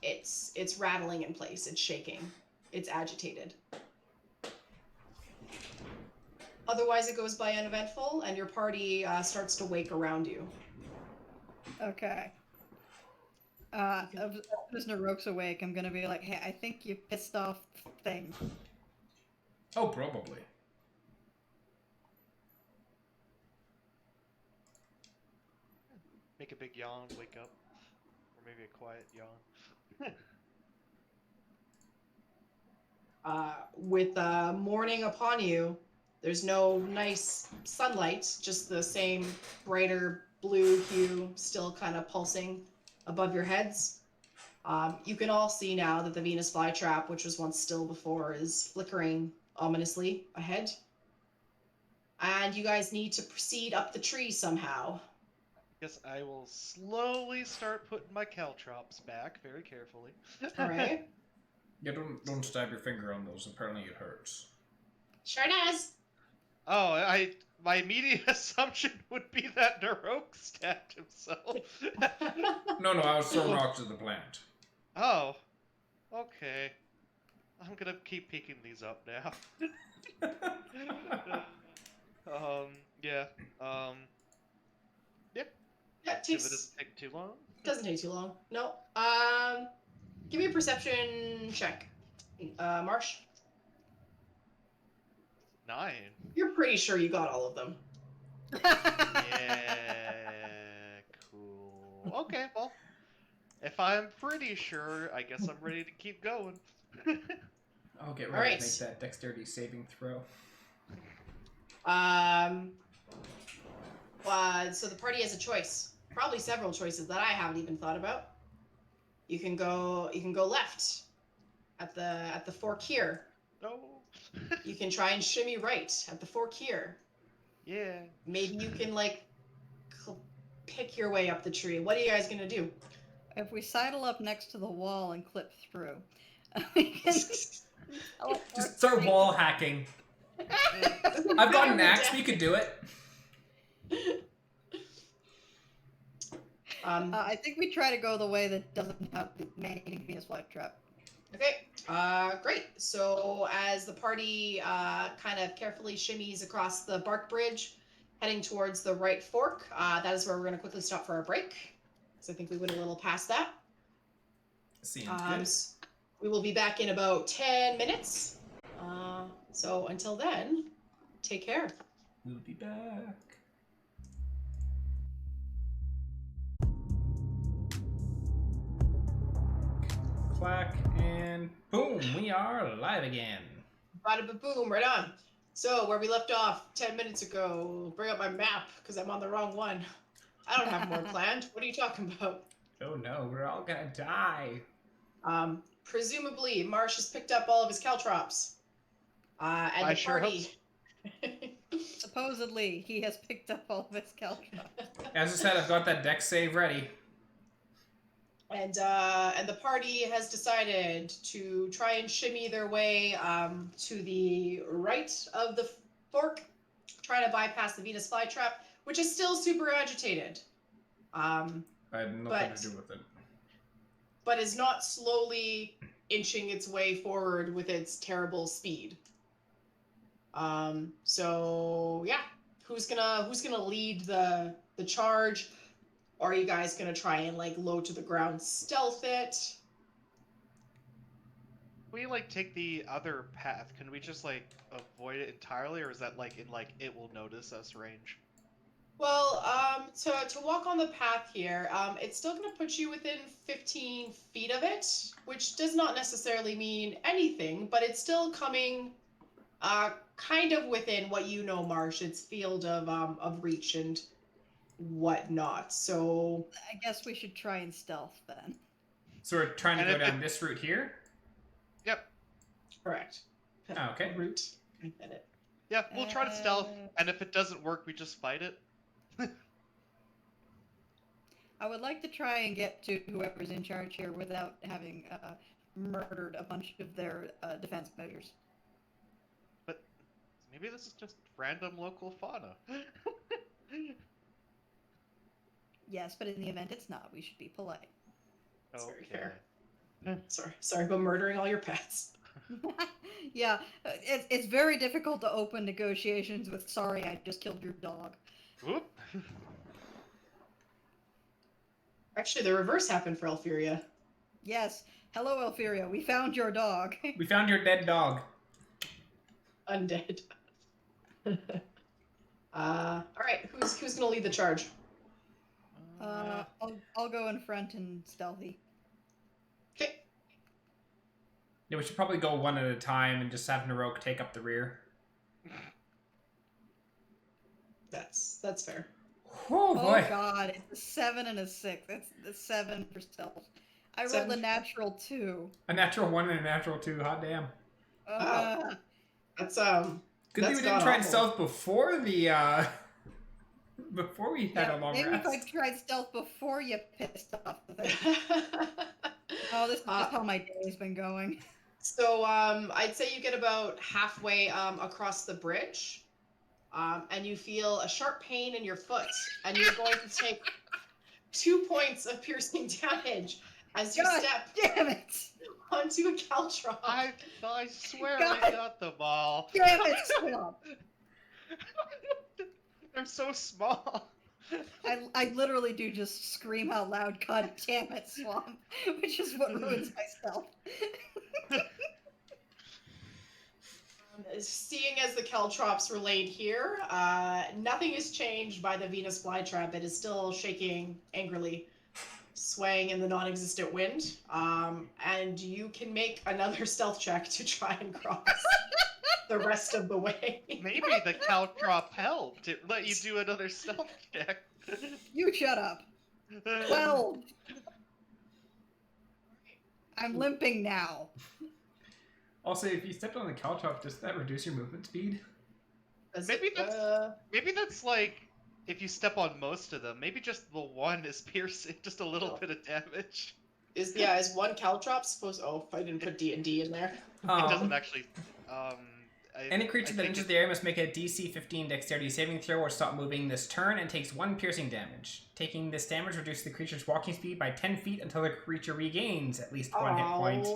it's rattling in place. It's shaking. It's agitated. Otherwise, it goes by uneventful, and your party starts to wake around you. Okay. As Naroke's awake, I'm gonna be like, hey, I think you pissed off things. Oh, probably. Make a big yawn, wake up. Or maybe a quiet yawn. With morning upon you, there's no nice sunlight, just the same brighter blue hue still kind of pulsing above your heads. You can all see now that the Venus flytrap, which was once still before, is flickering ominously ahead. And you guys need to proceed up the tree somehow. Guess I will slowly start putting my caltrops back, very carefully. All right. Yeah, don't stab your finger on those. Apparently it hurts. Sure does. Oh, my immediate assumption would be that Naroke stabbed himself. No, I was throwing rocks at the plant. Oh, okay. I'm gonna keep picking these up now. Yeah. Yeah. Yeah, it If it takes doesn't take too long. doesn't take too long. No. Give me a perception check. Marsh. 9. You're pretty sure you got all of them. Yeah. Cool. Okay. Well, if I'm pretty sure, I guess I'm ready to keep going. I'll get All ready right. to make that dexterity saving throw. So the party has a choice. Probably several choices that I haven't even thought about. You can go left at the fork here. No. You can try and shimmy right at the fork here. Yeah. Maybe you can pick your way up the tree. What are you guys gonna do? If we sidle up next to the wall and clip through, we can Just start wall hacking. I've got an axe. We could do it. I think we try to go the way that doesn't have the main Venus flytrap. Okay, great. So as the party kind of carefully shimmies across the bark bridge, heading towards the right fork, that is where we're going to quickly stop for our break. So I think we went a little past that. Seems good. We will be back in about 10 minutes. So until then, take care. We'll be back. Clack, and boom, we are live again. Bada boom, right on. So where we left off 10 minutes ago, bring up my map because I'm on the wrong one. I don't have more planned. What are you talking about? Oh no, we're all gonna die. Presumably, Marsh has picked up all of his caltrops. And I the sure hope party. Supposedly, he has picked up all of his caltrops. As I said, I've got that dex save ready. And the party has decided to try and shimmy their way to the right of the fork, trying to bypass the Venus flytrap, which is still super agitated. I had nothing to do with it. But is not slowly inching its way forward with its terrible speed. So yeah, who's gonna lead the charge? Or are you guys gonna try and low to the ground stealth it? We take the other path. Can we just avoid it entirely, or is that in it will notice us range? Well, to walk on the path here, it's still gonna put you within 15 feet of it, which does not necessarily mean anything, but it's still coming, kind of within what you know, Marsh. Its field of reach and whatnot. So I guess we should try and stealth then. So we're trying to And go if down this route here? correct. Oh, okay. Route. I get it. Yeah, we'll try to stealth, and if it doesn't work, we just fight it. I would like to try and get to whoever's in charge here without having murdered a bunch of their defense measures. But maybe this is just random local fauna. Yes, but in the event it's not, we should be polite. That's very Okay. fair. Sorry about murdering all your pets. Yeah, it's very difficult to open negotiations with "Sorry, I just killed your dog." Whoop. Actually, the reverse happened for Alfiria. Yes, hello, Elfiria. We found your dog. We found your dead dog. Undead. All right, who's gonna lead the charge? I'll go in front and stealthy. Okay. Yeah, we should probably go one at a time and just have Naroke take up the rear. That's fair. Oh boy. Oh god, it's a 7 and a 6. That's the 7 for stealth. I rolled Seven. a natural 2. A natural 1 and a natural 2. Hot damn. Wow. That's Good thing we didn't try and stealth before the before we had a long maybe rest. if I tried stealth before you pissed off the thing. Oh, this is just how my day's been going. So I'd say you get about halfway across the bridge, and you feel a sharp pain in your foot, and you're going to take 2 points of piercing damage as you God step damn it! onto a caltrop. I swear God. I got them all. Damn it, Swamp! They're so small. I literally do just scream out loud, God damn it, Swamp, which is what ruins my stealth. Seeing as the caltrops were laid here, nothing is changed by the Venus flytrap. It is still shaking angrily, swaying in the non-existent wind. And you can make another stealth check to try and cross the rest of the way. Maybe the caltrop helped. It let you do another stealth check. You shut up. 12! I'm limping now. Also, if you stepped on the caltrop, does that reduce your movement speed? Maybe that's like if you step on most of them. Maybe just the one is piercing, just a little bit of damage. Is one caltrop supposed? Oh, if I didn't put D&D in there. It doesn't actually. Any creature that enters the area must make a DC 15 dexterity saving throw or stop moving this turn and takes 1 piercing damage. Taking this damage reduces the creature's walking speed by 10 feet until the creature regains at least 1 hit point.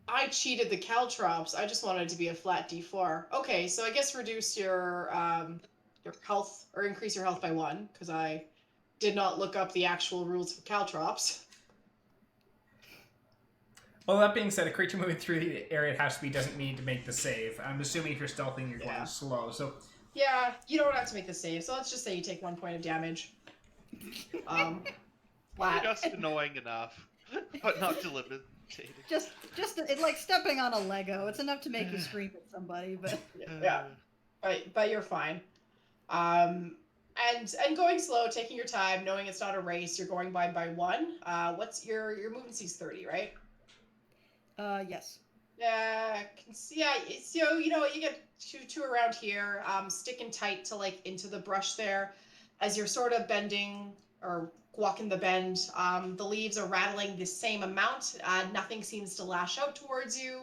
I cheated the caltrops. I just wanted it to be a flat D4. Okay, so I guess reduce your health or increase your health by 1 because I did not look up the actual rules for caltrops. Well, that being said, a creature moving through the area it has to be doesn't need to make the save. I'm assuming if you're stealthing, you're going slow. So yeah, you don't have to make the save. So let's just say you take 1 point of damage. Flat. Just annoying enough, but not debilitating. Just it's like stepping on a Lego. It's enough to make you scream at somebody, but Yeah, but you're fine. And going slow, taking your time, knowing it's not a race, you're going by 1. What's your movement speed's 30, right? yes. Yeah, so you know you get two around here, sticking tight to like into the brush there, as you're sort of bending or walking the bend. The leaves are rattling the same amount. Nothing seems to lash out towards you,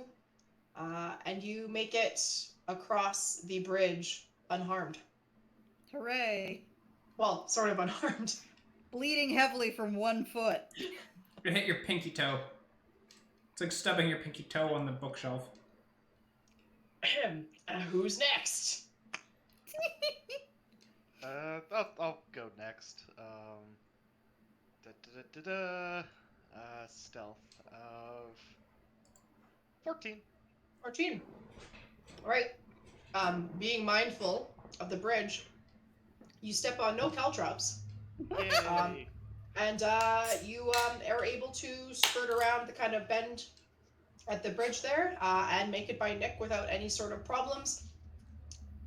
and you make it across the bridge unharmed. Hooray! Well, sort of unharmed. Bleeding heavily from 1 foot. you hit your pinky toe. It's like stubbing your pinky toe on the bookshelf. Who's next? I'll go next. Stealth of 14. 14. All right. Being mindful of the bridge, you step on no caltrops. Yay. And you are able to skirt around the kind of bend at the bridge there and make it by Nick without any sort of problems.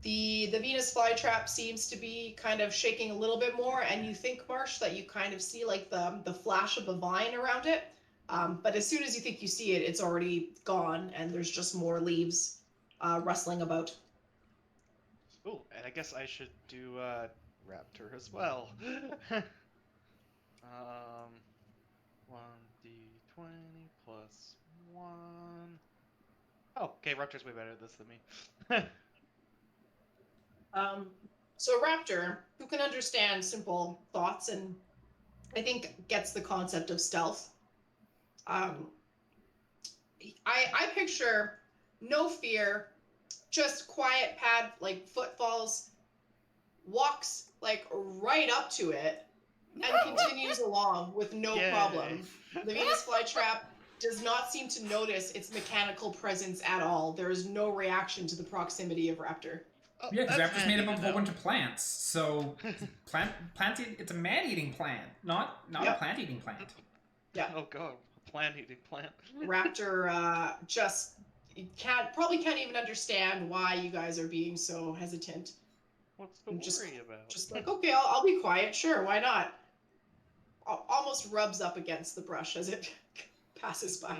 The Venus flytrap seems to be kind of shaking a little bit more, and you think, Marsh, that you kind of see like the flash of a vine around it. But as soon as you think you see it, it's already gone, and there's just more leaves rustling about. Oh, and I guess I should do Raptor as well. 1d20 plus 1. Oh, okay, Raptor's way better at this than me. So Raptor, who can understand simple thoughts and I think gets the concept of stealth. I picture no fear, just quiet pad, like footfalls, walks like right up to it and continues along with no problem. The Venus flytrap does not seem to notice its mechanical presence at all. There is no reaction to the proximity of Raptor. Oh, Yeah, because that's Raptor's made up of a handy whole to bunch of plants. So it's a man-eating plant, not a plant-eating plant. Yeah. Oh god, plant-eating plant. Raptor just probably can't even understand why you guys are being so hesitant. What's the worry about? Just like, okay, I'll be quiet. Sure, why not? Almost rubs up against the brush as it passes by.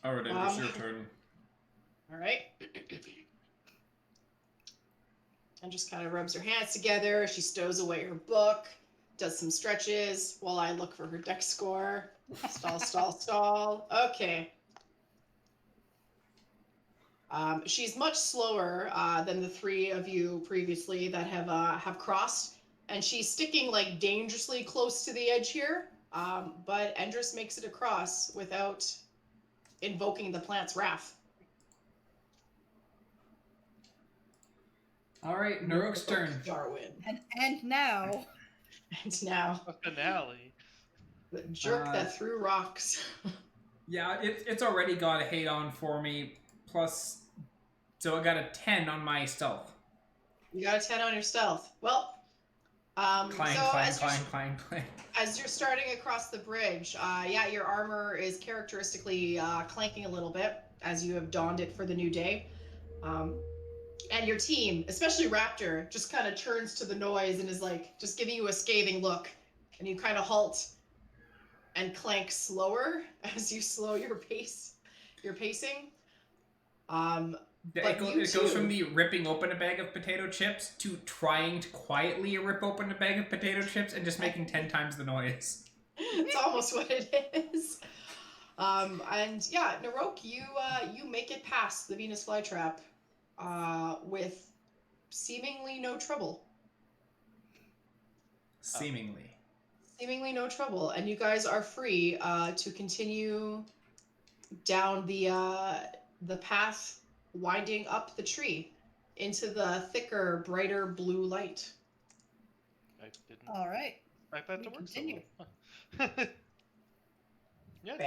Alright, it's your turn. All right. And just kind of rubs her hands together. She stows away her book, does some stretches while I look for her dex score. Stall. Okay. She's much slower than the 3 of you previously that have crossed, and she's sticking like dangerously close to the edge here. but Endris makes it across without invoking the plant's wrath. All right, Naroke's turn. Darwin. And now, And now, A finale. the jerk that threw rocks. Yeah, it's already got a hate on for me. Plus, so I got a 10 on my stealth. You got a 10 on your stealth. Well, Clang, so clang, clang, clang, clang. as you're starting across the bridge, yeah, your armor is characteristically clanking a little bit as you have donned it for the new day. And your team, especially Raptor, just kind of turns to the noise and is like just giving you a scathing look. And you kind of halt and clank slower as you slow your pacing. It goes from me ripping open a bag of potato chips to trying to quietly rip open a bag of potato chips and just making 10 times the noise. It's almost what it is. And yeah, Naroke, you make it past the Venus flytrap with seemingly no trouble. Seemingly no trouble, and you guys are free to continue down the path winding up the tree into the thicker, brighter blue light. I didn't all right. expect that to We work continue. so well. Yeah.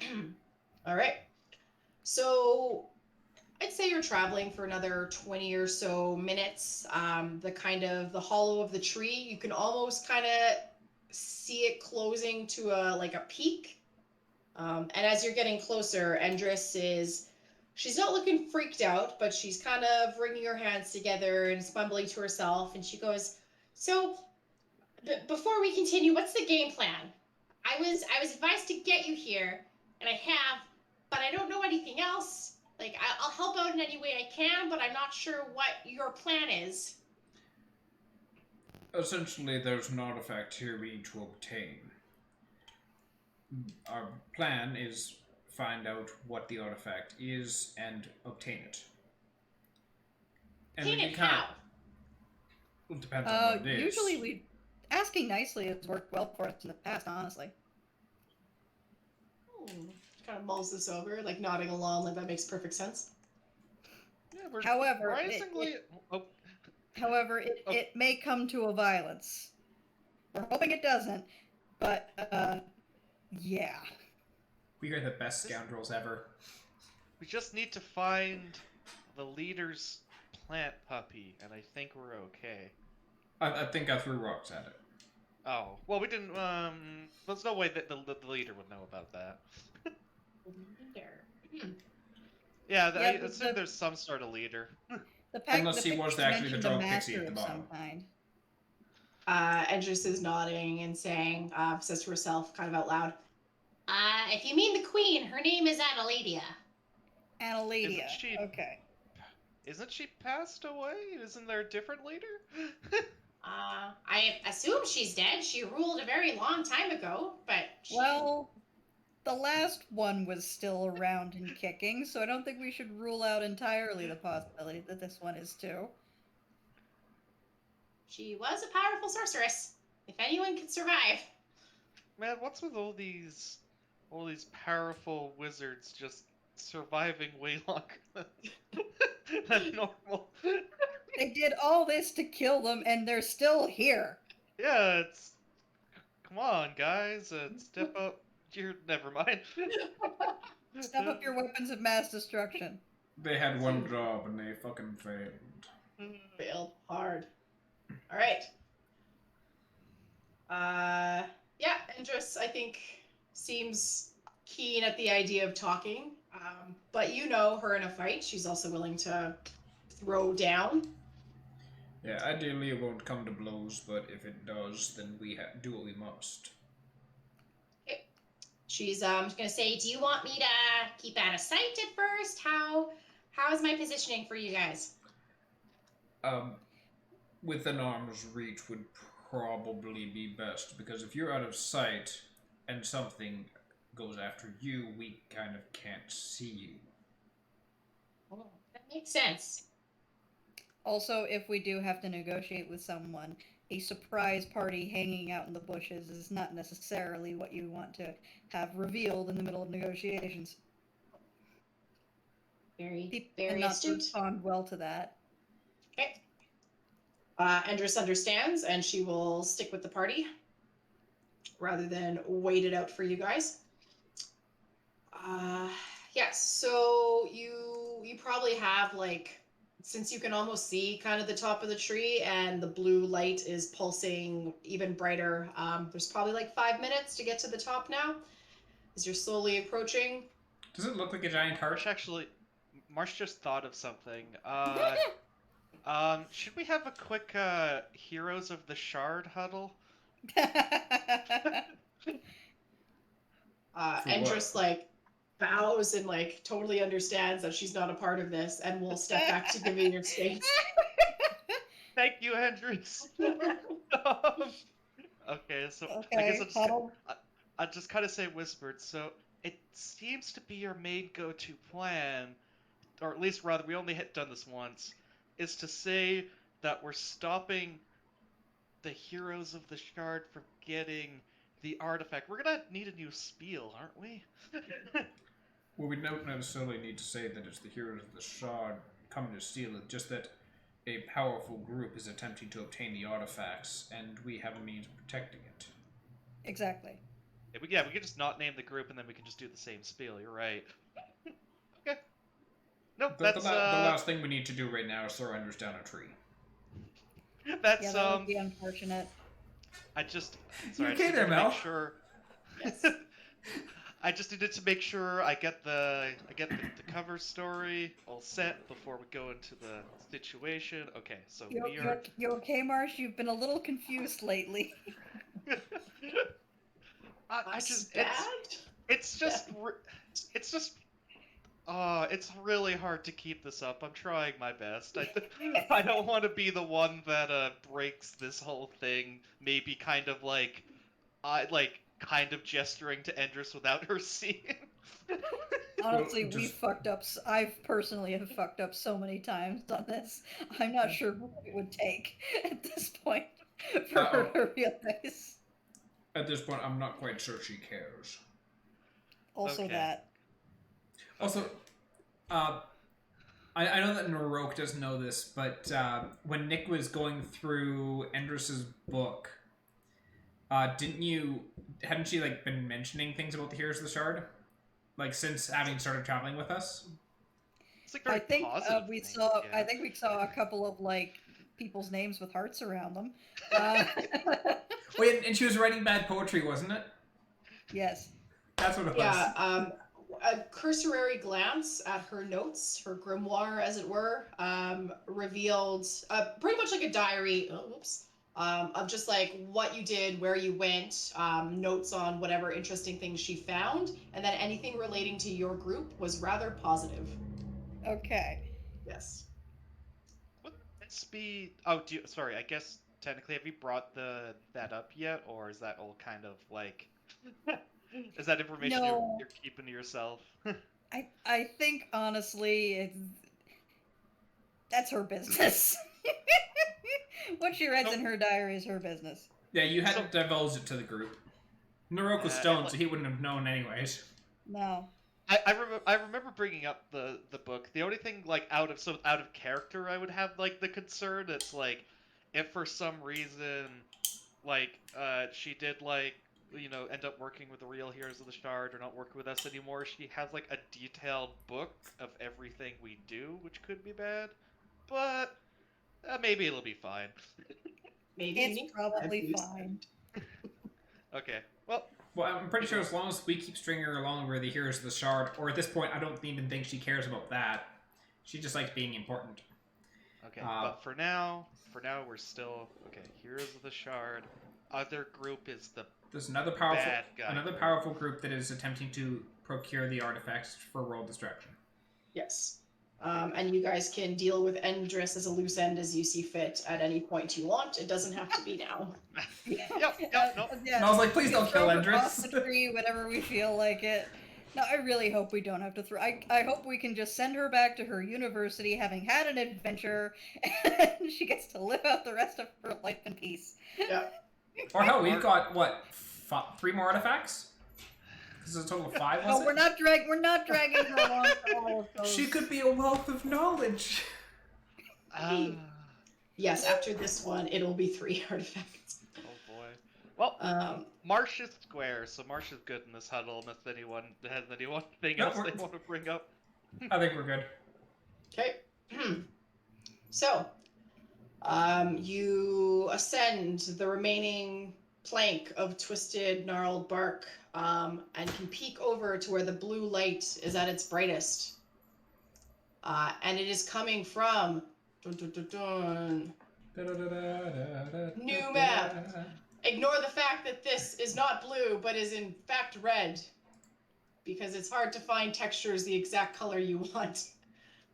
Bam. All right. So I'd say you're traveling for another 20 or so minutes. The hollow of the tree, you can almost kind of see it closing to a peak. And as you're getting closer, she's not looking freaked out, but she's kind of wringing her hands together and mumbling to herself. And she goes, So, before we continue, what's the game plan? I was advised to get you here, and I have, but I don't know anything else. Like, I'll help out in any way I can, but I'm not sure what your plan is. Essentially, there's an artifact here we need to obtain. Our plan is find out what the artifact is and obtain it. And Obtain we it can how? It depends on what it is. Usually asking nicely has worked well for us in the past, honestly. kind of mulls this over, like nodding along, like that makes perfect sense. Yeah, we're However, surprisingly. it may come to a violence. We're hoping it doesn't, but yeah. We are the best scoundrels ever. We just need to find the leader's plant puppy, and I think we're okay. I think I threw rocks at it. Oh, well, we didn't. There's no way that the leader would know about that. Yeah, I assume there's some sort of leader. Unless he was actually the dog pixie at the of bottom. some kind. Endris is nodding and saying, says to herself, kind of out loud, If you mean the queen, her name is Adeladia. Annaledia. Isn't she- Okay. Isn't she passed away? Isn't there a different leader? I assume she's dead. She ruled a very long time ago, but Well, the last one was still around and kicking, so I don't think we should rule out entirely the possibility that this one is too. she was a powerful sorceress. If anyone could survive. Man, what's with all these powerful wizards just surviving way longer than normal? They did all this to kill them, and they're still here. Yeah, come on, guys, step up. Never mind. Step up your weapons of mass destruction. They had one job and they fucking failed. failed hard. All right. Yeah, Endris, I think, seems keen at the idea of talking. But her in a fight, she's also willing to throw down. Yeah, ideally it won't come to blows, but if it does, then we do what we must. She's gonna say, do you want me to keep out of sight at first? How is my positioning for you guys? Within arm's reach would probably be best, because if you're out of sight and something goes after you, we kind of can't see you. That makes sense. Also, if we do have to negotiate with someone, a surprise party hanging out in the bushes is not necessarily what you want to have revealed in the middle of negotiations. Very, People very tend not to astute. respond well to that. Okay. Endress understands, and she will stick with the party rather than wait it out for you guys. Yes, so you probably have, like, since you can almost see kind of the top of the tree and the blue light is pulsing even brighter, there's probably like 5 minutes to get to the top now as you're slowly approaching. Does it look like a giant heart? Marsh just thought of something. Should we have a quick Heroes of the Shard huddle? Endress like bows and like totally understands that she's not a part of this and will step back to give you your space. Thank you, Hendrix. Okay, so I Okay, guess I'll just kind of say whispered. So it seems to be your main go-to plan, or at least rather, we only done this once, is to say that we're stopping the Heroes of the Shard from getting the artifact. We're gonna need a new spiel, aren't we? Well, we don't necessarily need to say that it's the heroes of the Shard coming to steal it, just that a powerful group is attempting to obtain the artifacts, and we have a means of protecting it. Exactly. Yeah, we could just not name the group, and then we can just do the same spiel. You're right. Okay. Nope, The last thing we need to do right now is throw Endress down a tree. That's Yeah, that would be unfortunate. Sorry, okay there, Mel? Make sure. Yes. I just needed to make sure I get the cover story all set before we go into the situation. Okay, so You okay, Marsh? You've been a little confused lately. It's really hard to keep this up. I'm trying my best. I don't want to be the one that breaks this whole thing. Maybe kind of kind of gesturing to Endress without her seeing. Honestly, we fucked up. I personally have fucked up so many times on this. I'm not sure what it would take at this point for her to realize. At this point, I'm not quite sure she cares. Also that. Also, I know that Naroke doesn't know this, but when Nick was going through Endress's book, hadn't she like been mentioning things about the Heroes of the Shard, like since having started traveling with us? It's like very I think positive we thing, saw. yeah. I think we saw a couple of like people's names with hearts around them. Wait, and she was writing bad poetry, wasn't it? Yes. That's what it was. Yeah, a cursory glance at her notes, her grimoire, as it were, revealed pretty much like a diary. Of just like what you did, where you went, notes on whatever interesting things she found, and then anything relating to your group was rather positive. Okay. Yes. Would this be? Oh, sorry. I guess technically, have you brought that up yet, or is that all kind of like? Is that information No. you're keeping to yourself? I think honestly, that's her business. What she writes in her diary is her business. Yeah, you hadn't divulged it to the group. Naroke was stoned, so he wouldn't have known anyways. No. I remember bringing up the book. The only thing like out of character I would have like the concern, it's like if for some reason like she did like end up working with the real Heroes of the Shard or not working with us anymore, she has like a detailed book of everything we do, which could be bad, but maybe it'll be fine. Maybe it's probably fine. Okay, well, I'm pretty sure as long as we keep stringing her along, we're the Heroes of the Shard, or at this point, I don't even think she cares about that. She just likes being important. Okay, but for now, we're still Heroes of the Shard. Other group is there's another powerful group that is attempting to procure the artifacts for world destruction. Yes. And you guys can deal with Endress as a loose end as you see fit at any point you want. It doesn't have to be now. Yep. And I was like, please don't kill Endress. Off the tree whenever we feel like it. No, I really hope we don't have to throw. I hope we can just send her back to her university, having had an adventure, and she gets to live out the rest of her life in peace. Yeah. Or hell, we've got what 3 more artifacts? This is a total of 5. Was No, it? we're not dragging her along for all of those. She could be a wealth of knowledge. Yes, after this one, it'll be 3 artifacts. Oh boy. Well, Marsh is square, so Marsh is good in this huddle. Unless anyone has anything No, else they want to bring up. I think we're good. Okay. So, you ascend the remaining plank of twisted, gnarled bark, and can peek over to where the blue light is at its brightest. And it is coming from new map. Ignore the fact that this is not blue, but is in fact red, because it's hard to find textures the exact color you want.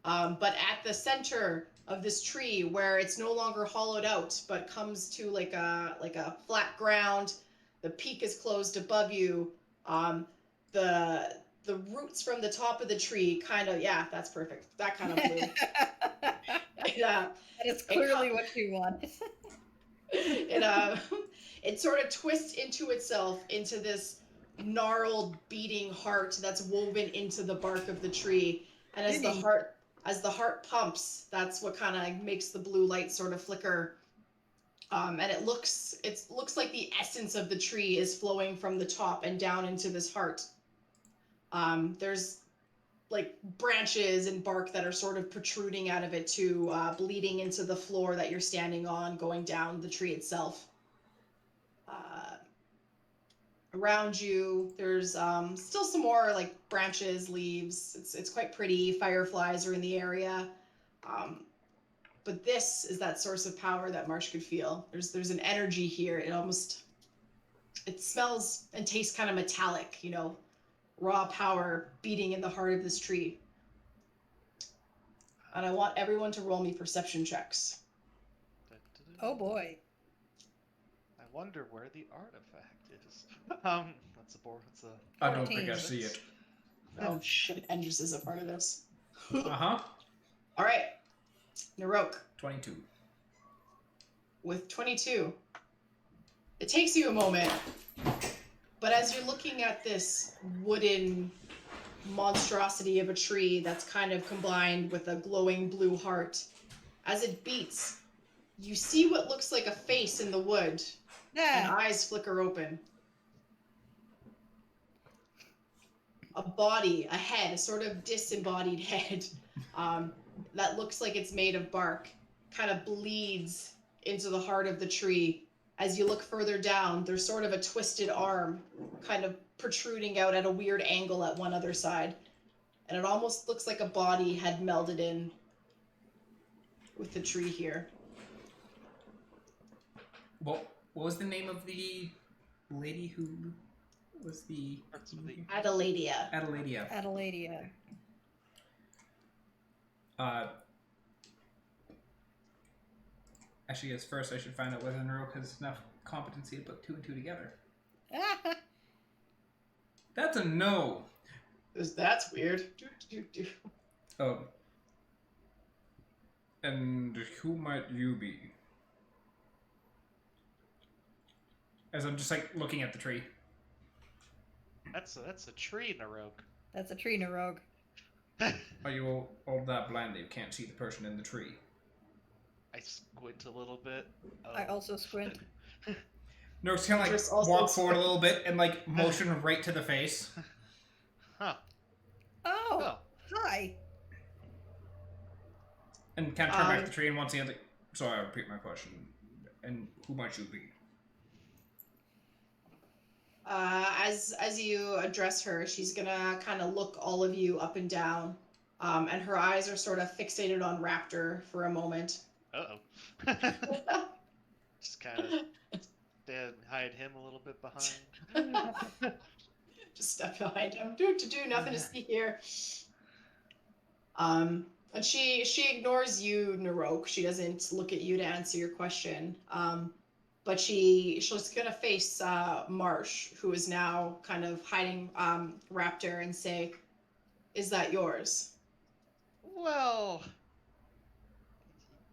But at the center of this tree, where it's no longer hollowed out, but comes to like a flat ground, the peak is closed above you. The roots from the top of the tree kind of, yeah, that's perfect. That kind of blue. That is clearly what you want. It sort of twists into itself into this gnarled, beating heart that's woven into the bark of the tree. And as the heart pumps, that's what kind of makes the blue light sort of flicker. And it looks like the essence of the tree is flowing from the top and down into this heart. There's like branches and bark that are sort of protruding out of it too, bleeding into the floor that you're standing on, going down the tree itself. Around you, there's still some more like branches, leaves. It's quite pretty. Fireflies are in the area. But this is that source of power that Marsh could feel. There's an energy here. It smells and tastes kind of metallic, raw power beating in the heart of this tree. And I want everyone to roll me perception checks. Oh boy. I wonder where the artifact is. That's a bore. It's a. I don't think I 14. see it. Oh shit, Endress is a part of this. Uh-huh. All right, Naroke 22. with 22. It takes you a moment, but as you're looking at this wooden monstrosity of a tree that's kind of combined with a glowing blue heart, as it beats, you see what looks like a face in the wood, and eyes flicker open. A body, a head, a sort of disembodied head that looks like it's made of bark, kind of bleeds into the heart of the tree. As you look further down, there's sort of a twisted arm kind of protruding out at a weird angle at one other side. And it almost looks like a body had melded in with the tree here. What was the name of the lady who was the... Adeladia. Adeladia. Actually, as first I should find out whether Naroke has enough competency to put 2 and 2 together. That's a no. That's weird. And who might you be? As I'm just like looking at the tree. That's a tree, Naroke. That's a tree, Naroke. Are you all that blind that you can't see the person in the tree? I squint a little bit. I also squint. Naroke's kind of like walk forward a little bit and like motion right to the face. Huh. Oh, hi. And kind of turn back to the tree and once again, like, so I repeat my question. And who might you be? As you address her, she's gonna kind of look all of you up and down, and her eyes are sort of fixated on Raptor for a moment. Uh-oh. Just kind of hide him a little bit behind. Just step behind him. Do nothing to see here. And she ignores you, Naroke. She doesn't look at you to answer your question. but she's gonna face Marsh, who is now kind of hiding Raptor, and say, "Is that yours?" Well,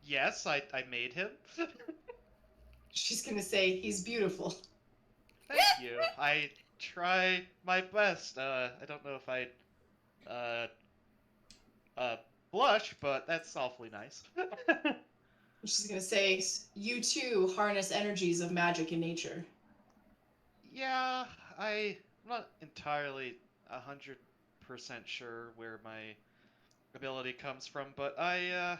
yes, I made him. She's gonna say, "He's beautiful." Thank you. I try my best. I don't know if I'd uh blush, but that's awfully nice. She's gonna say, "You too harness energies of magic and nature." Yeah, I'm not entirely 100% sure where my ability comes from, but I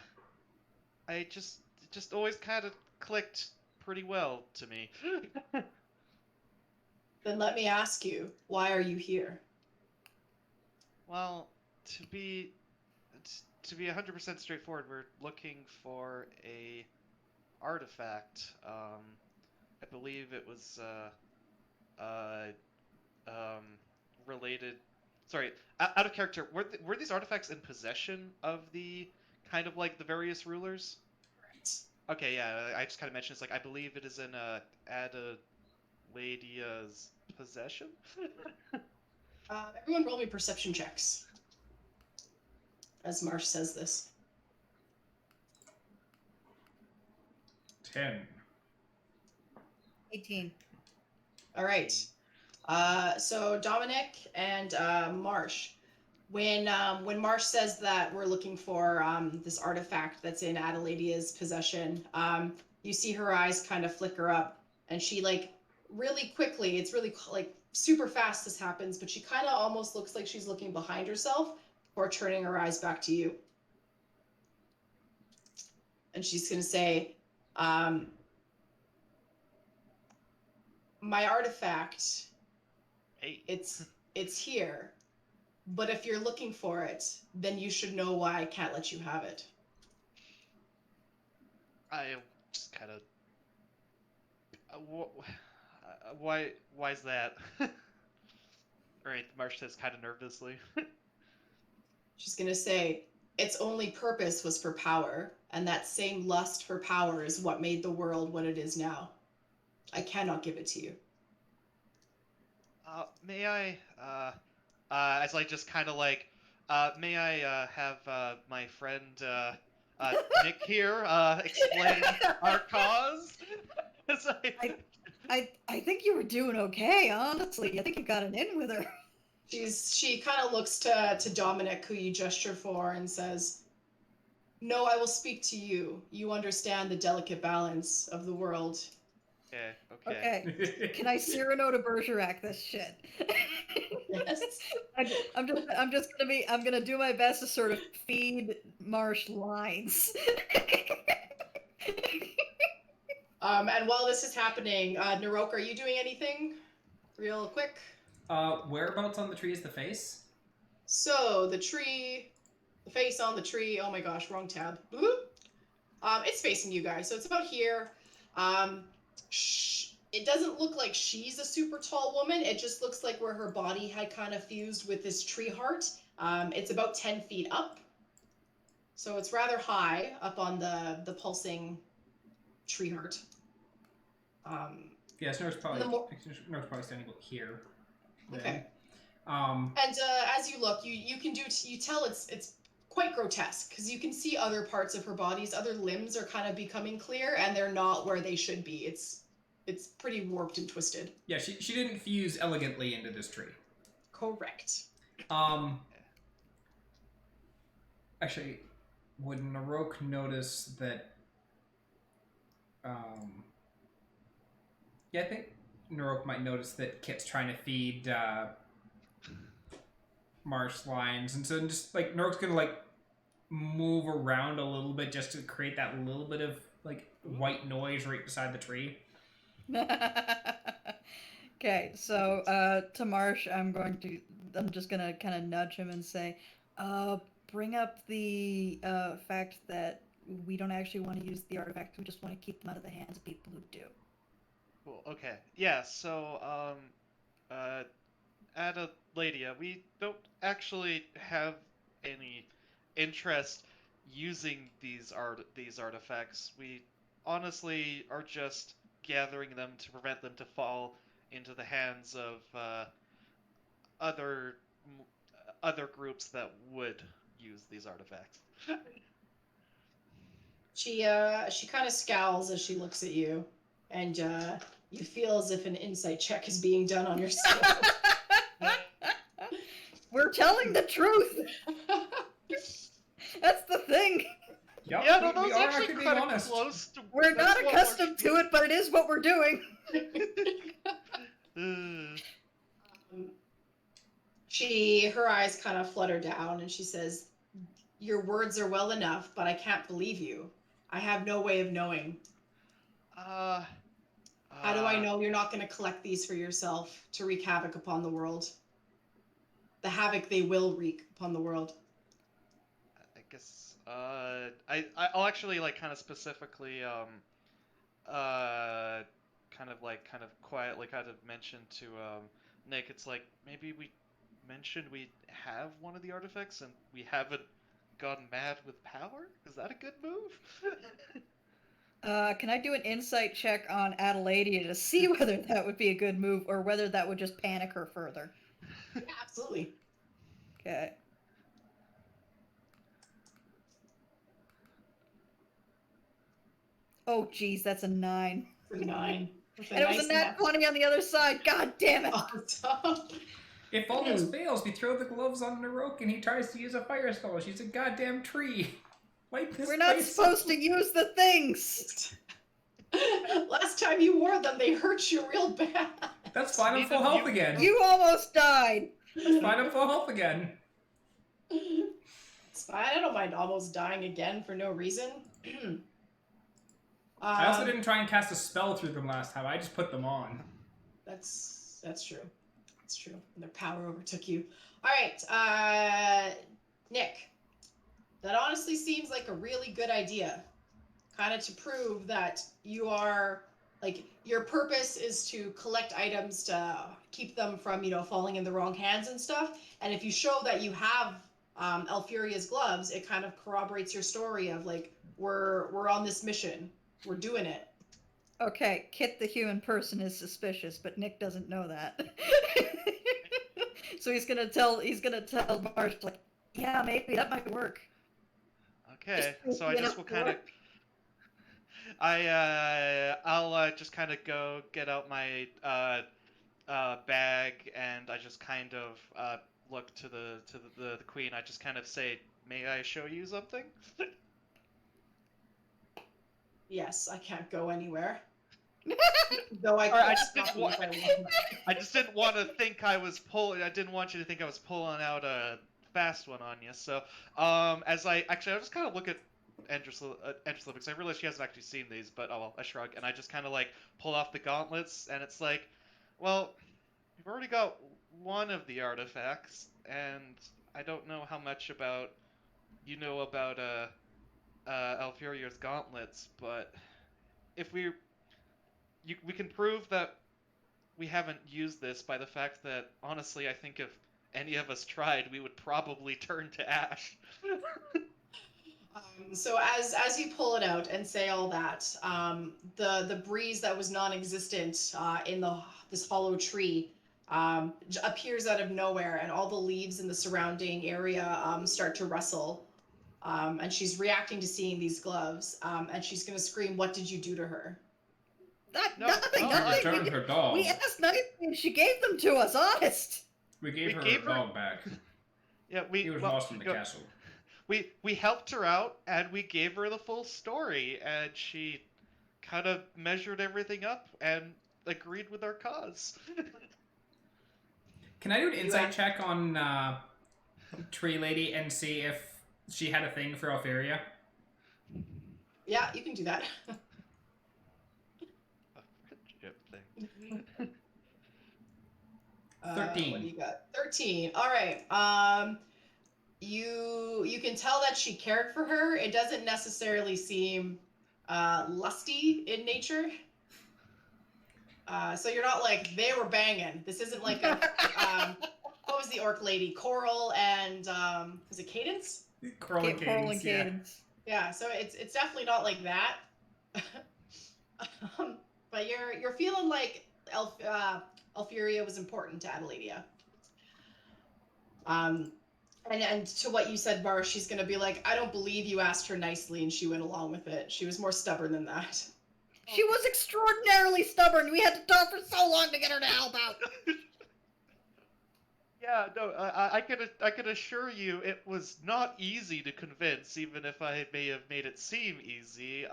just it just always kind of clicked pretty well to me. Then let me ask you, why are you here? Well, to be to be 100% straightforward, we're looking for a artifact. I believe it was uh, um, related. Sorry, out of character. Were these artifacts in possession of the kind of like the various rulers? Okay, yeah, I just kind of mentioned it's like I believe it is in Adeladia's possession. Everyone roll me perception checks as Marsh says this. 10. 18. All right. So Dominic and Marsh, when Marsh says that we're looking for this artifact that's in Adeladia's possession, you see her eyes kind of flicker up, and she like really quickly. It's really like super fast. This happens, but she kind of almost looks like she's looking behind herself before turning her eyes back to you, and she's gonna say, "My artifact." Hey, It's here, but if you're looking for it, then you should know why I can't let you have it. I just kind of why's that? Alright, Marsh says kind of nervously. She's gonna say, its only purpose was for power, and that same lust for power is what made the world what it is now. I cannot give it to you. May I, as I just kind of like, may I, have, my friend, Nick here, explain our cause? As I think you were doing okay, honestly. I think you got an in with her. She kind of looks to Dominic, who you gesture for, and says, "No, I will speak to you. You understand the delicate balance of the world." Okay. Okay. Can I Cyrano to Bergerac this shit? Yes. I'm gonna do my best to sort of feed Marsh lines. And while this is happening, Naroke, are you doing anything real quick? Whereabouts on the tree is the face? So the tree, the face on the tree. Oh my gosh, wrong tab. Boop. It's facing you guys, so it's about here. It doesn't look like she's a super tall woman. It just looks like where her body had kind of fused with this tree heart. It's about 10 feet up, so it's rather high up on the pulsing tree heart. Yeah, Snor's probably, The more- Snor's probably standing here. Then. Okay. Um, And as you look, you can you tell it's quite grotesque because you can see other parts of her body's other limbs are kind of becoming clear, and they're not where they should be. It's pretty warped and twisted. yeah, she didn't fuse elegantly into this tree. Correct. Actually, would Naroke notice that? Yeah, I think Naroke might notice that Kit's trying to feed Marsh lines, and so just like Naroke's gonna like move around a little bit just to create that little bit of like white noise right beside the tree. Okay, so to Marsh, I'm just gonna kind of nudge him and say, bring up the fact that we don't actually want to use the artifact. We just want to keep them out of the hands of people who do. Cool. Okay. Yeah. So, Adeladia, we don't actually have any interest using these artifacts. We honestly are just gathering them to prevent them to fall into the hands of other other groups that would use these artifacts. She kind of scowls as she looks at you, and you feel as if an insight check is being done on your skill. We're telling the truth. That's the thing. Yep, Yeah, no, we those are actually being kind of honest. close to. We're that's not what accustomed to it, but it is what we're doing. Her eyes kind of flutter down, and she says, "Your words are well enough, but I can't believe you. I have no way of knowing. How do I know you're not going to collect these for yourself to wreak havoc upon the world? The havoc they will wreak upon the world." I guess I'll actually like kind of specifically kind of quietly kind of mention to Nick, it's like maybe we mentioned we have one of the artifacts and we haven't gone mad with power? Is that a good move? Can I do an insight check on Adelaide to see whether that would be a good move or whether that would just panic her further? Yeah, absolutely. Okay. Oh, geez, that's a 9. 9. And it was a nat 20 on the other side. God damn it! If all this fails, we throw the gloves on Naroke and he tries to use a fire spell. She's a goddamn tree. Light this We're not place supposed to use the things! Last time you wore them, they hurt you real bad. That's fine, I'm full health again. You almost died! That's fine, I'm full health again. It's fine, I don't mind almost dying again for no reason. I also didn't try and cast a spell through them last time, I just put them on. That's true. That's true. And their power overtook you. Alright, Nick. That honestly seems like a really good idea. Kind of to prove that you are, like, your purpose is to collect items to keep them from, falling in the wrong hands and stuff. And if you show that you have Elfuria's gloves, it kind of corroborates your story of, like, we're on this mission. We're doing it. Okay, Kit the human person is suspicious, but Nick doesn't know that. So he's gonna tell Marsh, like, yeah, maybe that might work. Okay, so I just will kind of. I'll just kind of go get out my bag, and I just kind of look to the queen. I just kind of say, "May I show you something?" Yes, I can't go anywhere. Though I just didn't want to think I was pulling. I didn't want you to think I was pulling out a fast one on you. So, I'll just kind of look at Andrusla because I realize she hasn't actually seen these. But oh well, I shrug and I just kind of like pull off the gauntlets, and it's like, well, you've already got one of the artifacts, and I don't know how much about Alfuria's gauntlets, but if we can prove that we haven't used this by the fact that, honestly, I think if any of us tried, we would probably turn to ash. So as you pull it out and say all that, the breeze that was non-existent in this hollow tree appears out of nowhere, and all the leaves in the surrounding area start to rustle. And she's reacting to seeing these gloves, and she's gonna scream, "What did you do to her?" Nothing. Returned her dog. We asked nicely and she gave them to us, honest. We gave her dog back. Yeah, he was lost in the castle. We helped her out, and we gave her the full story, and she kind of measured everything up and agreed with our cause. Can I do an insight check on Tree Lady and see if she had a thing for Alferia? Yeah, you can do that. A friendship thing. 13. What do you got? 13. All right. You can tell that she cared for her. It doesn't necessarily seem lusty in nature. So you're not like, they were banging. This isn't like a what was the orc lady? Coral and was it Cadence? Coral and Cadence. Yeah. Yeah, so it's definitely not like that. But but you're feeling like Alfuria was important to Adeladia. And to what you said, Marsh, she's gonna be like, I don't believe you asked her nicely, and she went along with it. She was more stubborn than that. She was extraordinarily stubborn. We had to talk for so long to get her to help out. Yeah, no, I can assure you it was not easy to convince, even if I may have made it seem easy.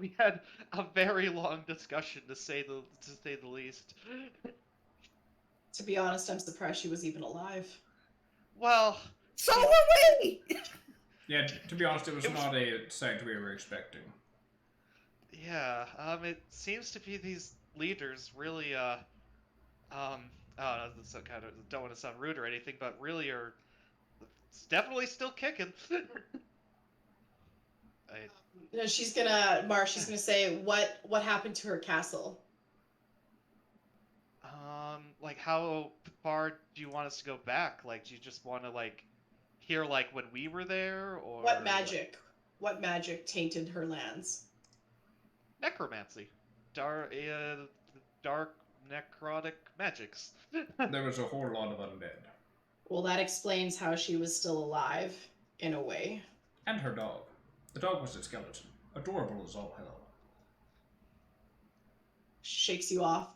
We had a very long discussion to say the least. To be honest, I'm surprised she was even alive. Well, So were we! Yeah, to be honest, it was not a sight we were expecting. yeah, it seems to be these leaders really, so kind of don't want to sound rude or anything, but really are definitely still kicking. No, she's gonna say, what happened to her castle? Like how far do you want us to go back? Like, do you just want to like hear like when we were there, or What magic tainted her lands? necromancy, dark necrotic magics. There was a whole lot of undead. Well, that explains how she was still alive, in a way. And her dog. The dog was a skeleton. Adorable as all hell. Shakes you off.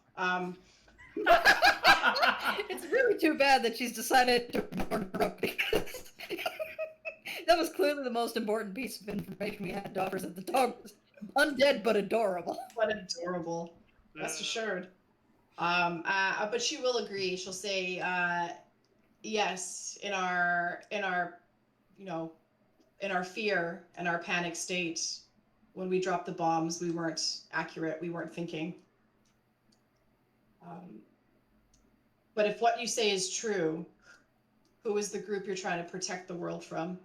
It's really too bad that she's decided to ignore Naroke, because that was clearly the most important piece of information we had to offer, that the dog was undead but adorable. What adorable. Rest assured. But she will agree. She'll say, yes, in our fear and our panic state, when we dropped the bombs, we weren't accurate. We weren't thinking. But if what you say is true, who is the group you're trying to protect the world from?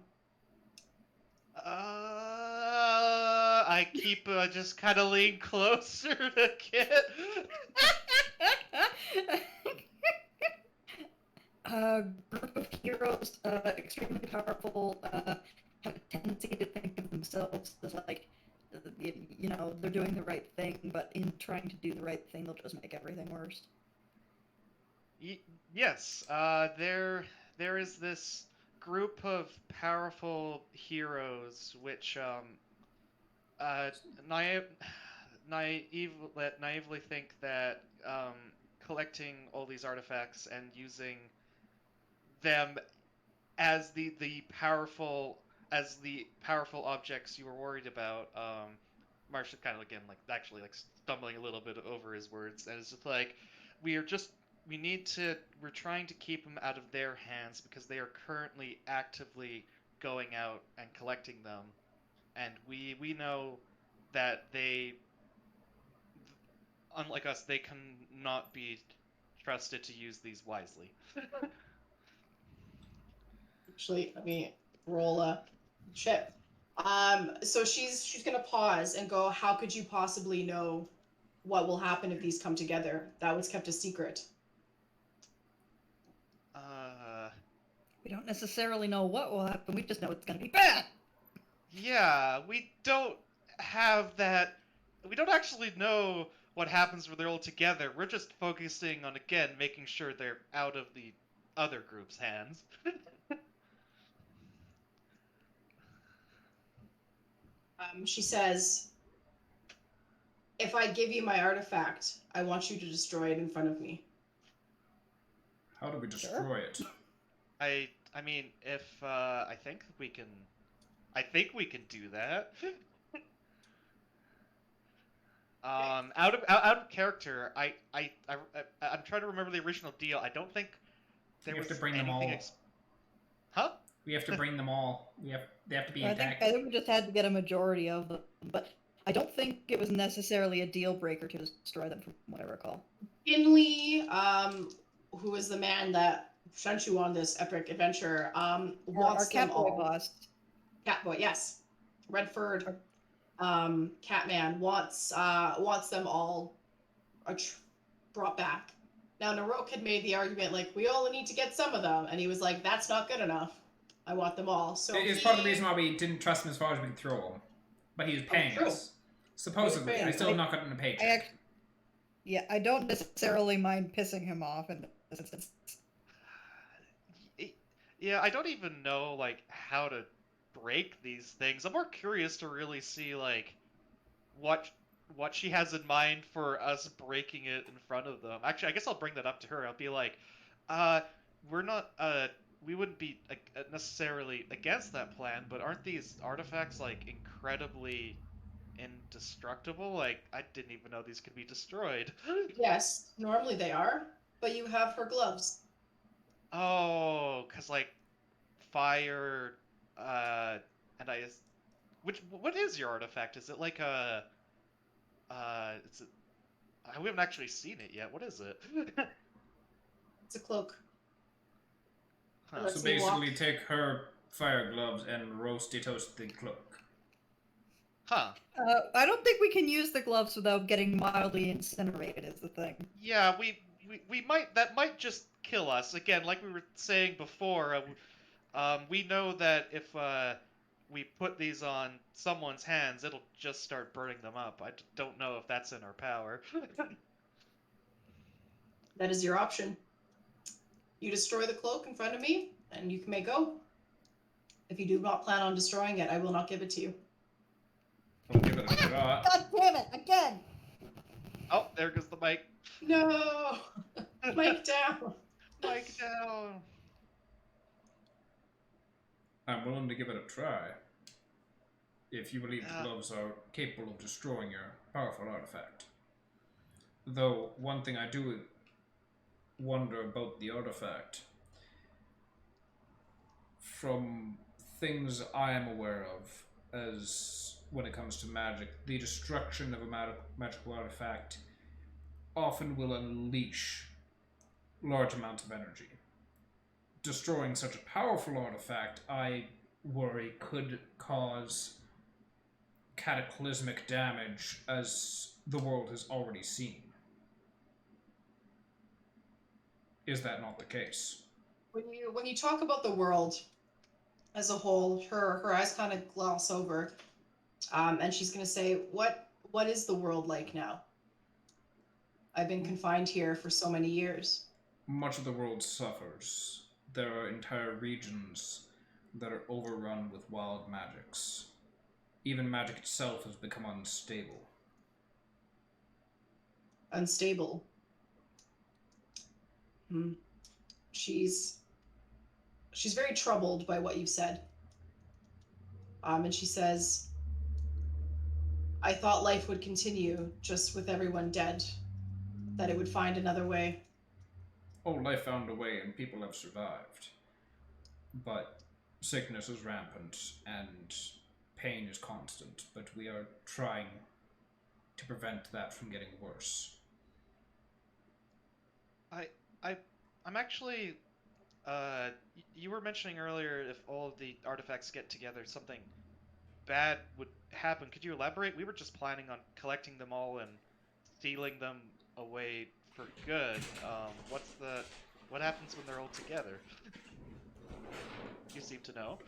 I keep just kind of lean closer to Kit. Group of heroes, extremely powerful, have a tendency to think of themselves as like, they're doing the right thing, but in trying to do the right thing, they'll just make everything worse. Yes, there is this group of powerful heroes which naively think that collecting all these artifacts and using them as the powerful objects you were worried about. Marsh kind of again like actually like stumbling a little bit over his words, and it's just like we're trying to keep them out of their hands because they are currently actively going out and collecting them, and we know that they, unlike us, they cannot be trusted to use these wisely. Actually, let me roll a chip. So she's gonna pause and go, how could you possibly know what will happen if these come together? That was kept a secret. We don't necessarily know what will happen, we just know it's gonna be bad! Yeah, we don't have that. We don't actually know what happens when they're all together. We're just focusing on, again, making sure they're out of the other group's hands. She says, if I give you my artifact, I want you to destroy it in front of me. How do we destroy it? I mean, if I think we can do that. Out of character, I'm trying to remember the original deal. I don't think there was We have to bring them anything all. Huh? We have to bring them all. They have to be I intact. think we just had to get a majority of them, but I don't think it was necessarily a deal breaker to destroy them, from what I recall. Finley, who is the man that sent you on this epic adventure, wants our them all. Catboy boss. Catboy, yes. Redford, Catman wants them all brought back. Now, Naroke had made the argument, like, we only need to get some of them, and he was like, that's not good enough. I want them all. So it's part of the reason why we didn't trust him as far as we could throw him. But he was paying us. Supposedly, I still have not gotten a paycheck. I don't necessarily mind pissing him off in this instance. Yeah, I don't even know, like, how to break these things. I'm more curious to really see, like, what she has in mind for us breaking it in front of them. Actually, I guess I'll bring that up to her. I'll be like, we're not, we wouldn't be necessarily against that plan, but aren't these artifacts, like, incredibly indestructible? Like, I didn't even know these could be destroyed. Yes, normally they are, but you have her gloves. Oh, because, like, fire, and what is your artifact? Is it like a, it's a, we haven't actually seen it yet. What is it? It's a cloak. Huh. Let's So see, basically, take her fire gloves and roasty toast the cloak. Huh. I don't think we can use the gloves without getting mildly incinerated, is the thing. Yeah, we might, that might just kill us. Again, like we were saying before, we know that if we put these on someone's hands, it'll just start burning them up. I don't know if that's in our power. That is your option. You destroy the cloak in front of me, and you may go. If you do not plan on destroying it, I will not give it to you. We'll give it a try. God damn it! Again! Oh, there goes the mic. No! Mic down! Mic down. I'm willing to give it a try. If you believe the gloves are capable of destroying your powerful artifact. Though, one thing I do wonder about the artifact, from things I am aware of, as when it comes to magic, the destruction of a magical artifact often will unleash large amounts of energy. Destroying such a powerful artifact, I worry, could cause cataclysmic damage as the world has already seen. Is that not the case? When you talk about the world as a whole, her eyes kind of gloss over, and she's going to say, "What is the world like now? I've been confined here for so many years." Much of the world suffers. There are entire regions that are overrun with wild magics. Even magic itself has become unstable. Unstable. She's very troubled by what you've said. And she says, "I thought life would continue just with everyone dead, that it would find another way." Oh, life found a way and people have survived. But sickness is rampant and pain is constant, but we are trying to prevent that from getting worse. I'm actually, you were mentioning earlier if all of the artifacts get together, something bad would happen. Could you elaborate? We were just planning on collecting them all and stealing them away for good. What happens when they're all together? You seem to know.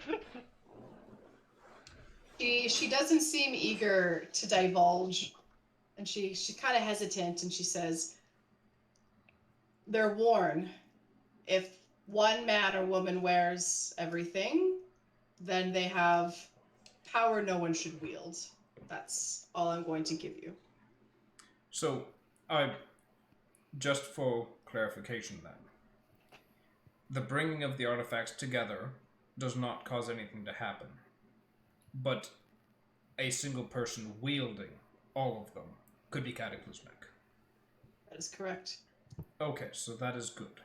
She doesn't seem eager to divulge, and she's kind of hesitant, and she says, "They're worn. If one man or woman wears everything, then they have power no one should wield. That's all I'm going to give you." So, just for clarification then, the bringing of the artifacts together does not cause anything to happen, but a single person wielding all of them could be cataclysmic. That is correct. Okay, so that is good.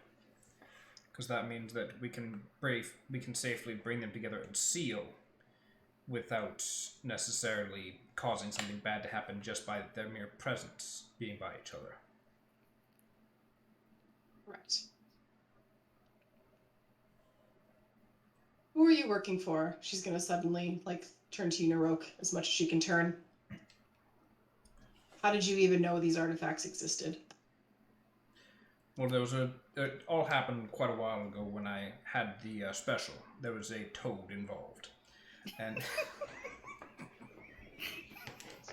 Because that means that we can safely bring them together and seal without necessarily causing something bad to happen just by their mere presence being by each other. Correct. Who are you working for? She's gonna suddenly turn to you, Naroke, as much as she can turn. How did you even know these artifacts existed? Well, it all happened quite a while ago when I had the special. There was a toad involved. And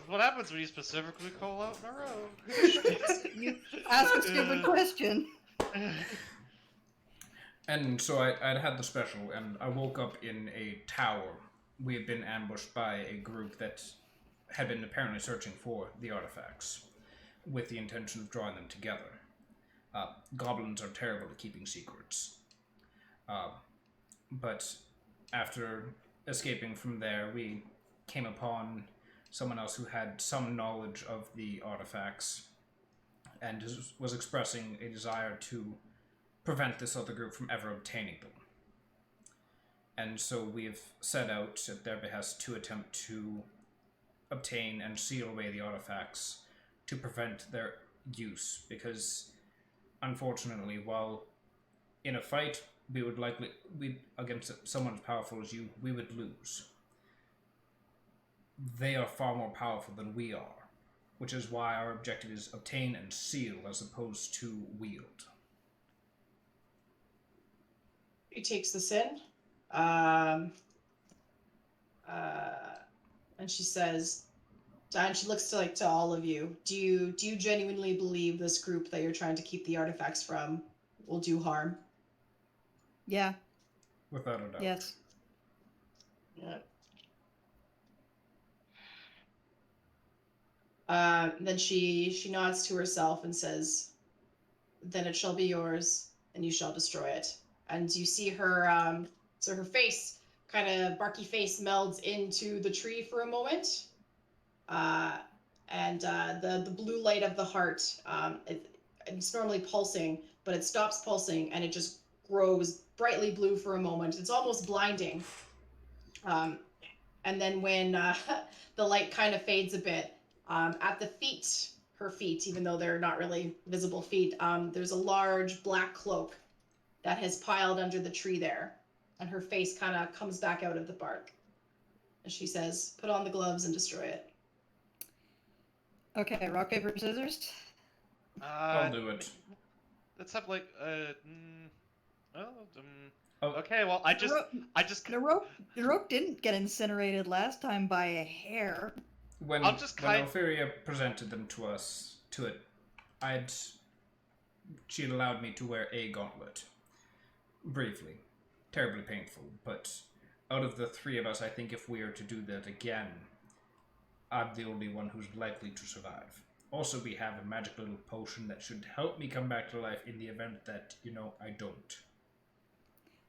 what happens when you specifically call out Naroke. You ask a stupid question. And so I'd had the special, and I woke up in a tower. We had been ambushed by a group that had been apparently searching for the artifacts, with the intention of drawing them together. Goblins are terrible at keeping secrets. But after escaping from there, we came upon someone else who had some knowledge of the artifacts and was expressing a desire to prevent this other group from ever obtaining them. And so we've set out at their behest to attempt to obtain and seal away the artifacts to prevent their use, because unfortunately, while in a fight we would against someone as powerful as you, we would lose. They are far more powerful than we are, which is why our objective is obtain and seal as opposed to wield. He takes this in, and she says, and she looks to all of you. Do you genuinely believe this group that you're trying to keep the artifacts from will do harm? Yeah. Without a doubt. Yes. Yeah. Then she nods to herself and says, "Then it shall be yours, and you shall destroy it." And you see her, so her face, kind of barky face, melds into the tree for a moment. And the blue light of the heart, it's normally pulsing, but it stops pulsing and it just grows brightly blue for a moment. It's almost blinding. And then when the light kind of fades a bit, at the feet, her feet, even though they're not really visible feet, there's a large black cloak that has piled under the tree there. And her face kind of comes back out of the bark. And she says, "Put on the gloves and destroy it." Okay, rock, paper, scissors? I'll do it. Let's have like, Oh, okay, well, I just... Naroke didn't get incinerated last time by a hair. when I'll just when Ophelia presented them to us, she had allowed me to wear a gauntlet. Briefly. Terribly painful, but out of the three of us, I think if we are to do that again, I'm the only one who's likely to survive. Also, we have a magic little potion that should help me come back to life in the event that, I don't.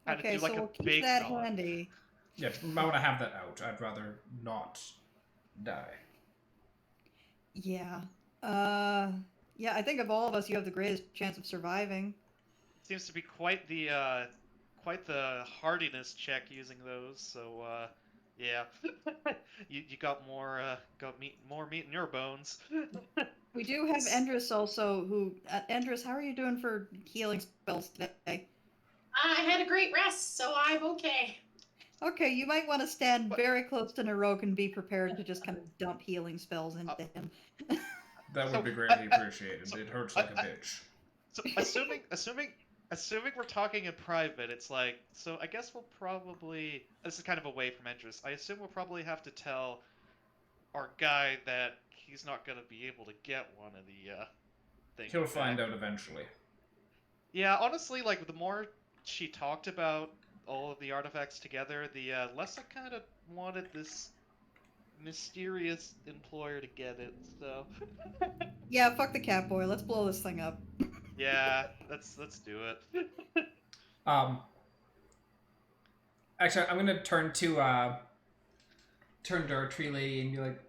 Okay, so we'll keep that handy. Yeah, I want to have that out. I'd rather not die. Yeah. Yeah, I think of all of us, you have the greatest chance of surviving. Seems to be quite the hardiness check using those. So yeah, you got more meat in your bones. We do have Endris also, who Endris, how are you doing for healing spells today? I had a great rest, so I'm okay. Okay, you might want to stand very close to Naroke and be prepared to just kind of dump healing spells into him. That would be greatly appreciated. It hurts like a bitch. So assuming we're talking in private, it's like, so I guess we'll probably, this is kind of away from interest, I assume we'll probably have to tell our guy that he's not going to be able to get one of the things. He'll find out eventually. Yeah, honestly, like, the more she talked about all of the artifacts together, the less I kind of wanted this mysterious employer to get it, so... Yeah, fuck the cat boy, let's blow this thing up. Yeah, let's do it. Actually, I'm gonna turn to our tree lady and be like,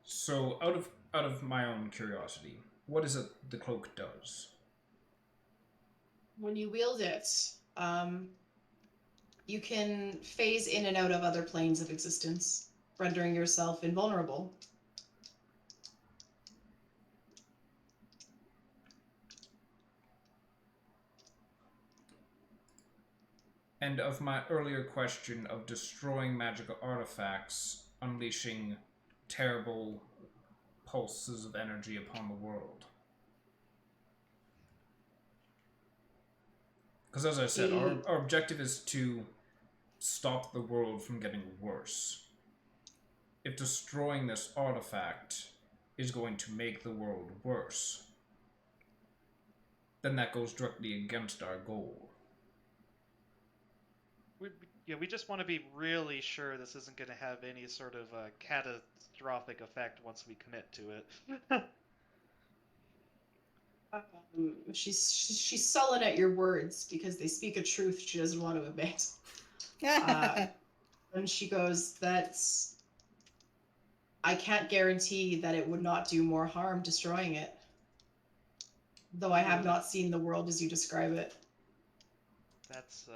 so out of my own curiosity, what is it the cloak does? When you wield it, you can phase in and out of other planes of existence, rendering yourself invulnerable. And of my earlier question of destroying magical artifacts, unleashing terrible pulses of energy upon the world. Because as I said, our objective is to stop the world from getting worse. If destroying this artifact is going to make the world worse, then that goes directly against our goal. We just want to be really sure this isn't going to have any sort of catastrophic effect once we commit to it. She's sullen at your words because they speak a truth she doesn't want to admit. And she goes, I can't guarantee that it would not do more harm destroying it. Though I have not seen the world as you describe it. That's,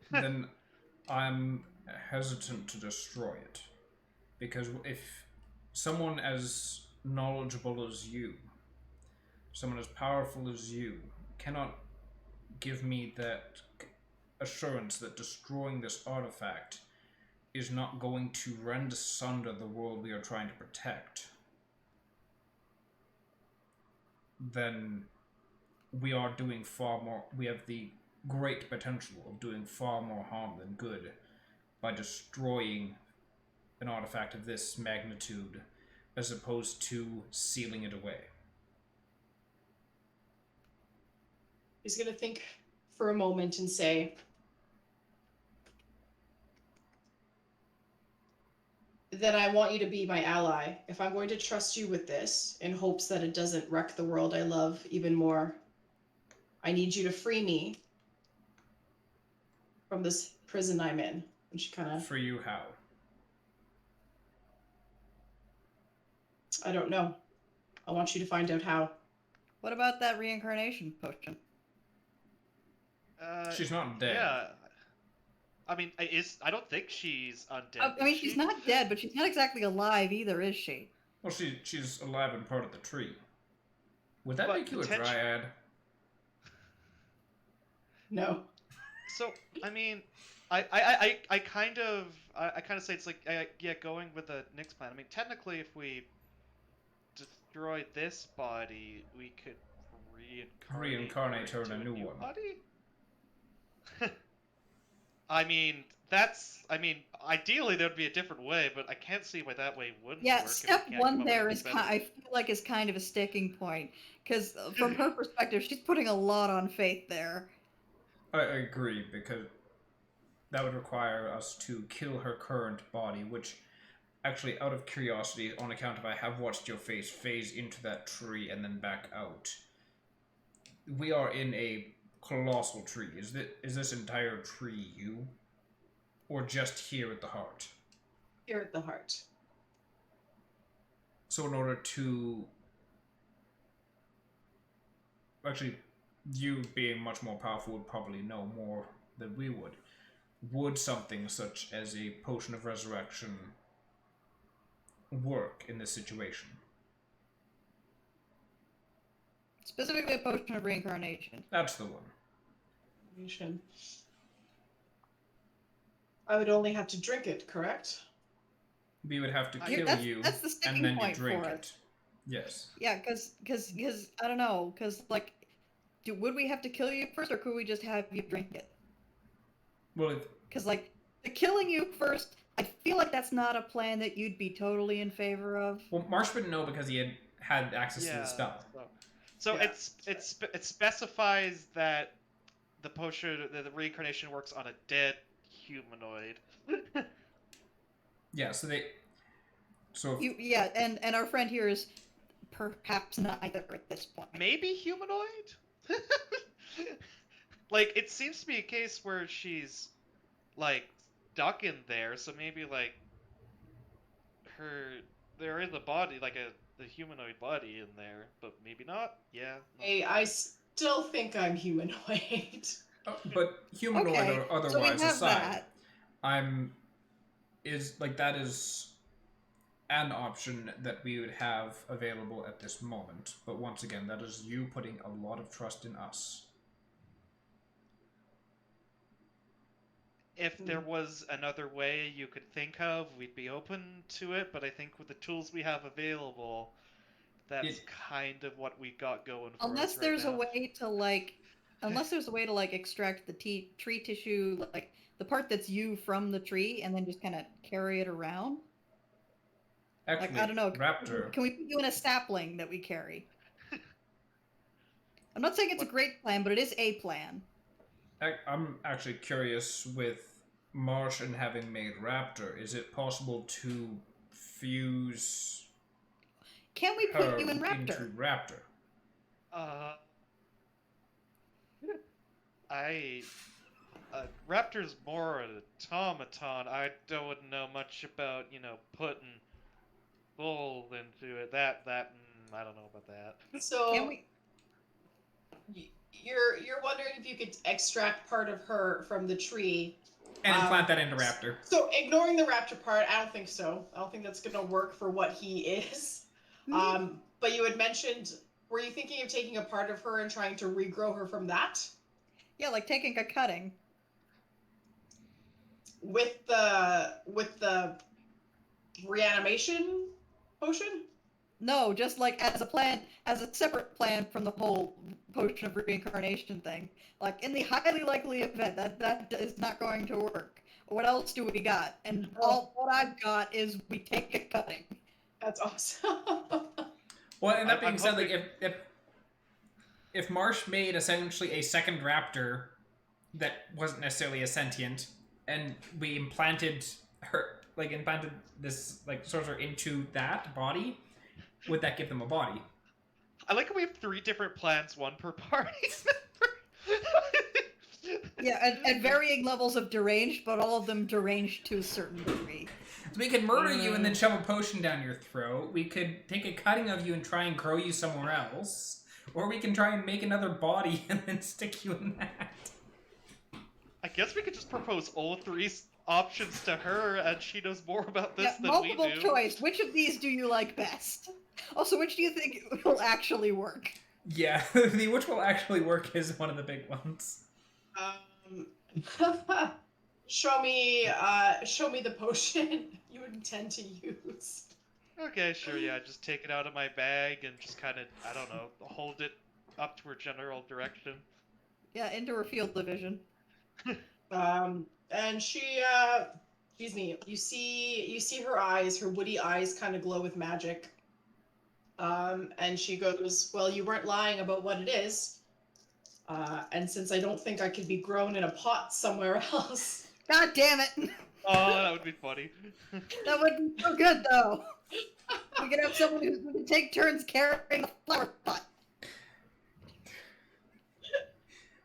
Then I'm hesitant to destroy it. Because if someone as knowledgeable as you, someone as powerful as you, cannot give me that assurance that destroying this artifact is not going to rend asunder the world we are trying to protect, then we are doing far more. We have the great potential of doing far more harm than good by destroying an artifact of this magnitude as opposed to sealing it away. He's going to think for a moment and say, then I want you to be my ally. If I'm going to trust you with this in hopes that it doesn't wreck the world I love even more, I need you to free me from this prison I'm in. And she kind of... For you, how? I don't know. I want you to find out how. What about that reincarnation potion? She's not dead. Yeah. I mean, I don't think she's undead. I mean, she's not dead, but she's not exactly alive either, is she? Well, she's alive and part of the tree. Would that make you a dryad? No. So, I mean, I kind of say it's like, yeah, going with the Nick's plan. I mean, technically, if we destroy this body, we could reincarnate her in a new one. Body? I mean, ideally there would be a different way, but I can't see why that way wouldn't work. Yeah, step one there is I feel like is kind of a sticking point, because from her perspective, she's putting a lot on faith there. I agree, because that would require us to kill her current body, which, actually, out of curiosity, on account of I have watched your face phase into that tree and then back out, we are in a colossal tree. Is this entire tree you? Or just here at the heart? Here at the heart. So in order to... Actually, you being much more powerful would probably know more than we would. Would something such as a potion of resurrection work in this situation? Specifically a potion of reincarnation. That's the one. I would only have to drink it, correct? We would have to kill you, that's the sticking and then you point drink for it. Yes. Yeah, because I don't know, because like, would we have to kill you first, or could we just have you drink it? Well, because like the killing you first, I feel like that's not a plan that you'd be totally in favor of. Well, Marsh wouldn't know because he had access to the spell. So it specifies that the potion, the reincarnation works on a dead humanoid. Yeah, so and our friend here is perhaps neither at this point. Maybe humanoid? Like, it seems to be a case where she's, like, stuck in there, so maybe, like, they're in the body, like the humanoid body in there, but maybe not? Yeah. Hey, I still think I'm humanoid. But humanoid or otherwise aside, that. that is an option that we would have available at this moment. But once again, that is you putting a lot of trust in us. If there was another way you could think of, we'd be open to it, but I think with the tools we have available, that's kind of what we got going for unless us there's right a now. way to extract the tree tissue, like the part that's you from the tree, and then just kind of carry it around. Actually, Like, I don't know. Raptor. Can we put you in a sapling that we carry? I'm not saying it's a great plan, but it is a plan. I'm actually curious with Marsh and having made Raptor, is it possible to fuse Can we her put you in into Raptor? Raptor? Raptor's more an automaton. I don't know much about, putting bull into it. I don't know about that. So Can we? you're wondering if you could extract part of her from the tree. And implant that into Raptor. So ignoring the raptor part, I don't think so. I don't think that's gonna work for what he is. But you had mentioned, were you thinking of taking a part of her and trying to regrow her from that? Yeah, like taking a cutting. With the reanimation potion? No, just like as a plan, as a separate plan from the whole potion of reincarnation thing. Like in the highly likely event that is not going to work. What else do we got? And all what I've got is we take a cutting. That's awesome. Well, and that I'm being said, hoping- like if Marsh made essentially a second Raptor that wasn't necessarily a sentient, and we implanted this like sorcerer into that body, would that give them a body? I like how we have 3 different plans, one per party. Yeah, at varying levels of deranged, but all of them deranged to a certain degree. So we could murder you and then shove a potion down your throat. We could take a cutting of you and try and grow you somewhere else. Or we can try and make another body and then stick you in that. I guess we could just propose all 3 options to her, and she knows more about this than we multiple do. choice. Which of these do you like best? Also, which do you think will actually work? Yeah, the which will actually work is one of the big ones. Show me the potion you intend to use. Okay, sure, yeah, just take it out of my bag and just kind of, I don't know, hold it up to her general direction. Yeah, into her field of vision. And she, excuse me, you see her eyes, her woody eyes kind of glow with magic. And she goes, well, you weren't lying about what it is. And since I don't think I could be grown in a pot somewhere else. God damn it! Oh, that would be funny. That would be so good, though. We could have someone who can take turns carrying the flower pot.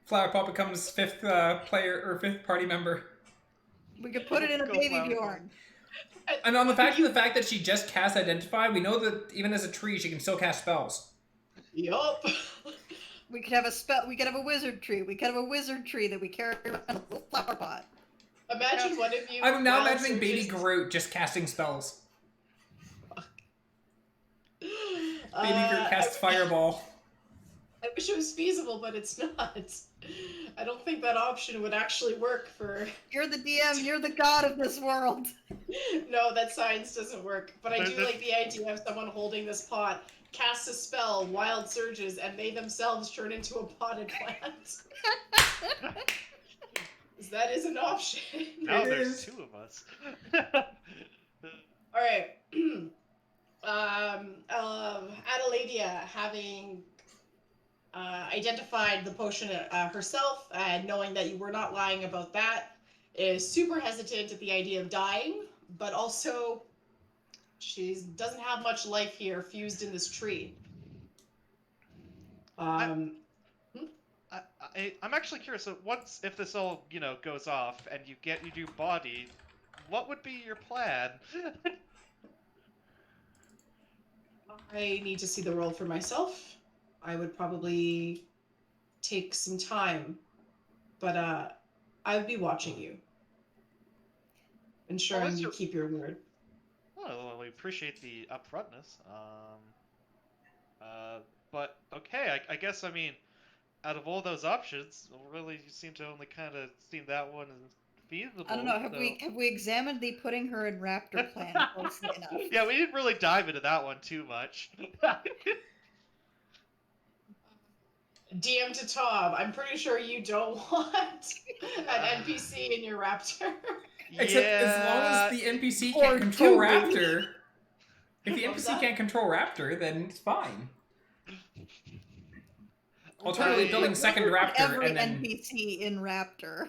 Flower Pot becomes fifth player or fifth party member. We could put it in a Go baby flower Bjorn. And on the fact that she just cast Identify, we know that even as a tree, she can still cast spells. Yup. We could have a spell. We could have a wizard tree. We could have a wizard tree that we carry around a little flower pot. Imagine one of you. I'm now wild imagining Baby surges- Groot just casting spells. Baby Uh, Groot casts I- Fireball. I wish it was feasible, but it's not. I don't think that option would actually work for. You're the DM. You're the god of this world. No, that science doesn't work. But I do There's- like the idea of someone holding this pot, casts a spell, wild surges, and they themselves turn into a potted plant. That is an option. Now It there's is. 2 of us. All right. Adeladia, having identified the potion herself, and knowing that you were not lying about that, is super hesitant at the idea of dying, but also she doesn't have much life here fused in this tree. I'm actually curious. So if this all goes off and you get your new body, what would be your plan? I need to see the world for myself. I would probably take some time, but I would be watching you, ensuring that's you your- keep your word. Well, we appreciate the upfrontness. But okay, I guess out of all those options, really, you seem to only kind of seen that one as feasible. I don't know. Have so- we examined the putting her in raptor plan closely enough? Yeah, we didn't really dive into that one too much. DM to Tom, I'm pretty sure you don't want an NPC in your raptor. Except as long as the NPC Or can control do we? Raptor. If the What was NPC that? can't control Raptor, then it's fine. Alternatively, I- building second Raptor Every and then NPC in Raptor.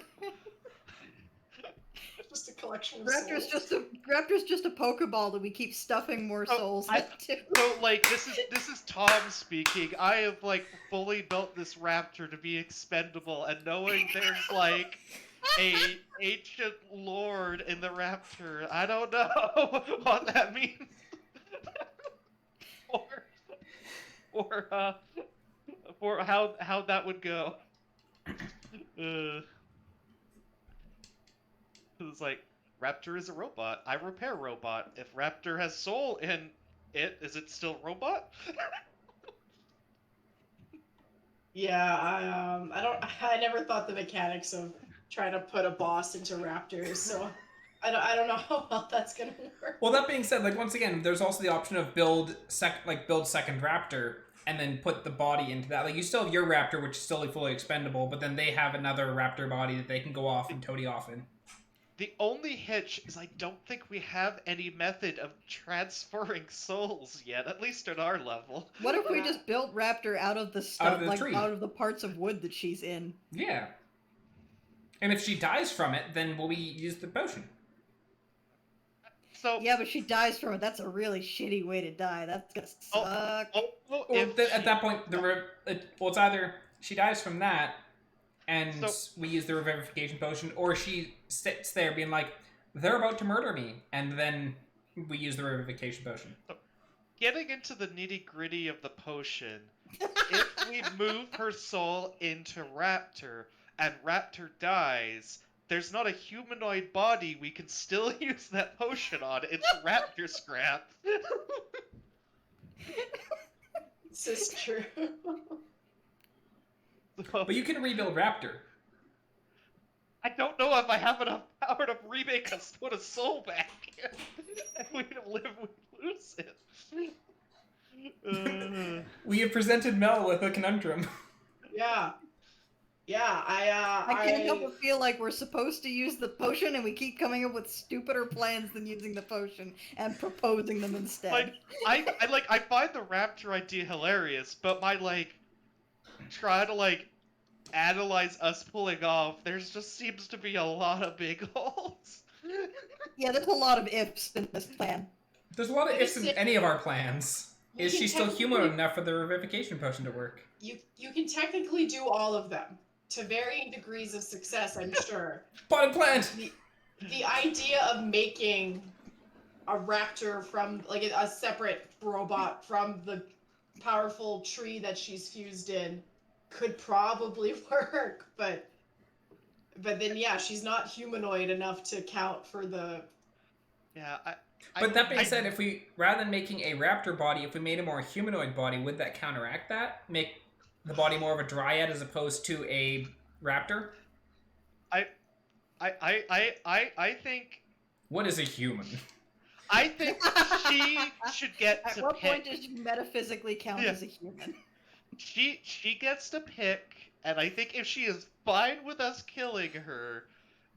Just a collection of Raptor's souls. Raptor's just a Pokeball that we keep stuffing more Oh, souls I- into. So like this is Tom speaking. I have like fully built this raptor to be expendable, and knowing there's like a ancient lord in the raptor, I don't know what that means. or for how that would go. It's like Raptor is a robot. I repair robot. If Raptor has soul in it, is it still robot? Yeah, I never thought the mechanics of trying to put a boss into raptors, so I don't know how well that's gonna work. well, that being said, like once again, there's also the option of build second Raptor and then put the body into that. Like you still have your Raptor, which is still fully expendable, but then they have another Raptor body that they can go off and toady off in. The only hitch is I don't think we have any method of transferring souls yet, at least at our level. What if we just built Raptor out of the stuff, Out of the like tree. out of the parts of wood that she's in? Yeah. And if she dies from it, then will we use the potion? So Yeah, but she dies from it. That's a really shitty way to die. That's gonna suck. well, Well, if at that point, it's either she dies from that, and So- we use the revivification potion, or she sits there being like, "They're about to murder me," and then we use the revivification potion. getting into the nitty gritty of the potion, if we move her soul into Raptor and Raptor dies, there's not a humanoid body we can still use that potion on. It's Raptor scrap. This is true. But you can rebuild Raptor. I don't know if I have enough power to remake us put a soul back. If we live, we lose it. We have presented Mel with a conundrum. Yeah. Yeah, I can't help but feel like we're supposed to use the potion, and we keep coming up with stupider plans than using the potion and proposing them instead. Like I find the raptor idea hilarious, but my try to analyze us pulling off, there's just seems to be a lot of big holes. Yeah, there's a lot of ifs in this plan. There's a lot of ifs in any of our plans. You Is can she still technically- humanoid enough for the revivification potion to work? You can technically do all of them to varying degrees of success, I'm sure. Bottom plant! The idea of making a raptor from like a separate robot from the powerful tree that she's fused in could probably work, but then yeah, she's not humanoid enough to count for the. Yeah, But that being said, if we, rather than making a raptor body, if we made a more humanoid body, would that counteract that? Make the body more of a dryad as opposed to a raptor? I think What is a human? I think she should get At to what point pick. does she metaphysically count Yeah. as a human? She gets to pick, and I think if she is fine with us killing her,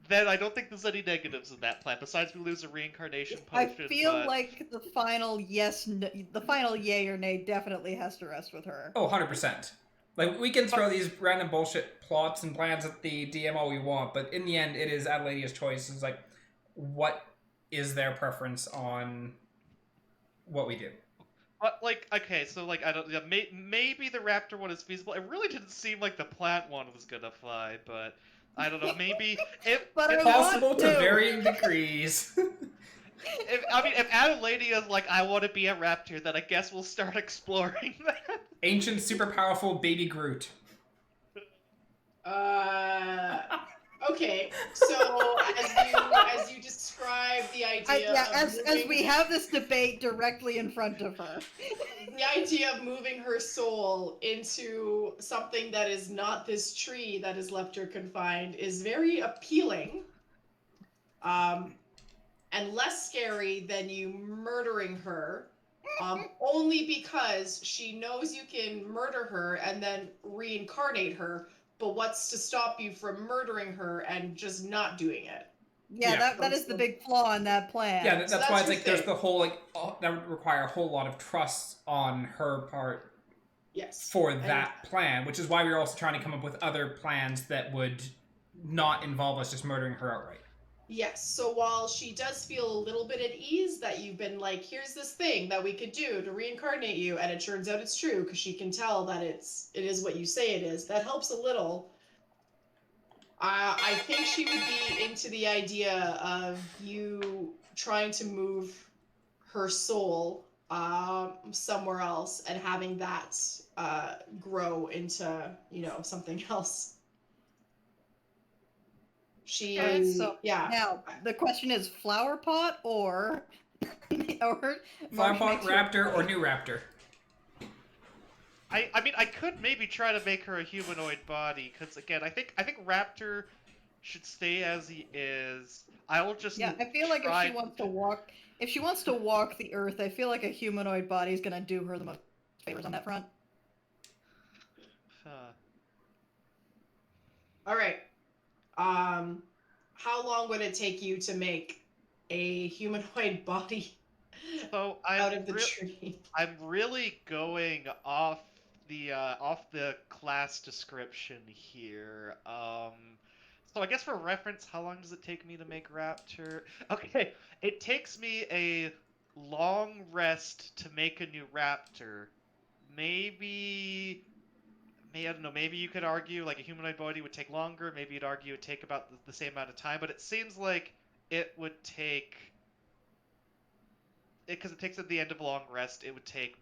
then I don't think there's any negatives in that plan. Besides, we lose a reincarnation I potion. feel but... like the final the final yay or nay definitely has to rest with her. Oh, 100%. Like, we can throw these random bullshit plots and plans at the DM all we want, but in the end, it is Adelaide's choice. It's like, what is their preference on what we do? But okay, so I don't. Yeah, maybe the raptor one is feasible. It really didn't seem like the plant one was gonna fly, but I don't know. Maybe if But I Possible want to to. varying degrees. if Adelaide is like, I want to be a raptor, then I guess we'll start exploring that. Ancient, super powerful baby Groot. Okay, so as you describe the idea Yeah, of as moving, we have this debate directly in front of her. the idea of moving her soul into something that is not this tree that has left her confined is very appealing, and less scary than you murdering her, only because she knows you can murder her and then reincarnate her. But what's to stop you from murdering her and just not doing it? Yeah, Yeah. that is the big flaw in that plan. Yeah, So that's why it's your like there's thing. the whole like that would require a whole lot of trust on her part Yes. for And- that plan, which is why we were also trying to come up with other plans that would not involve us just murdering her outright. Yes. So while she does feel a little bit at ease that you've been like, here's this thing that we could do to reincarnate you, and it turns out it's true because she can tell that it is what you say it is. That helps a little. I think she would be into the idea of you trying to move her soul somewhere else and having that grow into something else. She Okay, so yeah. now the question is flower pot or Flower Marsh pot, makes her raptor, or boy. new raptor. I mean, I could maybe try to make her a humanoid body, because again, I think Raptor should stay as he is. I will just Yeah, I feel like try... if she wants to walk the earth, I feel like a humanoid body is gonna do her the most favors on that front. All right. How long would it take you to make a humanoid body So out of the tree? I'm really going off the class description here. So I guess for reference, how long does it take me to make Raptor? Okay, it takes me a long rest to make a new Raptor. I don't know, maybe you could argue like a humanoid body would take longer, maybe you'd argue it would take about the same amount of time, but it seems like it would take... Because it takes at the end of a long rest, it would take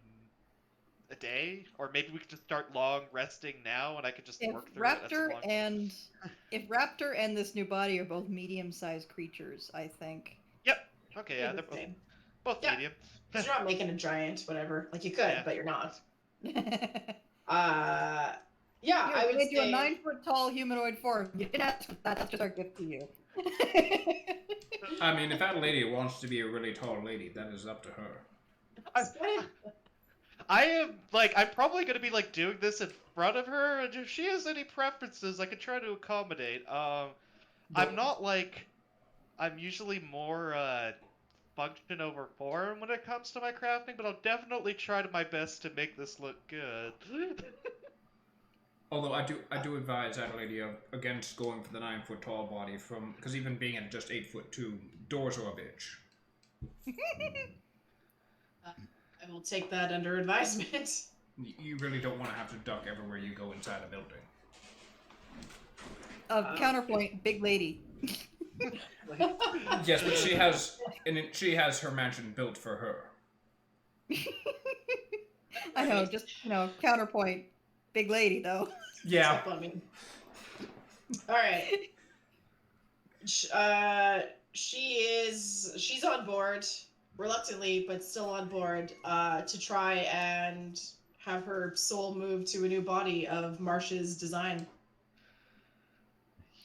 a day, or maybe we could just start long resting now, and I could just work through it. That's a long... If Raptor and this new body are both medium-sized creatures, I think. Yep. Okay. Yeah, They're they're the same. both Yeah. medium. Because you're not making a giant, whatever. Like you could, Yeah. but you're not. Yeah, I would made you a say 9-foot tall humanoid form. You didn't ask for that. That's just our gift to you. I mean, if that lady wants to be a really tall lady, that is up to her. I am I'm probably gonna be doing this in front of her, and if she has any preferences, I can try to accommodate. I'm not I'm usually more function over form when it comes to my crafting, but I'll definitely try to my best to make this look good. Although I do advise that lady against going for the 9-foot tall body because even being at just 8'2", doors are a bitch. I will take that under advisement. You really don't want to have to duck everywhere you go inside a building. Counterpoint, big lady. Yes, but she has her mansion built for her. I know, just counterpoint, big lady though. Yeah. All right. She's on board, reluctantly, but still on board, to try and have her soul move to a new body of Marsh's design.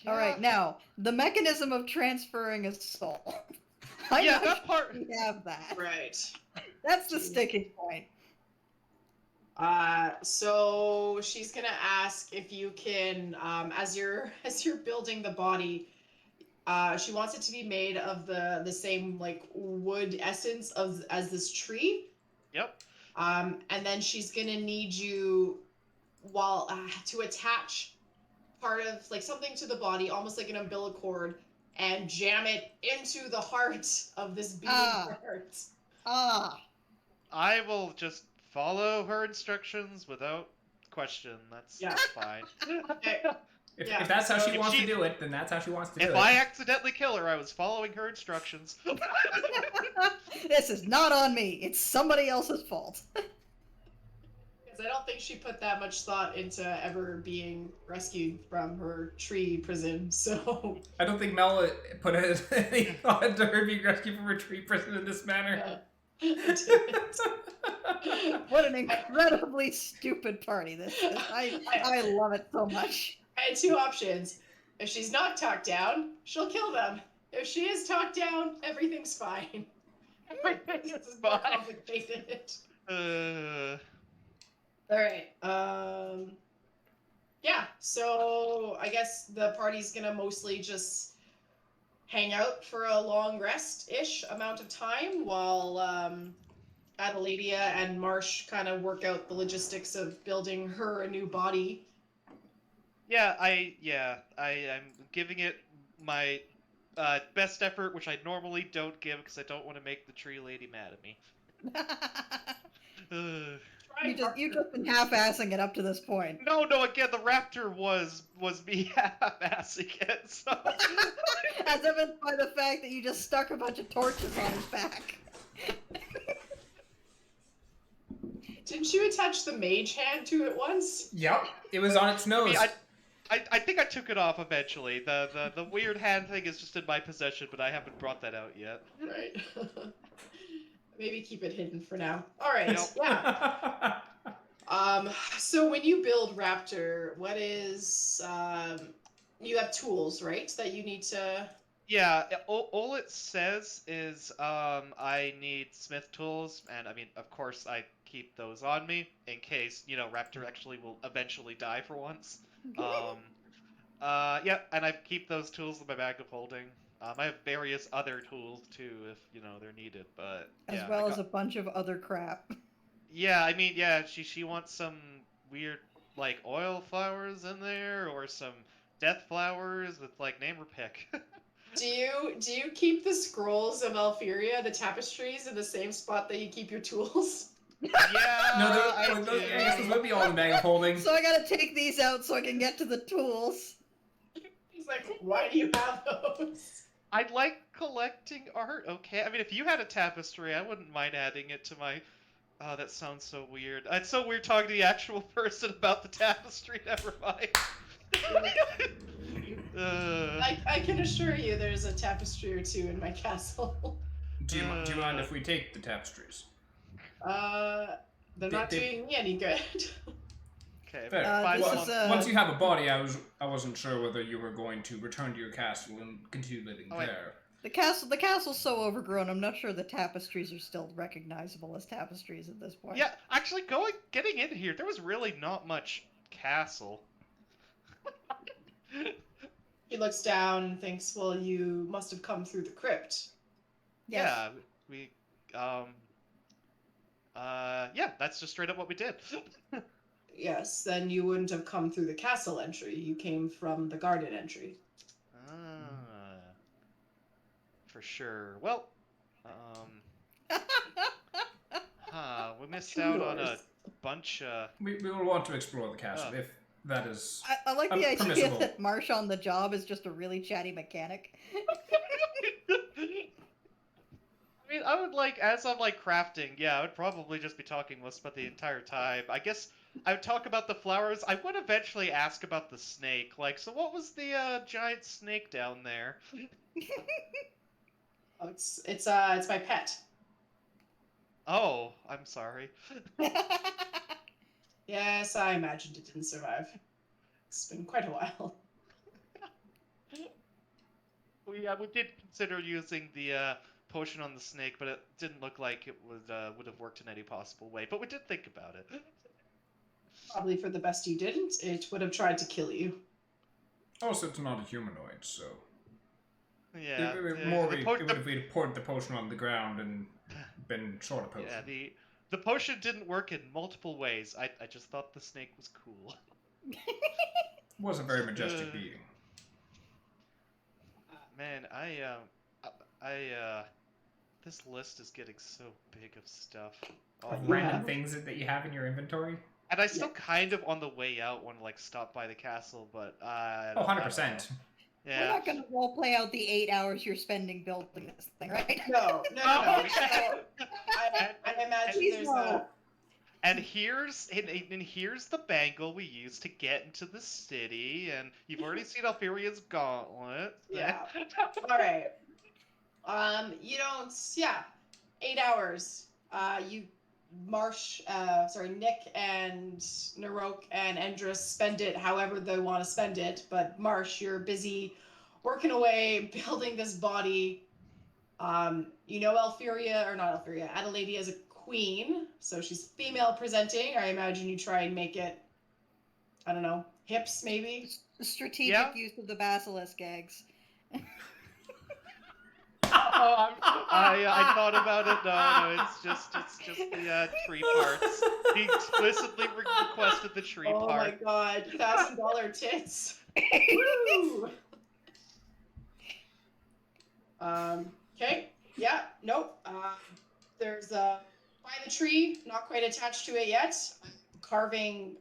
All right, now the mechanism of transferring a soul. That part. We have that. Right. That's the sticking point. So she's gonna ask if you can, as you're building the body, she wants it to be made of the same wood essence as this tree. Yep. And then she's gonna need you to attach part of something to the body, almost like an umbilical cord, and jam it into the heart of this beating heart. I will just follow her instructions without question. That's fine. If that's how she wants to do it, then that's how she wants to do it. If I accidentally kill her, I was following her instructions. This is not on me. It's somebody else's fault. Because I don't think she put that much thought into ever being rescued from her tree prison, so... I don't think Mel put any thought into her being rescued from her tree prison in this manner. What an incredibly stupid party this is. I love it so much. I had two options. If she's not talked down, she'll kill them. If she is talked down, everything's fine. This is more complicated. Alright, yeah, so I guess the party's gonna mostly just hang out for a long rest-ish amount of time while Adeladia and Marsh kind of work out the logistics of building her a new body. Yeah, I'm giving it my best effort, which I normally don't give because I don't want to make the tree lady mad at me. Ugh. You've just been half-assing it up to this point. No, again, the raptor was me half-assing it, so... As evidenced by the fact that you just stuck a bunch of torches on his back. Didn't you attach the mage hand to it once? Yep, it was on its nose. I think I took it off eventually. The weird hand thing is just in my possession, but I haven't brought that out yet. Right. Maybe keep it hidden for now. All right. Nope. Yeah. So when you build Raptor, what is you have tools, right? That you need to. Yeah. All it says is I need smith tools, and I mean, of course, I keep those on me in case Raptor actually will eventually die for once. Yeah, and I keep those tools in my bag of holding. I have various other tools too, if they're needed. But As yeah, well as a bunch of other crap. Yeah, I mean, yeah, she wants some weird like oil flowers in there, or some death flowers with like name or pick. Do you keep the scrolls of Alferia, the tapestries, in the same spot that you keep your tools? Yeah, No, I I guess do. those would be all in the bag of holding. So I gotta take these out so I can get to the tools. He's like, why do you have those? I like collecting art. Okay, I mean, if you had a tapestry, I wouldn't mind adding it to my. Oh, that sounds so weird. It's so weird talking to the actual person about the tapestry. Never mind. I can assure you there's a tapestry or two in my castle. Do you mind if we take the tapestries? They're not doing me any good. Okay, Fair. Once you have a body, I wasn't sure whether you were going to return to your castle and continue living there. The castle's so overgrown, I'm not sure the tapestries are still recognizable as tapestries at this point. Yeah, actually, getting in here, there was really not much castle. He looks down and thinks, well, you must have come through the crypt. Yes. Yeah, we, yeah, that's just straight up what we did. Yes, then you wouldn't have come through the castle entry. You came from the garden entry. For sure. Well, we missed out on a bunch. We will want to explore the castle if that is. I like the idea permissible. that Marsh on the job is just a really chatty mechanic. I mean, I would as I'm crafting, yeah, I would probably just be talking most about the entire time. I guess I would talk about the flowers. I would eventually ask about the snake. So what was the giant snake down there? Oh, it's my pet. Oh, I'm sorry. Yes, I imagined it didn't survive. It's been quite a while. We did consider using the potion on the snake, but it didn't look like it would have worked in any possible way. But we did think about it. Probably for the best you didn't. It would have tried to kill you. Also, it's not a humanoid, so. Yeah. It would have poured the potion on the ground and been short of potion. Yeah, the potion didn't work in multiple ways. I just thought the snake was cool. It was a very majestic being. Man, this list is getting so big of stuff. Of random things that you have in your inventory. And I still kind of on the way out want to stop by the castle, but 100%. We're not gonna roleplay out the 8 hours you're spending building this thing, right? No. I imagine Please there's no. And here's the bangle we use to get into the city, and you've already seen Alferia's gauntlet. Yeah. All right. You don't. Yeah. 8 hours. Nick and Naroke and Endress spend it however they want to spend it, but Marsh, you're busy working away, building this body. Adelaide is a queen, so she's female presenting. I imagine you try and make it, I don't know, hips maybe? Strategic use of the basilisk eggs. I thought about it. No, it's just the tree parts. He explicitly requested the tree Oh my part. god, $1,000 tits. Woo! Okay. Yeah. Nope. There's by the tree, not quite attached to it yet. I'm carving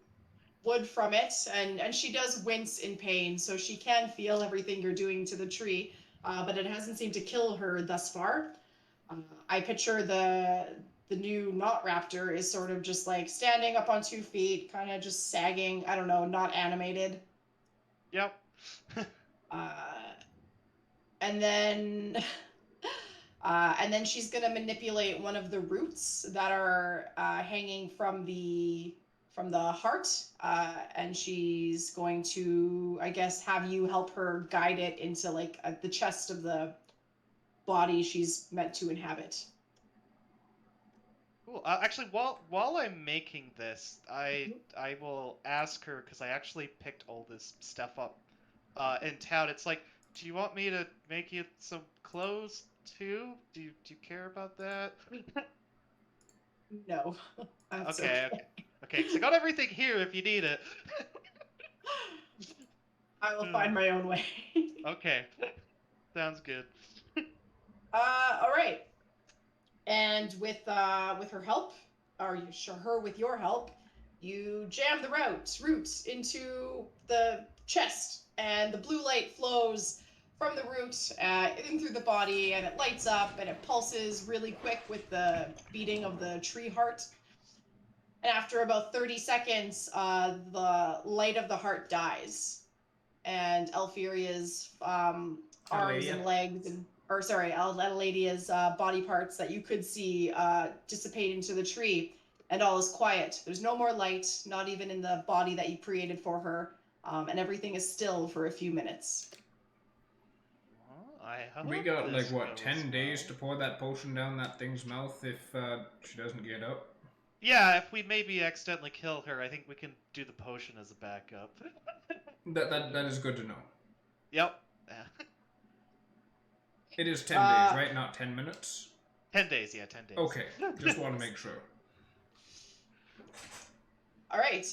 wood from it, and she does wince in pain, so she can feel everything you're doing to the tree, but it hasn't seemed to kill her thus far. I picture the new Knot Raptor is sort of just like standing up on 2 feet, kind of just sagging. I don't know, not animated. Yep. Uh, and then and then she's gonna manipulate one of the roots that are hanging from the heart, and she's going to, I guess, have you help her guide it into like the chest of the body she's meant to inhabit. Cool. Actually, while I'm making this, I will ask her because I actually picked all this stuff up in town. It's like, do you want me to make you some clothes too? Do you care about that? No, that's Okay, okay. okay, because I got everything here if you need it. I will find my own way. Okay, sounds good. All right. And with her help, or her with your help, you jam the roots into the chest, and the blue light flows from the root in through the body, and it lights up and it pulses really quick with the beating of the tree heart. And after about 30 seconds, the light of the heart dies, and Elfiria's arms Aledia. and legs and Adeladia's body parts that you could see dissipate into the tree, and all is quiet. There's no more light, not even in the body that you created for her, and everything is still for a few minutes. Well, I hope We got this like what, goes 10 days well. to pour that potion down that thing's mouth if she doesn't get up. Yeah, if we maybe accidentally kill her, I think we can do the potion as a backup. That is good to know. Yep. It is 10 days, right? Not 10 minutes? 10 days, yeah, 10 days. Okay, just want to make sure. All right.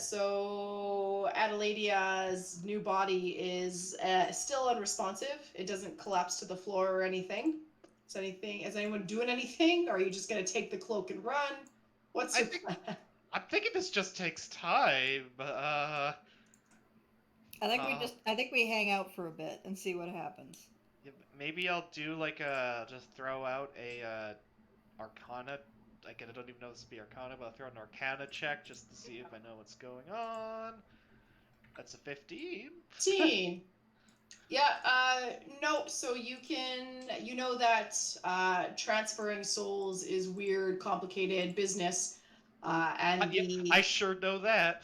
So Adeladia's new body is still unresponsive. It doesn't collapse to the floor or anything. Is anyone doing anything? Or are you just gonna take the cloak and run? What's your plan? I'm thinking this just takes time. I think we hang out for a bit and see what happens. Yeah, maybe I'll do like just throw out a Arcana. Again, I don't even know if this would be Arcana, but I'll throw an Arcana check just to see if I know what's going on. That's a 15. 15. Yeah, no, so you know that transferring souls is weird, complicated business, and I sure know that.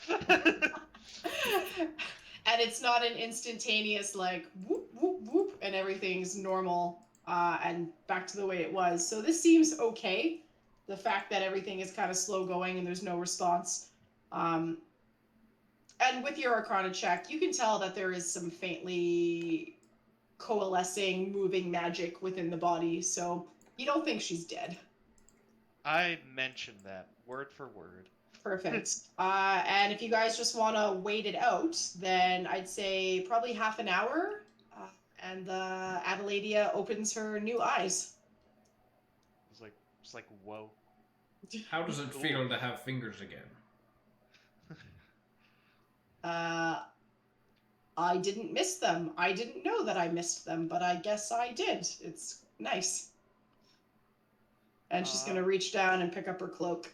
and it's not an instantaneous like whoop whoop whoop and everything's normal and back to the way it was. So this seems okay. The fact that everything is kind of slow going and there's no response. And with your Arcana check, you can tell that there is some faintly coalescing, moving magic within the body. So you don't think she's dead. I mentioned that word for word. Perfect. And if you guys just want to wait it out, then I'd say probably half an hour. And Adeladia opens her new eyes. It's like whoa. How does it feel to have fingers again? I didn't miss them. I didn't know that I missed them, but I guess I did. It's nice. And she's going to reach down and pick up her cloak.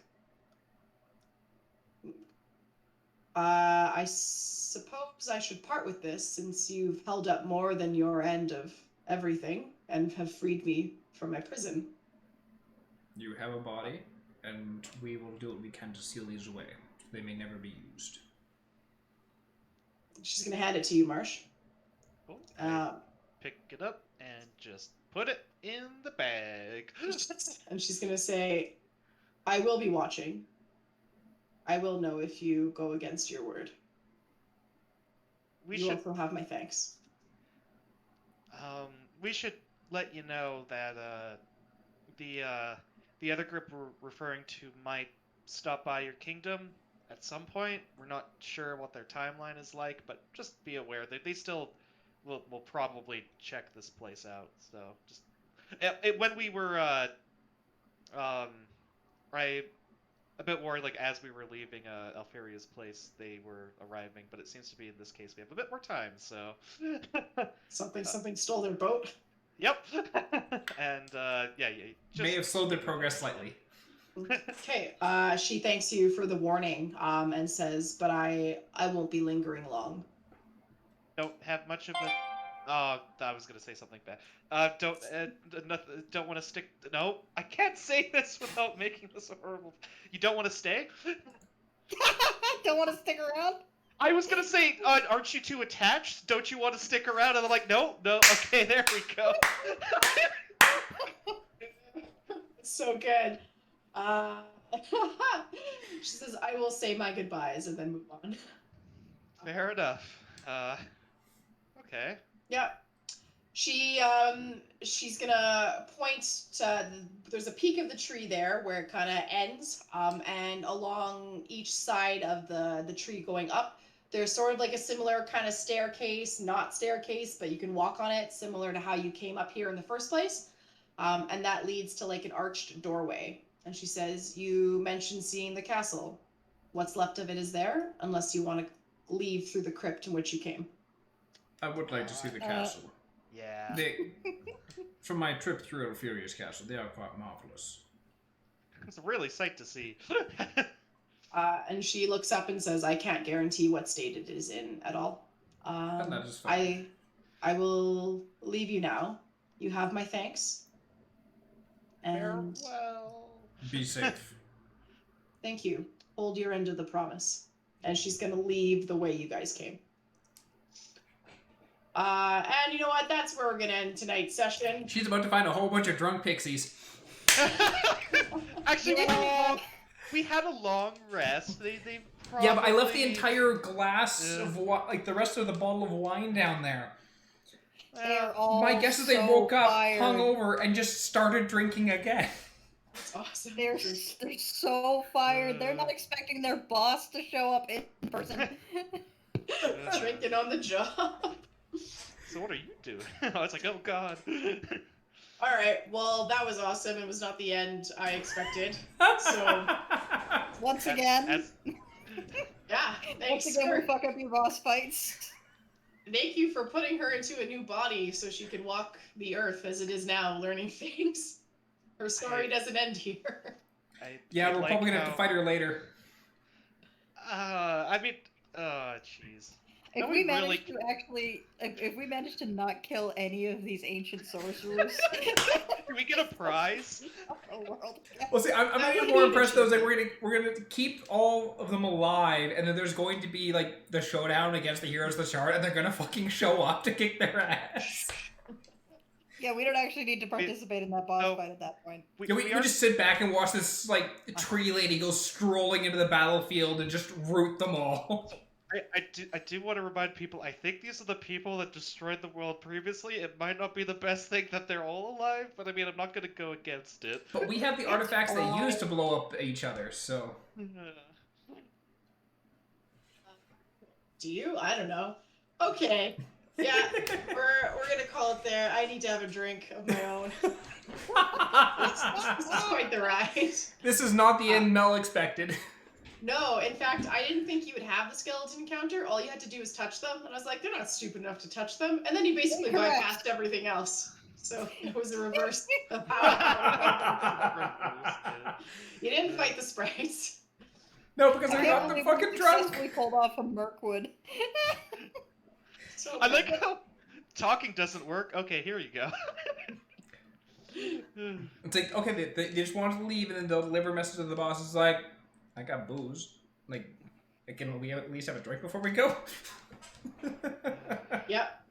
I suppose I should part with this since you've held up more than your end of everything and have freed me from my prison. You have a body, and we will do what we can to seal these away. They may never be used. She's going to hand it to you, Marsh. Cool. Pick it up and just put it in the bag. And she's going to say, I will be watching. I will know if you go against your word. You also have my thanks. We should let you know that the other group we're referring to might stop by your kingdom at some point. We're not sure what their timeline is like, but just be aware that they still will probably check this place out. So just when we were I a bit worried, like as we were leaving Alferia's place, they were arriving, but it seems to be in this case we have a bit more time. So Something stole their boat. yep, and yeah, just May have slowed their progress slightly. Okay. She thanks you for the warning, and says, "But I won't be lingering long." don't have much of a. I was gonna say something bad. Don't want to stick. No, I can't say this without making this a horrible. You don't want to stay? Don't want to stick around? I was gonna say, aren't you too attached? Don't you want to stick around? And I'm like, no. Okay, there we go. So good. She says, "I will say my goodbyes and then move on." Fair enough. Okay. Yeah. She's gonna point to, there's a peak of the tree there where it kind of ends, and along each side of the tree going up, there's sort of like a similar kind of staircase, not staircase, but you can walk on it, similar to how you came up here in the first place, and that leads to like an arched doorway. And she says, "You mentioned seeing the castle. What's left of it is there, unless you want to leave through the crypt in which you came." I would like to see the castle. Yeah. From my trip through Alferia's castle, they are quite marvelous. It's a really sight to see. And she looks up and says, "I can't guarantee what state it is in at all. And that is fine. I will leave you now. You have my thanks. And Farewell. Be safe. thank you. Hold your end of the promise." And she's going to leave the way you guys came. And you know what? That's where we're going to end tonight's session. She's about to find a whole bunch of drunk pixies. Actually, we had a long rest. They probably... Yeah, but I left the entire glass of like the rest of the bottle of wine down there. They're all My guess is they so woke up, fired. hung over, and just started drinking again. That's awesome. They're so fired. They're not expecting their boss to show up in person. Drinking on the job. So what are you doing? I was like, oh god. All right. Well, that was awesome. It was not the end I expected. So, Once again, yeah. Thanks. we fuck up your boss fights. Thank you for putting her into a new body so she can walk the earth as it is now, learning things. Her story doesn't end here. Yeah, we're probably gonna have to fight her later. I mean, jeez. If we manage to not kill any of these ancient sorcerers, Can we get a prize? the world. Well, see, I'm even more impressed though. Is like we're gonna keep all of them alive, and then there's going to be like the showdown against the heroes of the shard, and they're gonna fucking show up to kick their ass. Yeah, we don't actually need to participate in that boss fight at that point. We just sit back and watch this like tree lady go strolling into the battlefield and just root them all. I do want to remind people, I think these are the people that destroyed the world previously. It might not be the best thing that they're all alive, but I mean, I'm not going to go against it. But we have the artifacts they use to blow up each other, so... Do you? I don't know. Okay. Yeah, we're gonna call it there. I need to have a drink of my own. This is quite the ride. This is not the end Mel expected. No, in fact, I didn't think you would have the skeleton counter. All you had to do was touch them, and I was like, they're not stupid enough to touch them. And then you basically bypassed everything else. So it was a reverse of how you didn't fight the sprites. No, because I got them fucking drunk. We pulled off a Mirkwood. So I like how talking doesn't work. Okay, here you go. It's like, okay, they just wanted to leave, and then they'll deliver a message to the boss. It's like, I got booze. Like, can we at least have a drink before we go? Yep.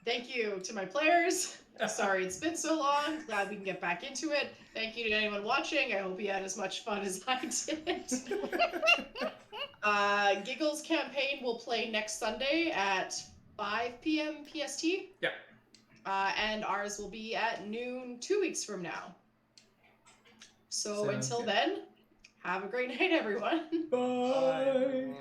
Thank you to my players. Sorry it's been so long. Glad we can get back into it. Thank you to anyone watching. I hope you had as much fun as I did. Giggles campaign will play next Sunday at 5 p.m. PST. Yeah. and ours will be at noon 2 weeks from now. So Sounds until good. then, have a great night, everyone. Bye.